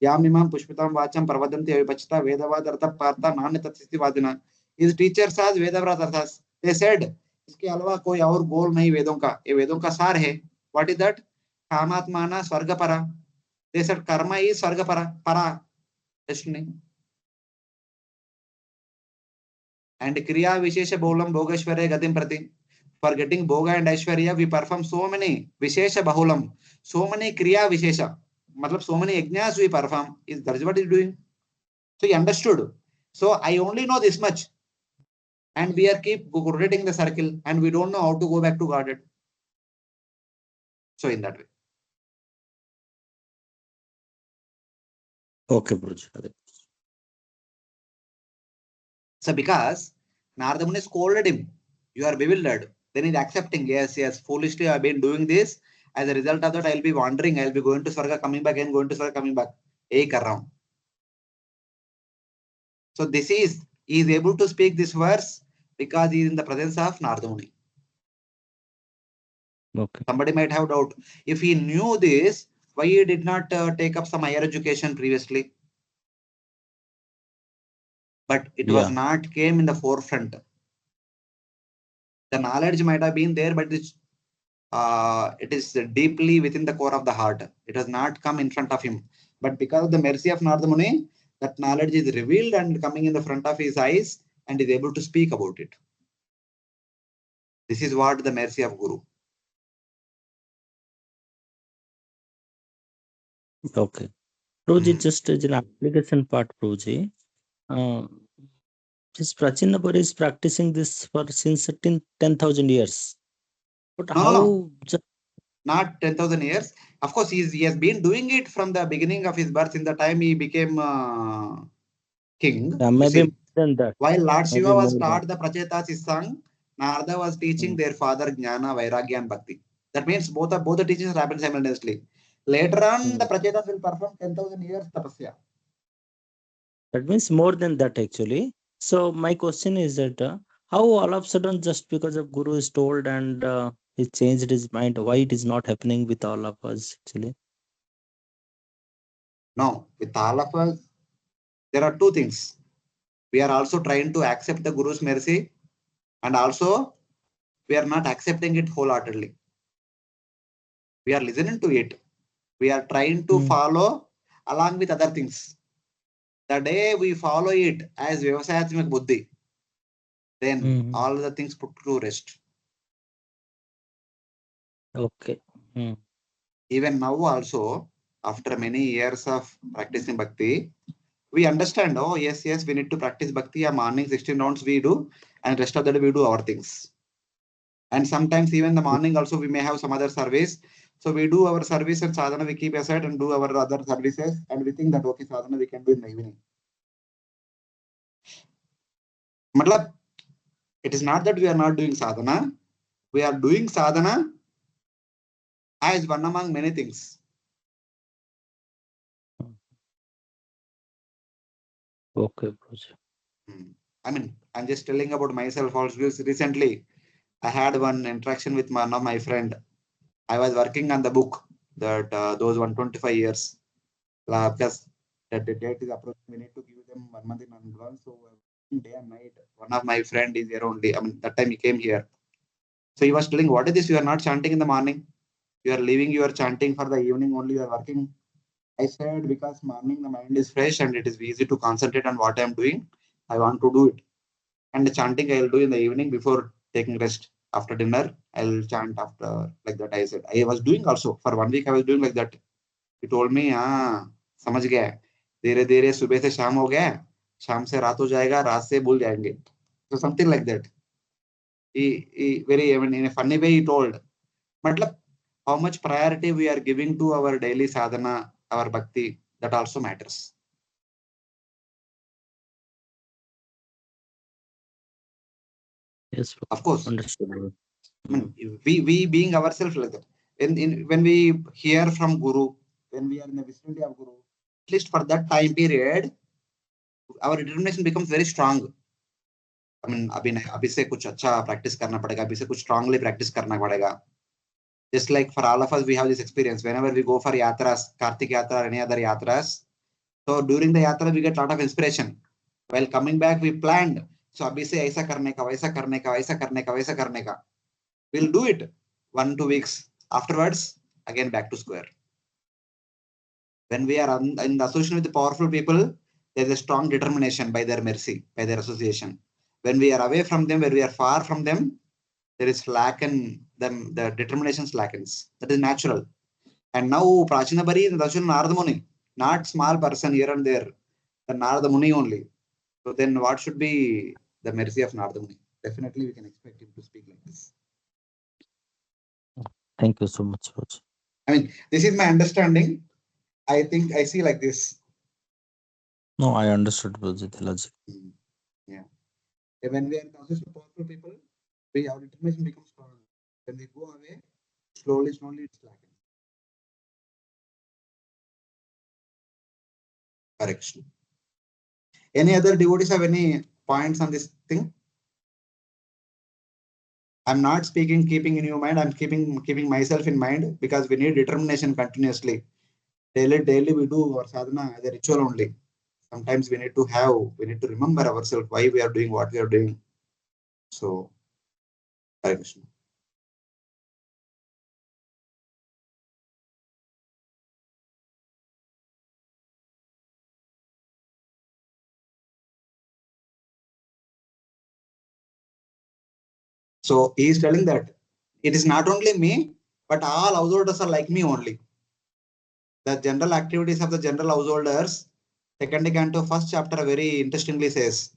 Yam imam pushpitam vacham parvadanti avipachita vedavadartha partha nanyatatsiti vadina. His teachers as vedavratarthas. They said, इसके अलावा कोई और गोल नहीं वेदों का. ये वेदों का सार है. What is that? कामात्माना स्वर्ग para. They said karma is स्वर्ग para. Destiny. And kriya vishesha bolam bhogeshware gatim prati. For getting bhoga and aishwarya, we perform so many vishesha bahulam, so many kriya vishesha. Matlab so many yajnas we perform. That is what he is doing. So he understood. So I only know this much. And we are keep rotating the circle and we don't know how to go back to Godhead. So in that way. Okay, Prabhuji. So because Narada Muni scolded him, you are bewildered. Then he's accepting, yes, yes, foolishly I've been doing this. As a result of that, I'll be wandering, I'll be going to Swarga, coming back, and going to Swarga, coming back. Hey, kar raha hu. So this is, he is able to speak this verse because he is in the presence of Narada Muni. Okay. Somebody might have doubt. If he knew this, why he did not take up some higher education previously? But it was Yeah. not came in the forefront. The knowledge might have been there, but it is deeply within the core of the heart. It has not come in front of him. But because of the mercy of Narada Muni, that knowledge is revealed and coming in the front of his eyes and is able to speak about it. This is what the mercy of Guru. Okay. Prabhuji, Hmm. just as an application part, Prabhuji, this Prachinapur is practicing this for since 10,000 years. But No, how no, just not 10,000 years. Of course, he has been doing it from the beginning of his birth. In the time he became king, you maybe more see. than that? While Lord Maybe Shiva was more than taught the Prachetas is sung, Narada was teaching mm, their father Jnana, Vairagya, and Bhakti. That means both the teachings happen simultaneously. Later on, the mm. Prachetas will perform 10,000 years tapasya. That means more than that actually. So my question is that how all of a sudden just because of Guru is told and he changed his mind, why it is not happening with all of us actually? No, with all of us, there are two things. We are also trying to accept the Guru's mercy, and also we are not accepting it wholeheartedly. We are listening to it. We are trying to Mm, follow along with other things. The day we follow it as Vyavasayatmik Buddhi, then mm, all the things put to rest. okay. Mm, Even now also, after many years of practicing bhakti, we understand, oh, yes, yes, we need to practice bhakti. A morning 16 rounds we do, and rest of the day we do our things. And sometimes even the morning also we may have some other service. So we do our service and sadhana we keep aside and do our other services, and we think that okay, sadhana we can do in the evening. Matlab, it is not that we are not doing sadhana. We are doing sadhana as one among many things. mm. Okay, Prabhuji. I mean, I'm just telling about myself also. Recently, I had one interaction with one of my friend. I was working on the book that those 125 years because that the date is approaching. We need to give them 1 month in advance. So day and night, one of my friend is here only. I mean, that time he came here. So he was telling, "What is this? You are not chanting in the morning. You are leaving. You are chanting for the evening only. You are working." I said, "Because morning the mind is fresh and it is easy to concentrate on what I am doing. I want to do it." And the chanting I'll do in the evening before taking rest. After dinner, I'll chant after like that. I said I was doing also for 1 week. I was doing like that. He told me, हाँ समझ गया धीरे धीरे सुबह से शाम हो गया शाम से रात हो जाएगा रात से भूल जाएंगे. So something like that. He very I mean, in a funny way he told. मतलब how much priority we are giving to our daily sadhana, our bhakti, that also matters. Yes, Of course, understood. Prabhuji. I Mm, mean, we being ourselves like that. When we hear from Guru, when we are in the vicinity of Guru, at least for that time period, our determination becomes very strong. I mean, अभी से कुछ अच्छा practice करना पड़ेगा, अभी से कुछ strongly practice करना पड़ेगा. Just like for all of us, we have this experience. Whenever we go for yatras, Kartik Yatra or any other yatras, so during the yatra, we get a lot of inspiration. While coming back, we planned. So अभी से ऐसा करने का, वैसा करने का, वैसा करने का, वैसा करने का. We'll do it 1 2 weeks. Afterwards, again back to square. When we are in the association with the powerful people, there is a strong determination by their mercy, by their association. When we are away from them, when we are far from them, there is slacken them, the determination slackens. That is natural. And now Prachina Bari is Darshan Narada Muni, not small person here and there, the Narada Muni only. So then what should be the mercy of Narada Muni? Definitely we can expect him to speak like this. thank you so much, Prabhuji. I mean, this is my understanding. I think I see like this. No, I understood, Prabhuji, the logic. Yeah. When we are in the association of powerful people, our determination becomes stronger. When we go away, slowly, slowly it's lacking. Correction. Any other devotees have any points on this thing? I'm not speaking keeping in your mind. I'm keeping myself in mind because we need determination continuously. Daily we do our sadhana as a ritual only. Sometimes we need to remember ourselves why we are doing what we are doing. So, Hare Krishna. So he is telling that it is not only me, but all householders are like me only. The general activities of the general householders, second canto, first chapter very interestingly says,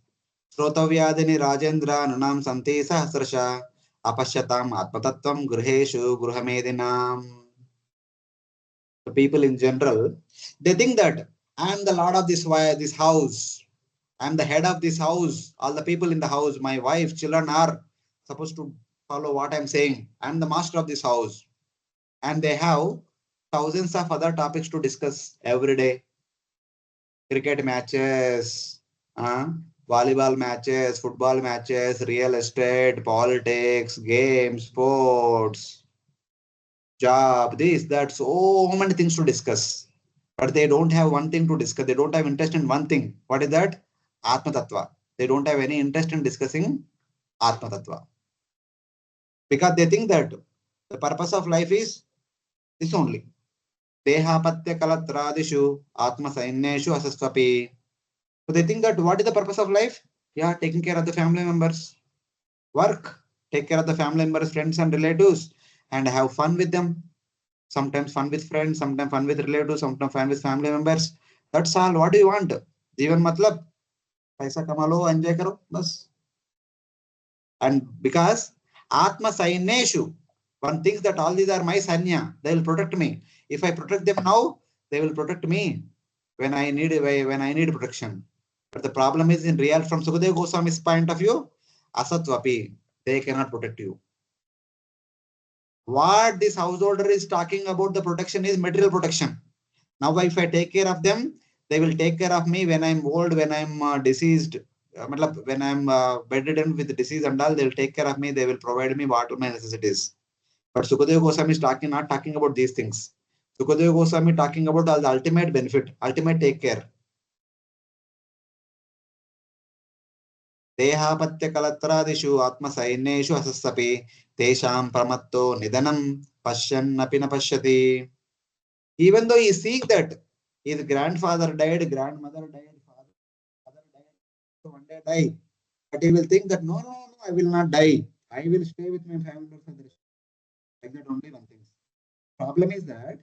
Srotavyadini Rajendra Nunam Santi Sahasrasha Apashyatam Atmatattvam Gruheshu Gruhamedinam. The people in general, they think that I am the lord of this house. I am the head of this house. All the people in the house, my wife, children are supposed to follow what I'm saying. I am the master of this house. And they have thousands of other topics to discuss every day. Cricket matches, volleyball matches, football matches, real estate, politics, games, sports, job, this, that, so many things to discuss. But they don't have one thing to discuss. They don't have interest in one thing. What is that? Atma Tattva. They don't have any interest in discussing Atma Tattva. Because they think that the purpose of life is this only. Dehapatya kalatradishu atma sainyeshu asasvapi. So they think that what is the purpose of life? Yeah, taking care of the family members. Work, take care of the family members, friends and relatives, and have fun with them. Sometimes fun with friends, sometimes fun with relatives, sometimes fun with family members. That's all. What do you want? Jeevan matlab, paisa kama lo, enjoy karo, bas. And because Atma Saineshu, one thinks that all these are my Sanya, they will protect me. If I protect them now, they will protect me when I need protection. But the problem is in real, from Sukadeva Goswami's point of view, Asatvapi, they cannot protect you. What this householder is talking about the protection is material protection. Now, if I take care of them, they will take care of me when I'm old, when I'm deceased, when I'm bedridden with disease and all, they'll take care of me. They will provide me what my necessities. But Sukadeva Goswami is not talking about these things. Sukadeva Goswami talking about all the ultimate benefit, ultimate take care. Dehapatya kalatradishu atma saineshu asassapi tesham pramatto nidanam pashyan napina pashyati. Even though he is seeing that his grandfather died, grandmother died, father died, so one day die. But he will think that no, I will not die. I will stay with my family for the rest. Like that only one thing. Problem is that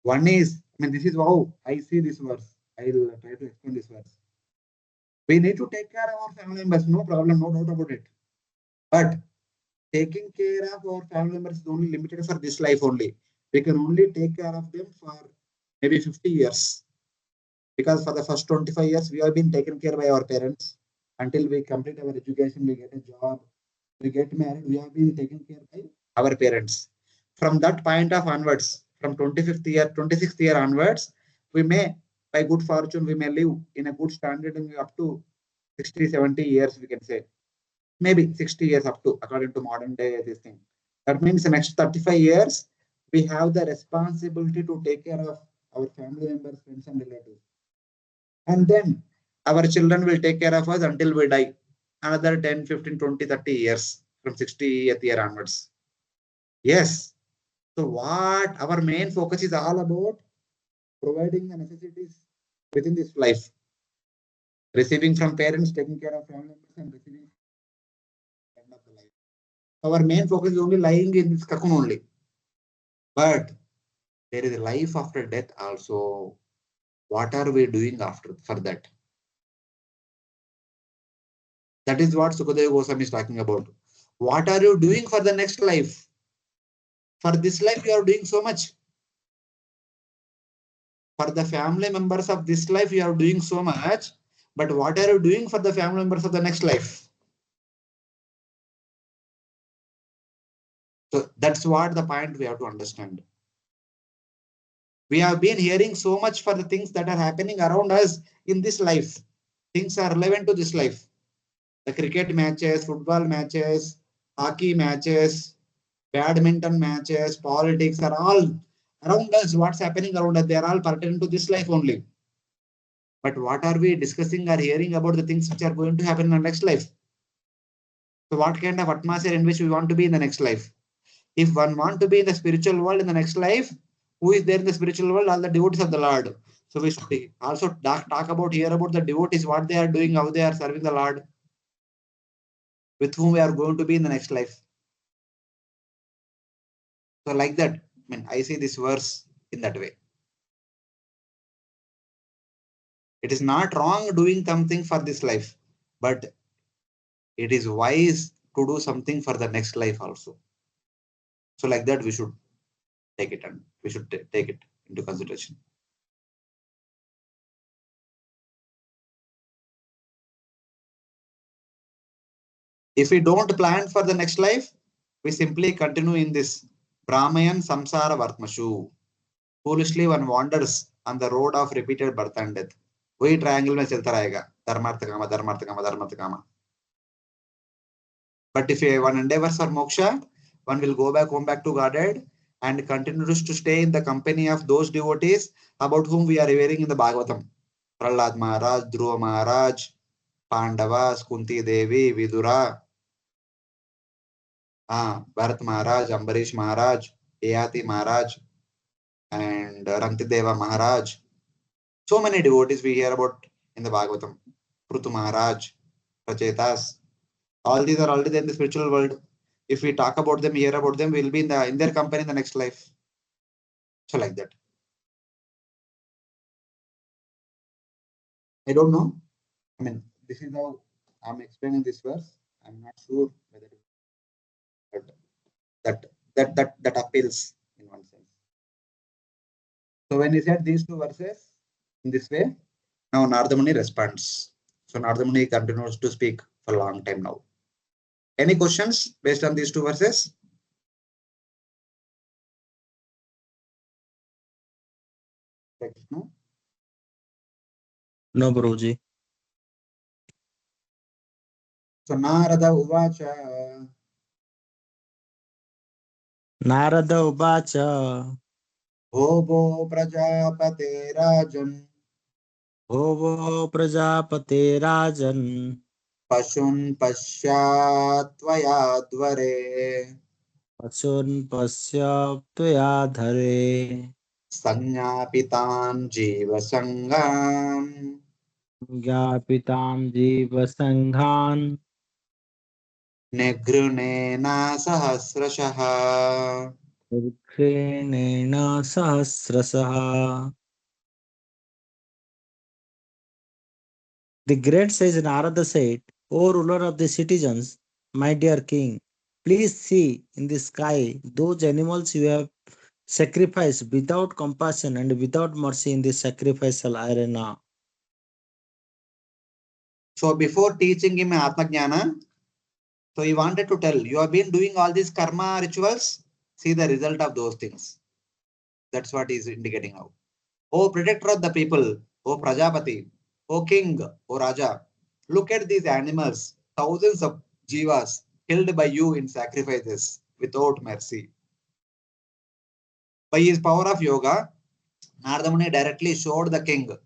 one is, this is how I see this verse. I will try to explain this verse. We need to take care of our family members, no problem, no doubt about it. But taking care of our family members is only limited for this life only. We can only take care of them for maybe 50 years. Because for the first 25 years, we have been taken care by our parents. Until we complete our education, we get a job, we get married, we have been taken care by our parents. From that point of onwards, from 25th year, 26th year onwards, we may, by good fortune, we may live in a good standard and up to 60, 70 years, we can say. Maybe 60 years up to, according to modern day, this thing. That means the next 35 years, we have the responsibility to take care of our family members, friends, and relatives. And then our children will take care of us until we die. Another 10, 15, 20, 30 years from 60th year onwards. Yes. So what our main focus is all about providing the necessities within this life. Receiving from parents, taking care of family members, and receiving at the end of the life. Our main focus is only lying in this cocoon only. But there is a life after death also. What are we doing after for that? That is what Sukadeva Goswami is talking about. What are you doing for the next life? For this life, you are doing so much. For the family members of this life, you are doing so much. But what are you doing for the family members of the next life? So that's what the point we have to understand. We have been hearing so much for the things that are happening around us in this life. Things are relevant to this life. The cricket matches, football matches, hockey matches, badminton matches, politics are all around us. What's happening around us? They are all pertaining to this life only. But what are we discussing or hearing about the things which are going to happen in the next life? So what kind of atmosphere in which we want to be in the next life? If one want to be in the spiritual world in the next life, who is there in the spiritual world? All the devotees of the Lord. So we should also talk about, hear about the devotees, what they are doing, how they are serving the Lord, with whom we are going to be in the next life. So like that, I mean, I see this verse in that way. It is not wrong doing something for this life, but it is wise to do something for the next life also. So like that, we should take it and we should take it into consideration. If we don't plan for the next life, we simply continue in this Brahmayan Samsara Vartmashu. Foolishly one wanders on the road of repeated birth and death. वही triangle में चलता रहेगा धर्मार्थ कामा धर्मार्थ कामा धर्मार्थ कामा. But if one endeavors for moksha, one will go back home back to Godhead and continues to stay in the company of those devotees about whom we are revering in the Bhagavatam. Prahlad Maharaj, Dhruva Maharaj, Pandavas, Kunti Devi, Vidura, Bharat Maharaj, Ambarish Maharaj, Yati Maharaj, and Rantideva Maharaj. So many devotees we hear about in the Bhagavatam. Prutu Maharaj, Prachetas. All these are already in the spiritual world. If we talk about them, hear about them, we'll be in their company in the next life. So like that. I don't know. I mean, this is how I'm explaining this verse. I'm not sure whether that appeals in one sense. So when he said these two verses in this way, now Narada Muni responds. So Narada Muni continues to speak for a long time now. Any questions based on these two verses? No, Guruji. So Narada Uvacha. Narada Uvacha. Bhovo Prajapate Rajan. Bhovo Prajapate Rajan. Pashun Pasyatvaya Dvare. Pachun Pasyaptya Dhare. Sanyapitan Jiva Sangam. Gyapitam Jiva Sanghan. Negrunena Sahasrashaha. Nena Sahasrasaha. The great sage Narada said, O ruler of the citizens, my dear king, please see in the sky those animals you have sacrificed without compassion and without mercy in the sacrificial arena. So before teaching him Atma Jnana, so he wanted to tell, you have been doing all these karma rituals, see the result of those things. That's what he's indicating now. O protector of the people, O Prajapati, O king, O Raja, look at these animals, thousands of jivas killed by you in sacrifices without mercy. By his power of yoga, Narada Muni directly showed the king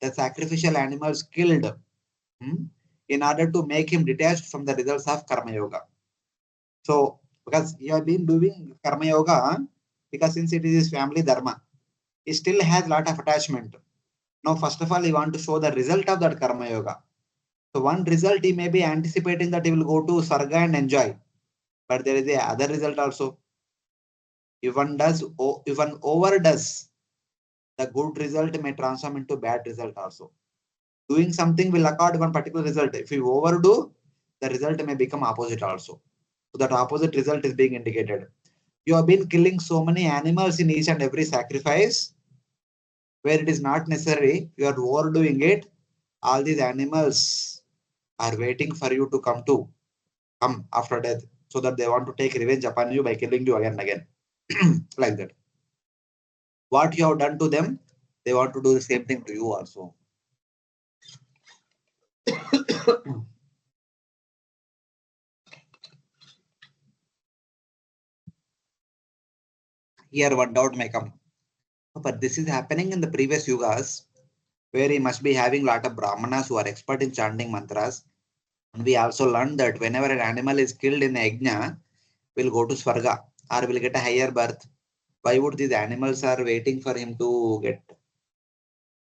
the sacrificial animals killed in order to make him detached from the results of karma yoga. So, because he has been doing karma yoga, because since it is his family dharma, he still has a lot of attachment. Now, first of all, he want to show the result of that karma yoga. So, one result he may be anticipating that he will go to Sarga and enjoy, but there is a other result also. If one overdoes, the good result may transform into bad result also. Doing something will accord one particular result. If you overdo, the result may become opposite also. So that opposite result is being indicated. You have been killing so many animals in each and every sacrifice where it is not necessary. You are overdoing it. All these animals are waiting for you to come after death. so that they want to take revenge upon you by killing you again and again. Like that. What you have done to them, they want to do the same thing to you also. Here one doubt may come. But this is happening in the previous yugas, where he must be having lot of brahmanas who are expert in chanting mantras. And we also learned that whenever an animal is killed in a yajna, will go to Swarga or will get a higher birth. Why would these animals are waiting for him to get?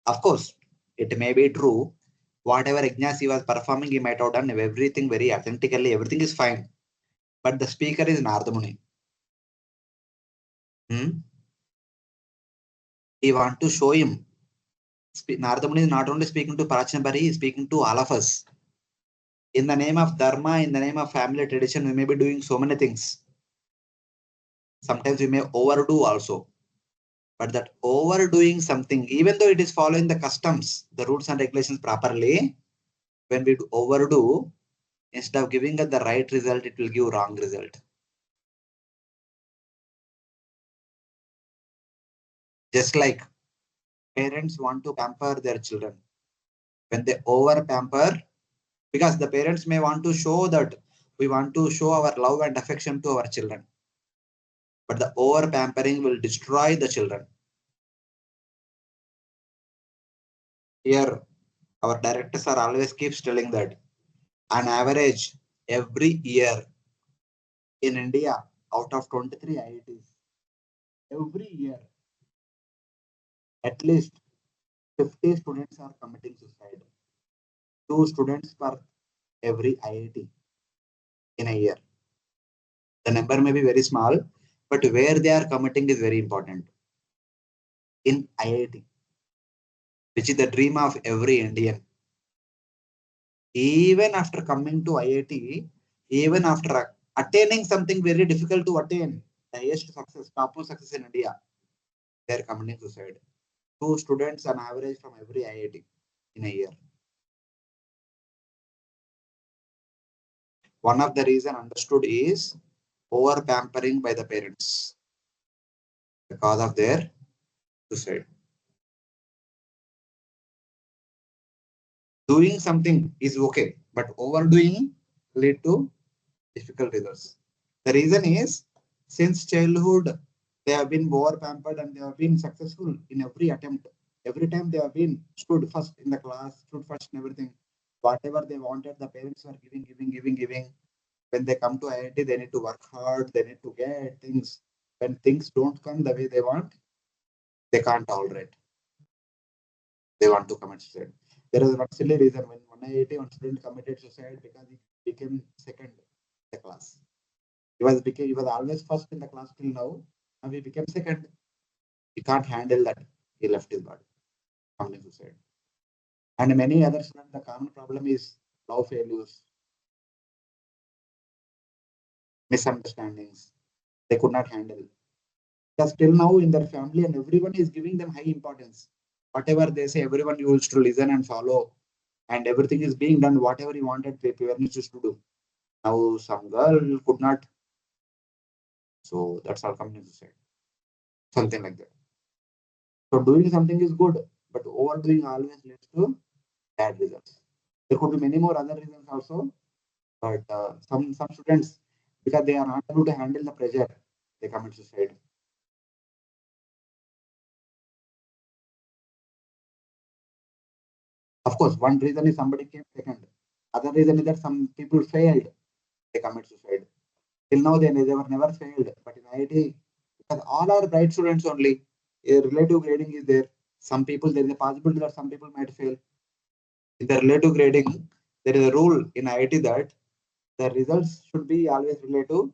Of course, it may be true. Whatever yajnas he was performing, he might have done everything very authentically. Everything is fine. But the speaker is Narada Muni. He want to show him. Narada Muni is not only speaking to Parachanabari, he is speaking to all of us. In the name of Dharma, in the name of family tradition, we may be doing so many things. Sometimes we may overdo also. But that overdoing something, even though it is following the customs, the rules and regulations properly, when we overdo, instead of giving us the right result, it will give wrong result. Just like parents want to pamper their children. When they over pamper, because the parents may want to show that we want to show our love and affection to our children. But the over pampering will destroy the children. Here, our directors are always keeps telling that on average, every year in India, out of 23 IITs, every year, at least 50 students are committing suicide. 2 students per every IIT in a year. The number may be very small, but where they are committing is very important. In IIT, which is the dream of every Indian. Even after coming to IIT, even after attaining something very difficult to attain, the highest success, topmost success in India, they are committing suicide. 2 students on average from every IIT in a year. One of the reason understood is over pampering by the parents, the cause of their suicide. Doing something is okay, but overdoing lead to difficult results. The reason is since childhood they have been over pampered and they have been successful in every attempt. Every time they have been stood first in the class, stood first in everything. Whatever they wanted, the parents were giving. When they come to IIT, they need to work hard, they need to get things. When things don't come the way they want, they can't tolerate. They want to commit suicide. There is one silly reason when one IIT, one student committed suicide because he became second in the class. He was always first in the class till now, and he became second. He can't handle that. He left his body, committing suicide. And many other students, the common problem is love failures, misunderstandings. They could not handle. Because till now in their family and everyone is giving them high importance. Whatever they say, everyone used to listen and follow, and everything is being done whatever he wanted parents used to do. Now some girl could not, so that's all coming to suicide. Something like that. So doing something is good, but overdoing always leads to bad results. There could be many more other reasons also, but some students, because they are not able to handle the pressure, they commit suicide. Of course, one reason is somebody came second. Other reason is that some people failed, they commit suicide. Till now, they were never failed. But in IIT, because all are bright students only, a relative grading is there. Some people, there is a possibility that some people might fail. In the relative grading, there is a rule in IIT that the results should be always relative.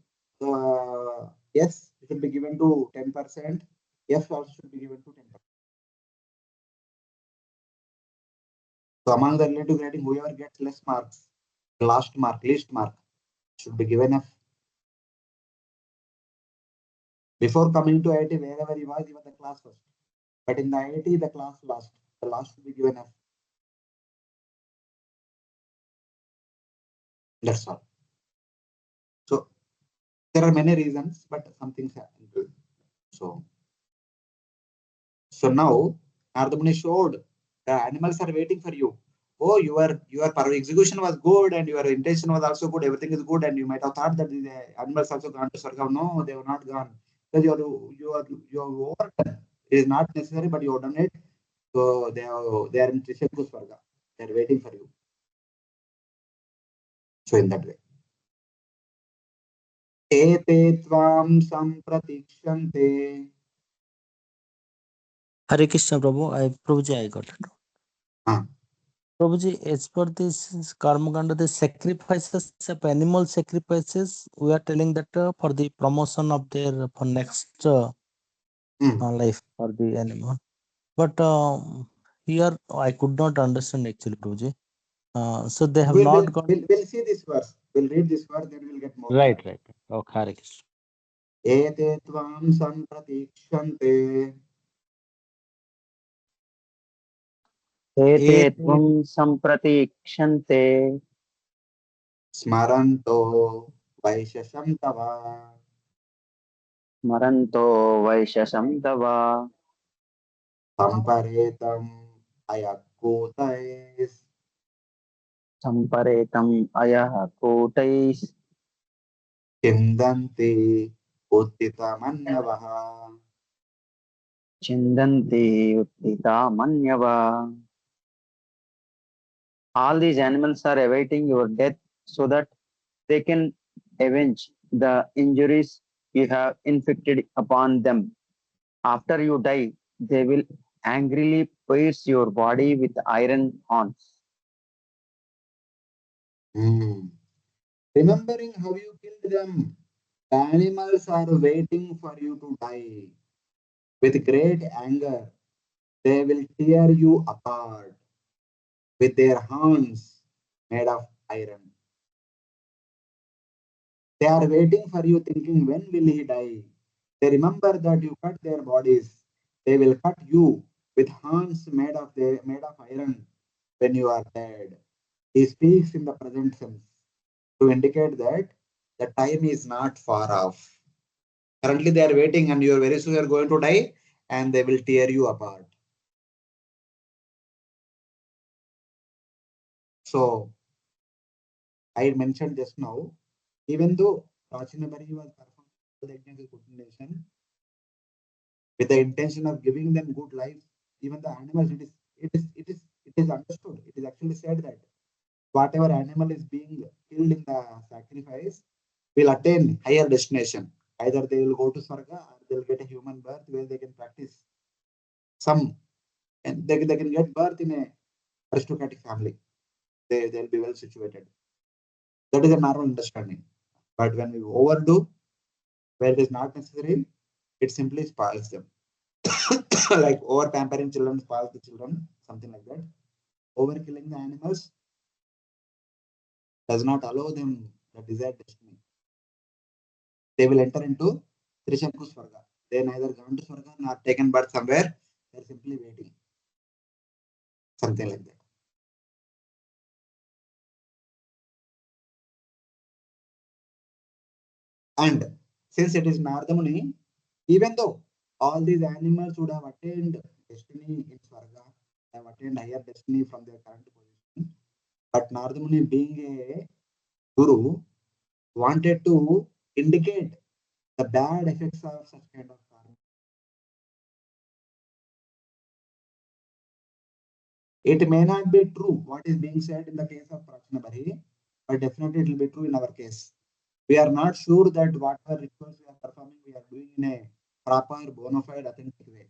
Yes, it should be given to 10%. Yes, also should be given to 10%. So among the relative grading, whoever gets less marks, least mark, should be given F. Before coming to IIT, wherever he was the class first. But in the IIT, the class last. The last should be given F. That's all. So There are many reasons, but some things are included. So now Nardamuni showed the animals are waiting for you. Oh, your execution was good and your intention was also good. Everything is good, and you might have thought that the animals also gone to Swarga. No, they were not gone because you are overdone. It is not necessary, but you have done it. So they are in Trishaku Swarga. They are waiting for you. So in that way. Ete tvam sampratikshante. Hare Krishna, Prabhuji, I got it. Ah. Prabhuji, as per this Karma Kanda, the sacrifices of animal sacrifices, we are telling that for the promotion of their for next life for the animal. But here I could not understand actually, Prabhuji. So they have not got. We'll see this verse. We'll read this verse, then we'll get more. Right. Okay, Hare Krishna. Ete tvam sampratikshante. एते त्वं सम्प्रतीक्षन्ते Smaranto vaishasham tava. स्मरन्तो वैशसं तव Samparetam ayakutais. सम्परेतम् अयः कूटैः Chindanti uttitamanyavaha. चिन्दन्ति उत्थिता मन्यव. All these animals are awaiting your death so that they can avenge the injuries you have inflicted upon them. After you die, they will angrily pierce your body with iron horns. Remembering how you killed them, the animals are waiting for you to die. With great anger, they will tear you apart with their horns made of iron. They are waiting for you, thinking, when will he die? They remember that you cut their bodies. They will cut you with horns made of iron when you are dead. He speaks in the present sense to indicate that the time is not far off. Currently, they are waiting, and you are very soon you are going to die, and they will tear you apart. So, I mentioned just now, even though Prachinabari was performed the good nation, with the intention of giving them good life, even the animals, it is understood. It is actually said that whatever animal is being killed in the sacrifice will attain higher destination. Either they will go to Swarga or they'll get a human birth where they can practice some, and they can get birth in a aristocratic family. They'll be well situated. That is a normal understanding. But when we overdo, where it is not necessary, it simply spoils them. Like over pampering children spoils the children, something like that. Over killing the animals does not allow them the desired destiny. They will enter into Trishaku Swarga. They neither gone to Swarga nor taken birth somewhere. They're simply waiting. Something like that. And since it is Nardamuni, even though all these animals would have attained destiny in Swarga, have attained higher destiny from their current position, but Nardamuni, being a guru, wanted to indicate the bad effects of such kind of karma. It may not be true what is being said in the case of Prachinabari, but definitely it will be true in our case. We are not sure that whatever rituals we are performing, we are doing in a proper, bona fide, authentic way.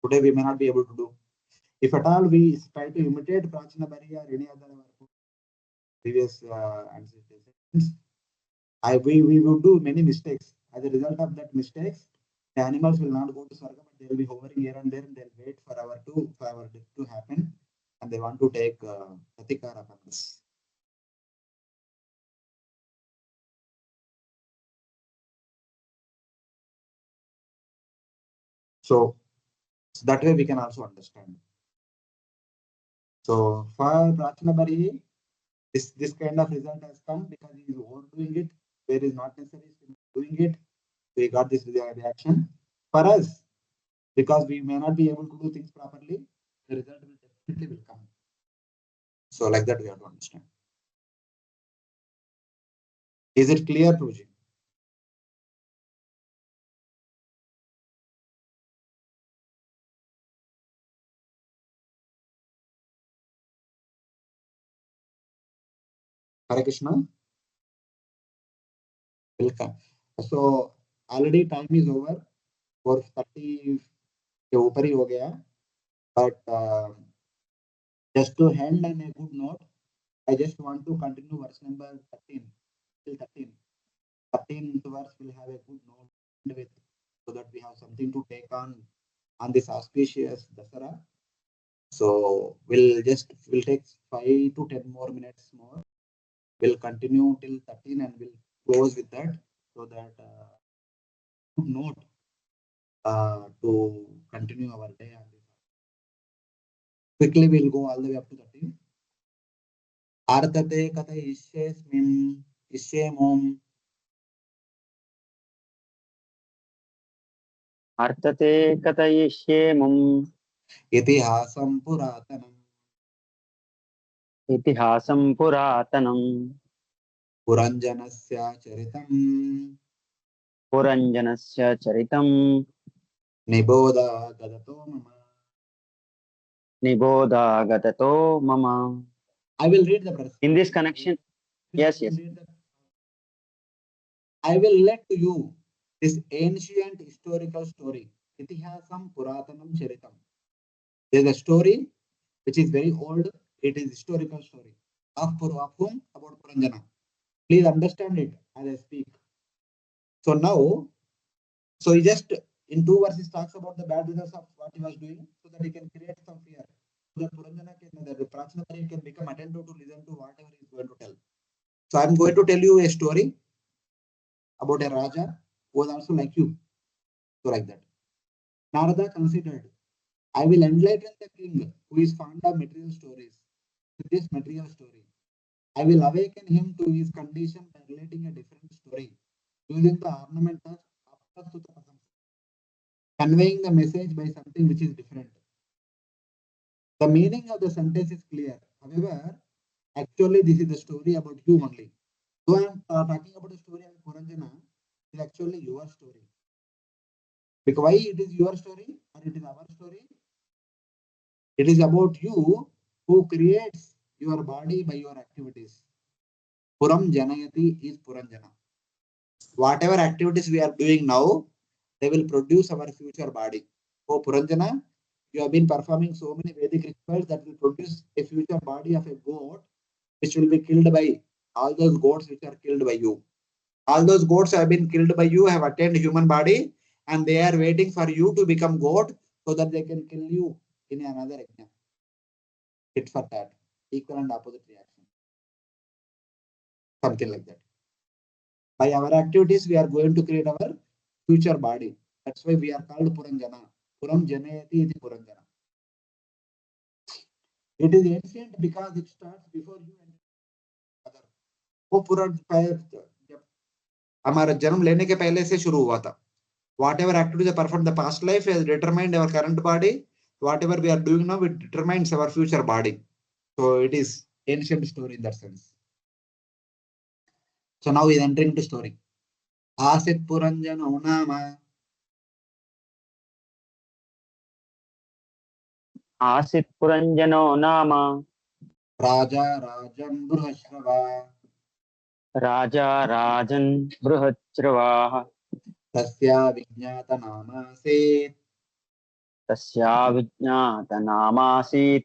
Today we may not be able to do. If at all we try to imitate Prachinabari or any other previous ancestors, we would do many mistakes. As a result of that mistakes, the animals will not go to Swarga, but they will be hovering here and there, and they'll wait for our death to happen, and they want to take Pratikar upon us. So that way we can also understand. So for Prachinabari, this kind of result has come because he is overdoing it where is not necessary. doing it, we got this reaction. For us, because we may not be able to do things properly, the result will definitely will come. So like that we have to understand. Is it clear, Pruji? Hare Krishna. Welcome. So already time is over. 4:30 के ऊपर ही हो गया. But just to end on a good note, I just want to continue verse number 13 till 13. 13th verse will have a good note with, so that we have something to take on this auspicious Dasara. So we'll take 5 to 10 more minutes more. We'll continue till 13 and we'll close with that, so that good note to continue our day. Quickly we'll go all the way up to 13. Artate kata ishyesmim ishyemom Artate katayishyemum itihasam puratanam itihasam puratanam Puranjanasya charitam Puranjanasya charitam Niboda gadato mama. Niboda gatato mama. I will read the verse. In this connection, yes. I will let to you this ancient historical story. Itihasam Puratanam Charitam. There is a story which is very old. It is historical story of whom? About Puranjana. Please understand it as I speak. So now, so he just in 2 verses talks about the bad results of what he was doing, so that he can create some fear. So that Puranjana can, the Prachanapari can become attentive to listen to whatever he is going to tell. So I am going to tell you a story about a Raja who was also like you. So like that. Narada considered, I will enlighten the king who is fond of material stories with this material story. I will awaken him to his condition by relating a different story using the ornament of conveying the message by something which is different. The meaning of the sentence is clear. However, actually this is the story about you only. Though I am talking about the story of Puranjana, it is actually your story. Because why it is your story or it is our story? It is about you who creates your body by your activities. Puram Janayati is Puranjana. Whatever activities we are doing now, they will produce our future body. Oh Puranjana, you have been performing so many Vedic rituals that will produce a future body of a goat, which will be killed by all those goats which are killed by you. All those goats have been killed by you, have attained human body, and they are waiting for you to become goat so that they can kill you in another yajna. Tit for tat, equal and opposite reaction. Something like that. By our activities, we are going to create our future body. That's why we are called Puranjana. Puram Janayati iti Puranjana. It is ancient because it starts before you and other. वो पूरा हमारा जन्म लेने के पहले से शुरू हुआ था. Whatever activities are performed in the past life has determined our current body. Whatever we are doing now, it determines our future body. So it is ancient story in that sense. So now he is entering the story. Asit Puranjana Nama. Asit Puranjano nama Raja Rajan Bruhashrava. Raja Rajan Bruhachravaha Tasya Vijnata Namasit. Tasya Vijnata namasit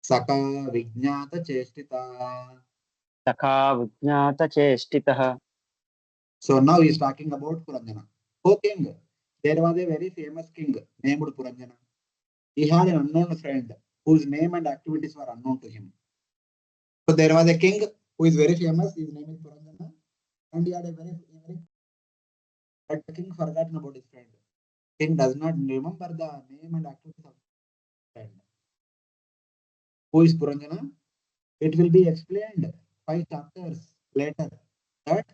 Saka Vijnata Chestita. Sakha Vijnata chestitaha. So now he is talking about Puranjana. Oh king, there was a very famous king named Puranjana. He had an unknown friend whose name and activities were unknown to him. So there was a king who is very famous. His name is Puranjana, and he had a very but the king forgotten about his friend. King does not remember the name and activities of his friend. Who is Puranjana? It will be explained 5 chapters later that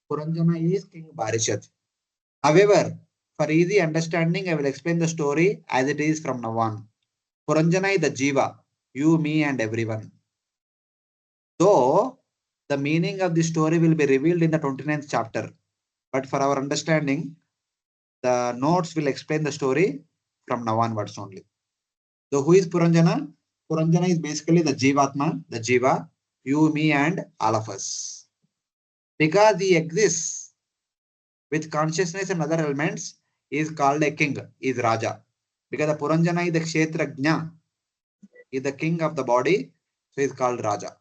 Puranjana is King Upanishad. However, for easy understanding, I will explain the story as it is from now on. Puranjana is the Jiva, you, me, and everyone. Though the meaning of the story will be revealed in the 29th chapter, but for our understanding, the notes will explain the story from now onwards only. So, who is Puranjana? Puranjana is basically the Jivatma, the Jiva, you, me, and all of us. Because he exists with consciousness and other elements, he is called a king, is Raja. Because the Puranjana is the Kshetrajna, is the king of the body, so he is called Raja.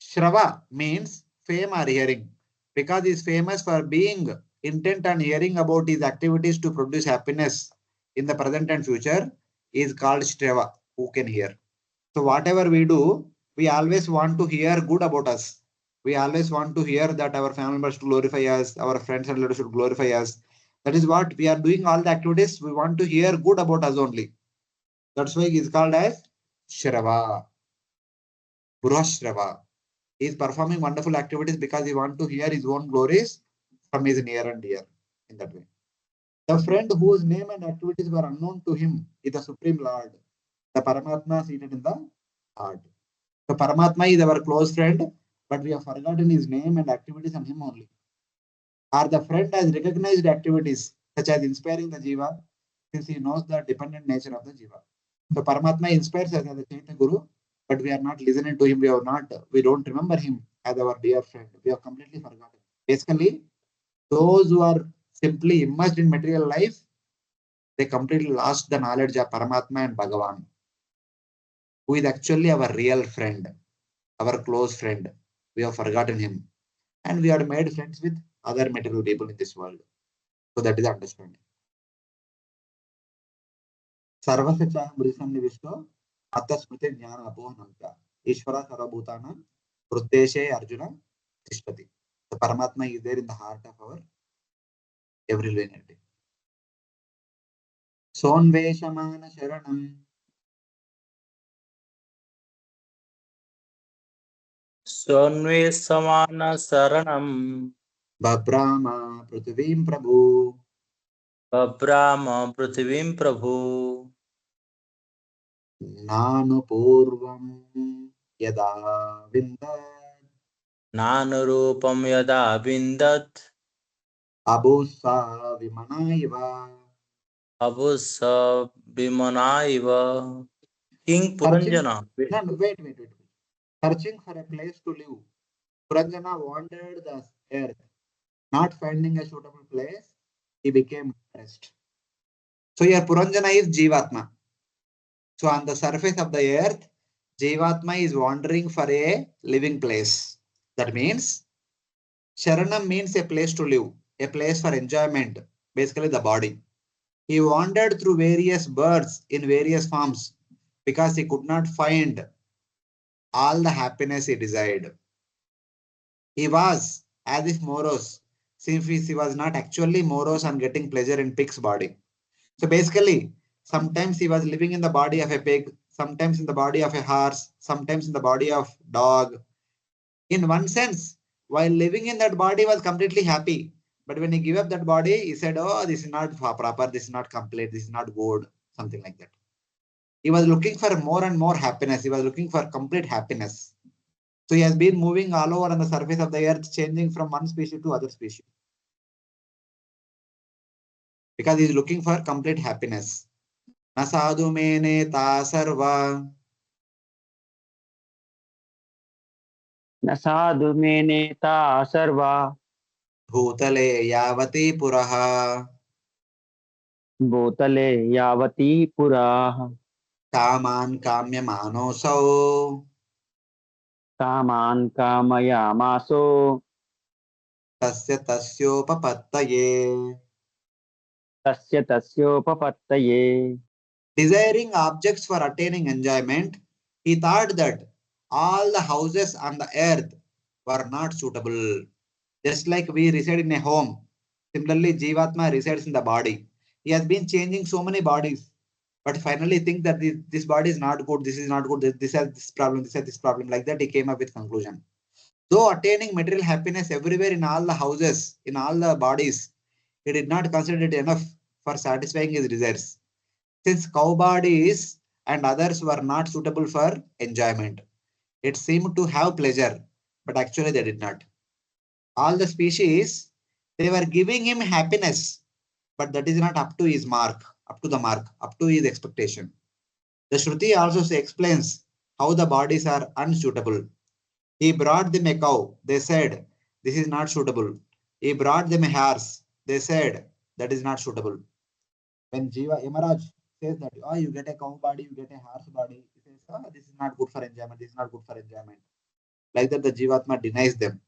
Shrava means fame or hearing, because he is famous for being intent on hearing about his activities to produce happiness in the present and future, is called Shrava, who can hear. So whatever we do, we always want to hear good about us. We always want to hear that our family members should glorify us, our friends and relatives should glorify us. That is what we are doing all the activities. We want to hear good about us only. That's why he is called as Shrava, Purashrava. He is performing wonderful activities because he wants to hear his own glories from his near and dear in that way. The friend whose name and activities were unknown to him is the Supreme Lord, the Paramatma seated in the heart. So Paramatma is our close friend, but we have forgotten his name and activities on him only. Or the friend has recognized activities such as inspiring the Jiva, since he knows the dependent nature of the Jiva. So Paramatma inspires us as a Chaitanya Guru, but we are not listening to him. We don't remember him as our dear friend. We have completely forgotten. Basically, those who are simply immersed in material life, they completely lost the knowledge of Paramatma and Bhagavan, who is actually our real friend, our close friend. We have forgotten him. And we are made friends with other material people in this world. So that is the understanding. Sarvasya Mrisannivishto Attasmriti Jnana Apohanamcha. Ishvara Sarvabhutana Hruddeshe Arjuna Tishtati. The Paramatma is there in the heart of our every living entity. Sonveshamana Sharanam. Sonve samana saranam. Babrama Prithivim Prabhu. Babrama prithivim prabhu. Nanu Purvam Yada Vindat. Nanurupam yada vindat. Abusa Vimanaiva. Abusa bhimanaiva. King Searching. Puranjana. No, no, wait. Searching for a place to live. Puranjana wandered the earth. Not finding a suitable place, he became depressed. So here Puranjana is Jivatma. So on the surface of the earth, Jivatma is wandering for a living place. That means Sharanam means a place to live, a place for enjoyment, basically the body. He wandered through various births in various forms because he could not find all the happiness he desired. He was as if morose, since he was not actually morose on getting pleasure in pig's body. So basically, sometimes he was living in the body of a pig, sometimes in the body of a horse, sometimes in the body of dog. In one sense, while living in that body was completely happy. But when he gave up that body, he said, oh, this is not proper, this is not complete, this is not good, something like that. He was looking for more and more happiness. He was looking for complete happiness. So he has been moving all over on the surface of the earth, changing from one species to other species. Because he is looking for complete happiness. Nasadu mene ta sarva. न साधु मे नेता सर्वा Bhutale yavati puraha. भूतले यावती पुरा Kaman kamya manosau. कामान् कामयामासो Tasya tasyopapattaye. तस्योपपत्तये. Desiring objects for attaining enjoyment, he thought that all the houses on the earth were not suitable. Just like we reside in a home, similarly Jivatma resides in the body. He has been changing so many bodies, but finally think that this body is not good, this is not good, this has this problem, this has this problem. Like that, he came up with conclusion. Though attaining material happiness everywhere in all the houses, in all the bodies, he did not consider it enough for satisfying his desires. Since cow bodies and others were not suitable for enjoyment, it seemed to have pleasure, but actually they did not. All the species, they were giving him happiness, but that is not up to his mark, up to the mark, up to his expectation. The Shruti also explains how the bodies are unsuitable. He brought them a cow. They said, this is not suitable. He brought them a horse. They said, that is not suitable. When Jiva Yamaraj says that, oh, you get a cow body, you get a horse body, he says, oh, this is not good for enjoyment, this is not good for enjoyment. Like that, the Jivatma denies them.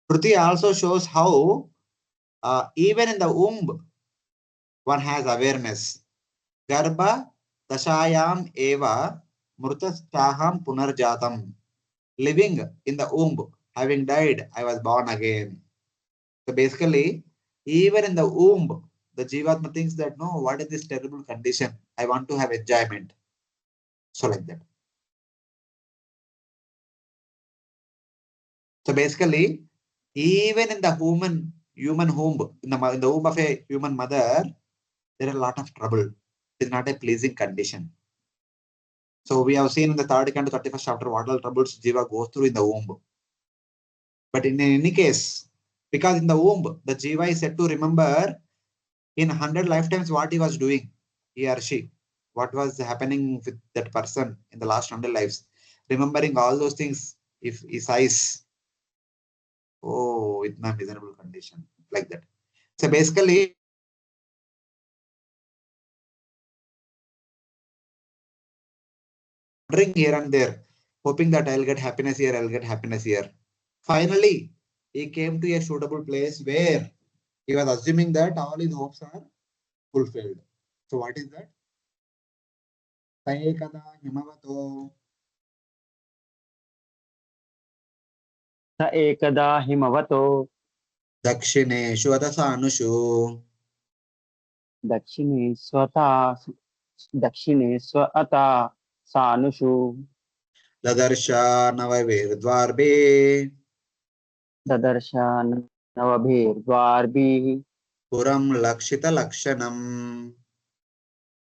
Shruti also shows how even in the womb, one has awareness. Garbha dashayam eva mrutaschaham punarjatam. Living in the womb, having died, I was born again. So basically, even in the womb, the Jivatma thinks that no, what is this terrible condition? I want to have enjoyment. So like that. So basically, even in the human womb, in the womb of a human mother, there are a lot of trouble. It is not a pleasing condition. So we have seen in the third canto, 31st chapter, what all troubles Jiva goes through in the womb. But in any case, because in the womb, the Jiva is said to remember in 100 lifetimes what he was doing, he or she, what was happening with that person in the last 100 lives. Remembering all those things, if his eyes, oh, it's a miserable condition, like that. So basically, wandering here and there, hoping that I'll get happiness here, I'll get happiness here. Finally, he came to a suitable place where he was assuming that all his hopes are fulfilled. So what is that? Sayekada himavato स एकदा हिमवतो dakshineshu atasanushu दक्षिणे स्वता सानुषु dadarsha navavirdvarbe ददर्श नवभिर्द्वार्भिः puram lakshita lakshanam.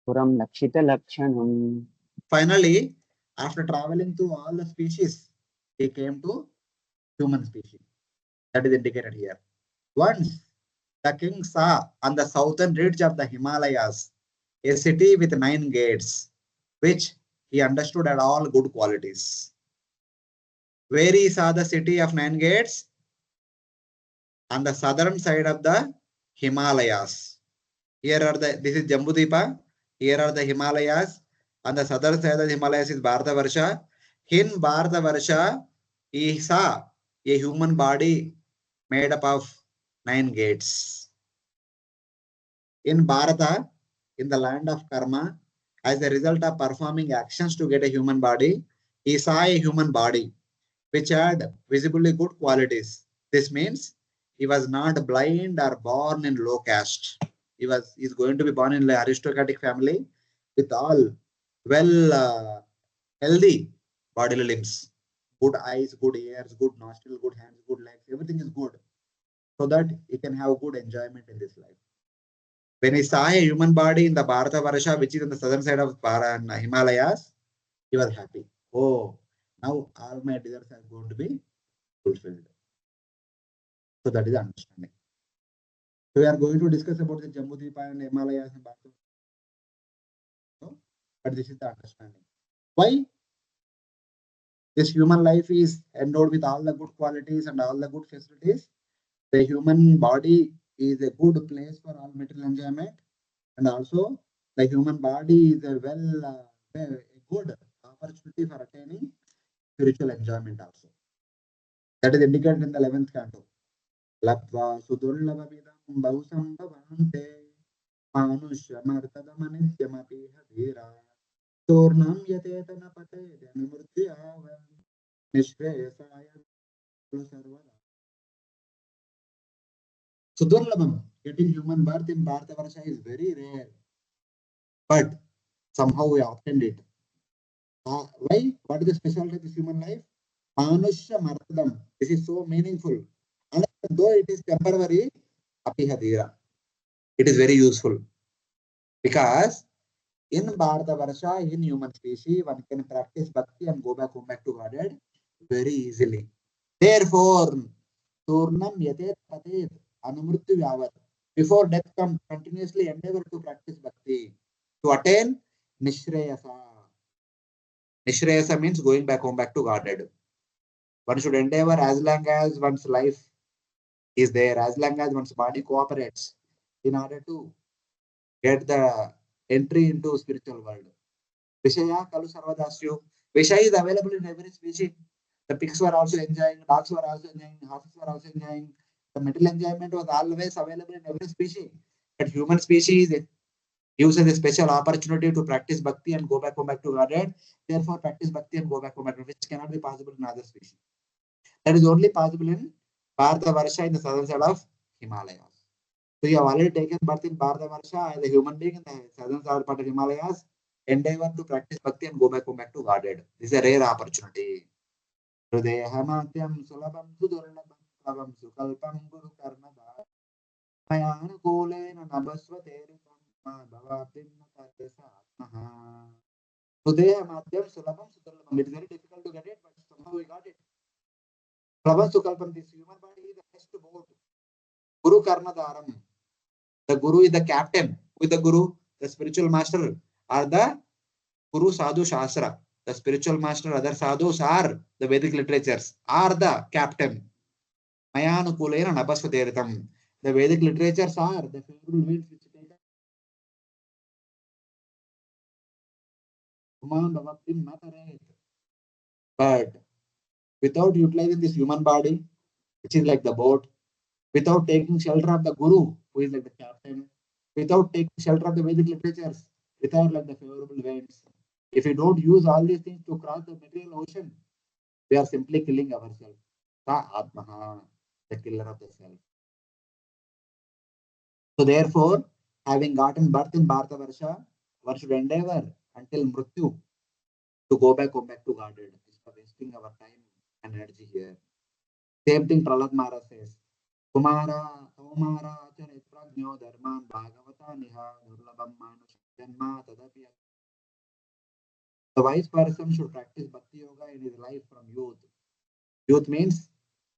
पुरं लक्षितलक्षणम्. Finally, after traveling to all the species, he came to human species. That is indicated here. Once the king saw on the southern ridge of the Himalayas a city with 9 gates, which he understood had all good qualities. Where he saw the city of 9 gates? On the southern side of the Himalayas. Here are this is Jambudvipa. Here are the Himalayas. On the southern side of the Himalayas is Bharatavarsha. In Bharatavarsha, he saw a human body made up of 9 gates. In Bharata, in the land of karma, as a result of performing actions to get a human body, he saw a human body which had visibly good qualities. This means he was not blind or born in low caste. He's going to be born in an aristocratic family with all healthy bodily limbs, good eyes, good ears, good nostrils, good hands, good legs. Everything is good, so that he can have good enjoyment in this life. When he saw a human body in the Bharatavarsha, which is on the southern side of Himalayas, he was happy. Oh, now all my desires are going to be fulfilled. So that is the understanding. So we are going to discuss about the Jambudvipa and Himalayas and Bharatavarsha. But this is the understanding. Why? This human life is endowed with all the good qualities and all the good facilities. The human body is a good place for all material enjoyment, and also the human body is a good opportunity for attaining spiritual enjoyment also. That is indicated in the 11th canto. Latva sudurlabhavidam bahusambhavante manusyamartadamanityamapi hadira tornam yatetana pate dhamimurtyavam nishresaya sarvada. Sudurlabham, getting human birth in Bharatavarsha is very rare, but somehow we obtained it. Why? What is the specialty of this human life? Manusha Mardam. This is so meaningful. And though it is temporary, Apihadira. It is very useful. Because in Bharata Varsha, in human species, one can practice bhakti and go back to Godhead very easily. Therefore, Turnam Yatet Patet Anumrityu Yavat. Before death comes, continuously endeavor to practice bhakti to attain Nishreyasa. Nishreyasa means going back to Godhead. One should endeavor as long as one's life is there, as long as one's body cooperates in order to get the entry into spiritual world. Vishaya Kalu Sarvadasyu. Vishaya is available in every species. The pigs were also enjoying, dogs were also enjoying, horses were also enjoying. The material enjoyment was always available in every species. But human species gives us a special opportunity to practice bhakti and go back to Godhead. Therefore, practice bhakti and go back, which cannot be possible in other species. That is only possible in Bharata Varsha in the southern side of Himalayas. So you have already taken birth in Bharata Varsha as a human being in the southern side part of Himalayas. Endeavor to practice bhakti and go back to Godhead. This is a rare opportunity. Hridayamatyam sulabam sudurlabam labam sukalpam guru karnada mayanukulena nabasvateritam bhavabhinnatadesatmaha. Hridayamatyam sulabam sudurlabam. It is very difficult to get it, but somehow we got it. Labam sukalpam, this human body is the best boat. Guru karnadaram. The guru is the captain. Who is the guru? The spiritual master or the Guru Sadhu Shastra. The spiritual master, other sadhus are the Vedic literatures, are the captain. Mayanukulena Nabasvateritam. The Vedic literatures are the favorable winds which take but without utilizing this human body, which is like the boat, without taking shelter of the Guru, who is like the captain, without taking shelter of the Vedic literatures, without like the favorable winds, if we don't use all these things to cross the material ocean, we are simply killing ourselves. Sa Atmaha, the killer of the self. So therefore, having gotten birth in Bharata Varsha, one should endeavor until Mrityu to go back to Godhead. It's for wasting our time and energy here. Same thing Prahlad Maharaj says. Kumara, Kaumara, Acharya Prajno, Dharman, Bhagavata, Niha, Durlabam, Manush, Janma, Tadapi. The wise person should practice Bhakti Yoga in his life from youth. Youth means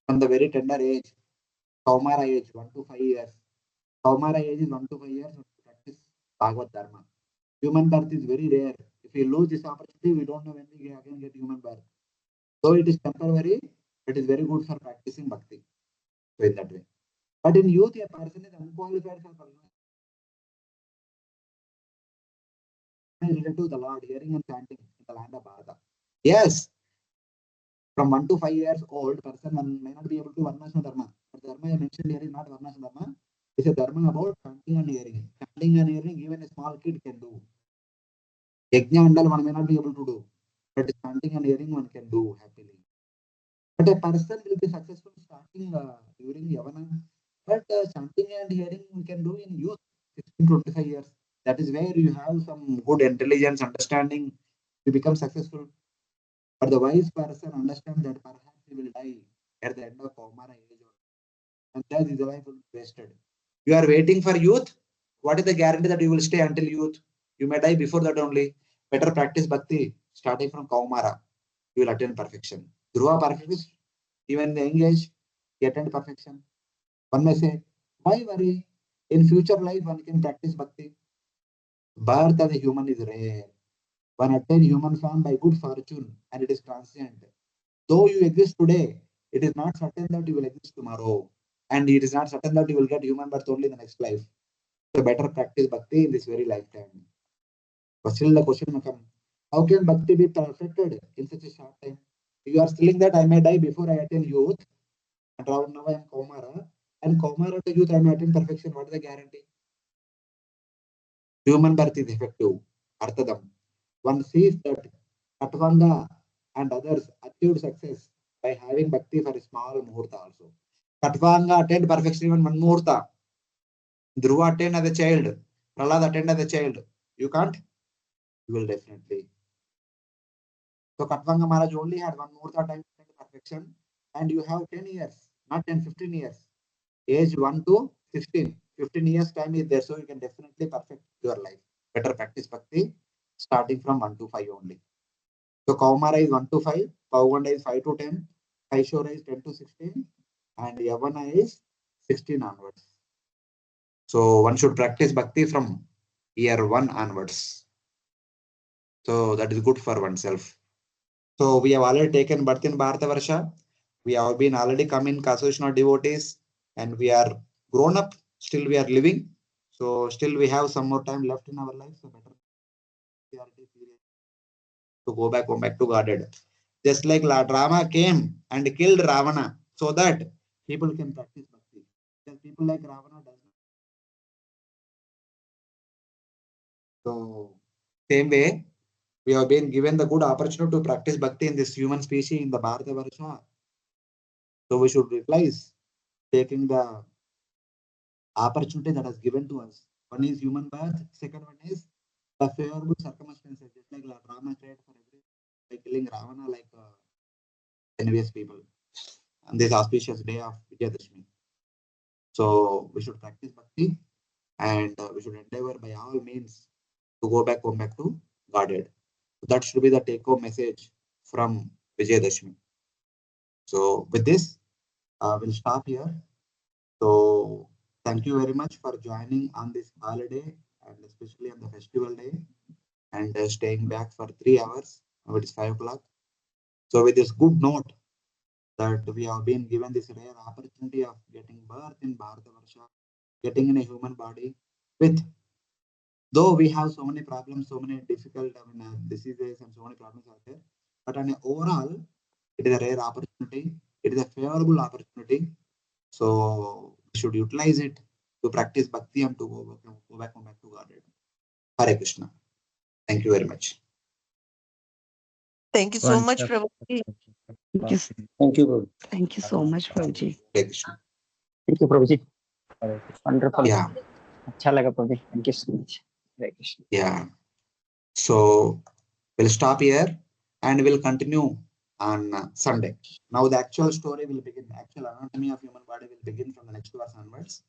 from the very tender age, Kaumara age, 1 to 5 years. Kaumara age is 1 to 5 years to practice Bhagavad Dharma. Human birth is very rare. If we lose this opportunity, we don't know when we again get human birth. Though it is temporary, it is very good for practicing bhakti. So in that way. But in youth, a person is unqualified for related to the Lord, hearing and chanting in the land of Bharata. Yes, from 1 to 5 years old, person may not be able to Varnashma Dharma. But Dharma I mentioned here is not Varnashma Dharma. It's a Dharma about chanting and hearing. Chanting and hearing, even a small kid can do. Yajna Andal, one may not be able to do. But chanting and hearing, one can do happily. But a person will be successful starting during Yavana. But chanting and hearing, we can do in youth, 16 to 25 years. That is where you have some good intelligence, understanding, you become successful. But the wise person understands that perhaps he will die at the end of Kaumara age. And that his life will be wasted. You are waiting for youth. What is the guarantee that you will stay until youth? You may die before that only. Better practice bhakti starting from Kaumara. You will attain perfection. Dhruva perfect, even in the young age, he attained perfection. One may say, why worry? In future life, one can practice bhakti. Birth as a human is rare. One attains human form by good fortune and it is transient. Though you exist today, it is not certain that you will exist tomorrow. And it is not certain that you will get human birth only in the next life. So better practice bhakti in this very lifetime. But still the question may come, how can bhakti be perfected in such a short time? You are telling that I may die before I attain youth, and now I am Kaumara, and Kaumara to youth I may attain perfection. What is the guarantee? Human birth is effective. Arthadam. One sees that Katvanga and others achieved success by having bhakti for a small muhurta also. Katvanga attained perfection even one muhurta. Dhruva attained as a child. Prahlad attained as a child. You can't? You will definitely. So Katvanga Maharaj only had one muhurta time to attain perfection, and you have 10 years, not 10, 15 years, age 1 to 16. 15 years time is there, so you can definitely perfect your life. Better practice bhakti starting from 1 to 5 only. So Kaumara is 1 to 5, Pauganda is 5 to 10, Kaishora is 10 to 16, and Yavana is 16 onwards. So one should practice bhakti from year 1 onwards. So that is good for oneself. So we have already taken birth in Bharatavarsha. We have been already come in association of devotees, and we are grown up. Still we are living. So still we have some more time left in our life. So better to go back to Godhead. Just like Rama came and killed Ravana, so that people can practice bhakti. Because people like Ravana does not. So same way, we have been given the good opportunity to practice bhakti in this human species in the Bharatavarsha. So we should utilize taking the opportunity that is given to us. One is human birth, second one is the favorable circumstances, just like Rama created for every by killing Ravana like envious people on this auspicious day of Vijayadashmi. So we should practice bhakti, and we should endeavor by all means to go back to Godhead. That should be the take-home message from Vijayadashmi. So with this, we'll stop here. So thank you very much for joining on this holiday, and especially on the festival day, and staying back for 3 hours. Now it is 5 o'clock. So with this good note that we have been given this rare opportunity of getting birth in Bharatavarsha, getting in a human body, with though we have so many problems, so many difficult diseases and so many problems are there, but on a overall, it is a rare opportunity. It is a favorable opportunity. So we should utilize it to practice bhakti and to go back to Godhead. Hare Krishna. Thank you very much. Thank you so much, Prabhuji. Thank you. Thank you, Prabhu. Thank you so much, Prabhuji. Hare Krishna. Thank you, Prabhuji. Wonderful. Yeah, अच्छा लगा Prabhuji. Thank you so much. Hare Krishna. yeah. So we'll stop here and we'll continue on Sunday. Now the actual story will begin. Actual anatomy of human body will begin from the next verse onwards.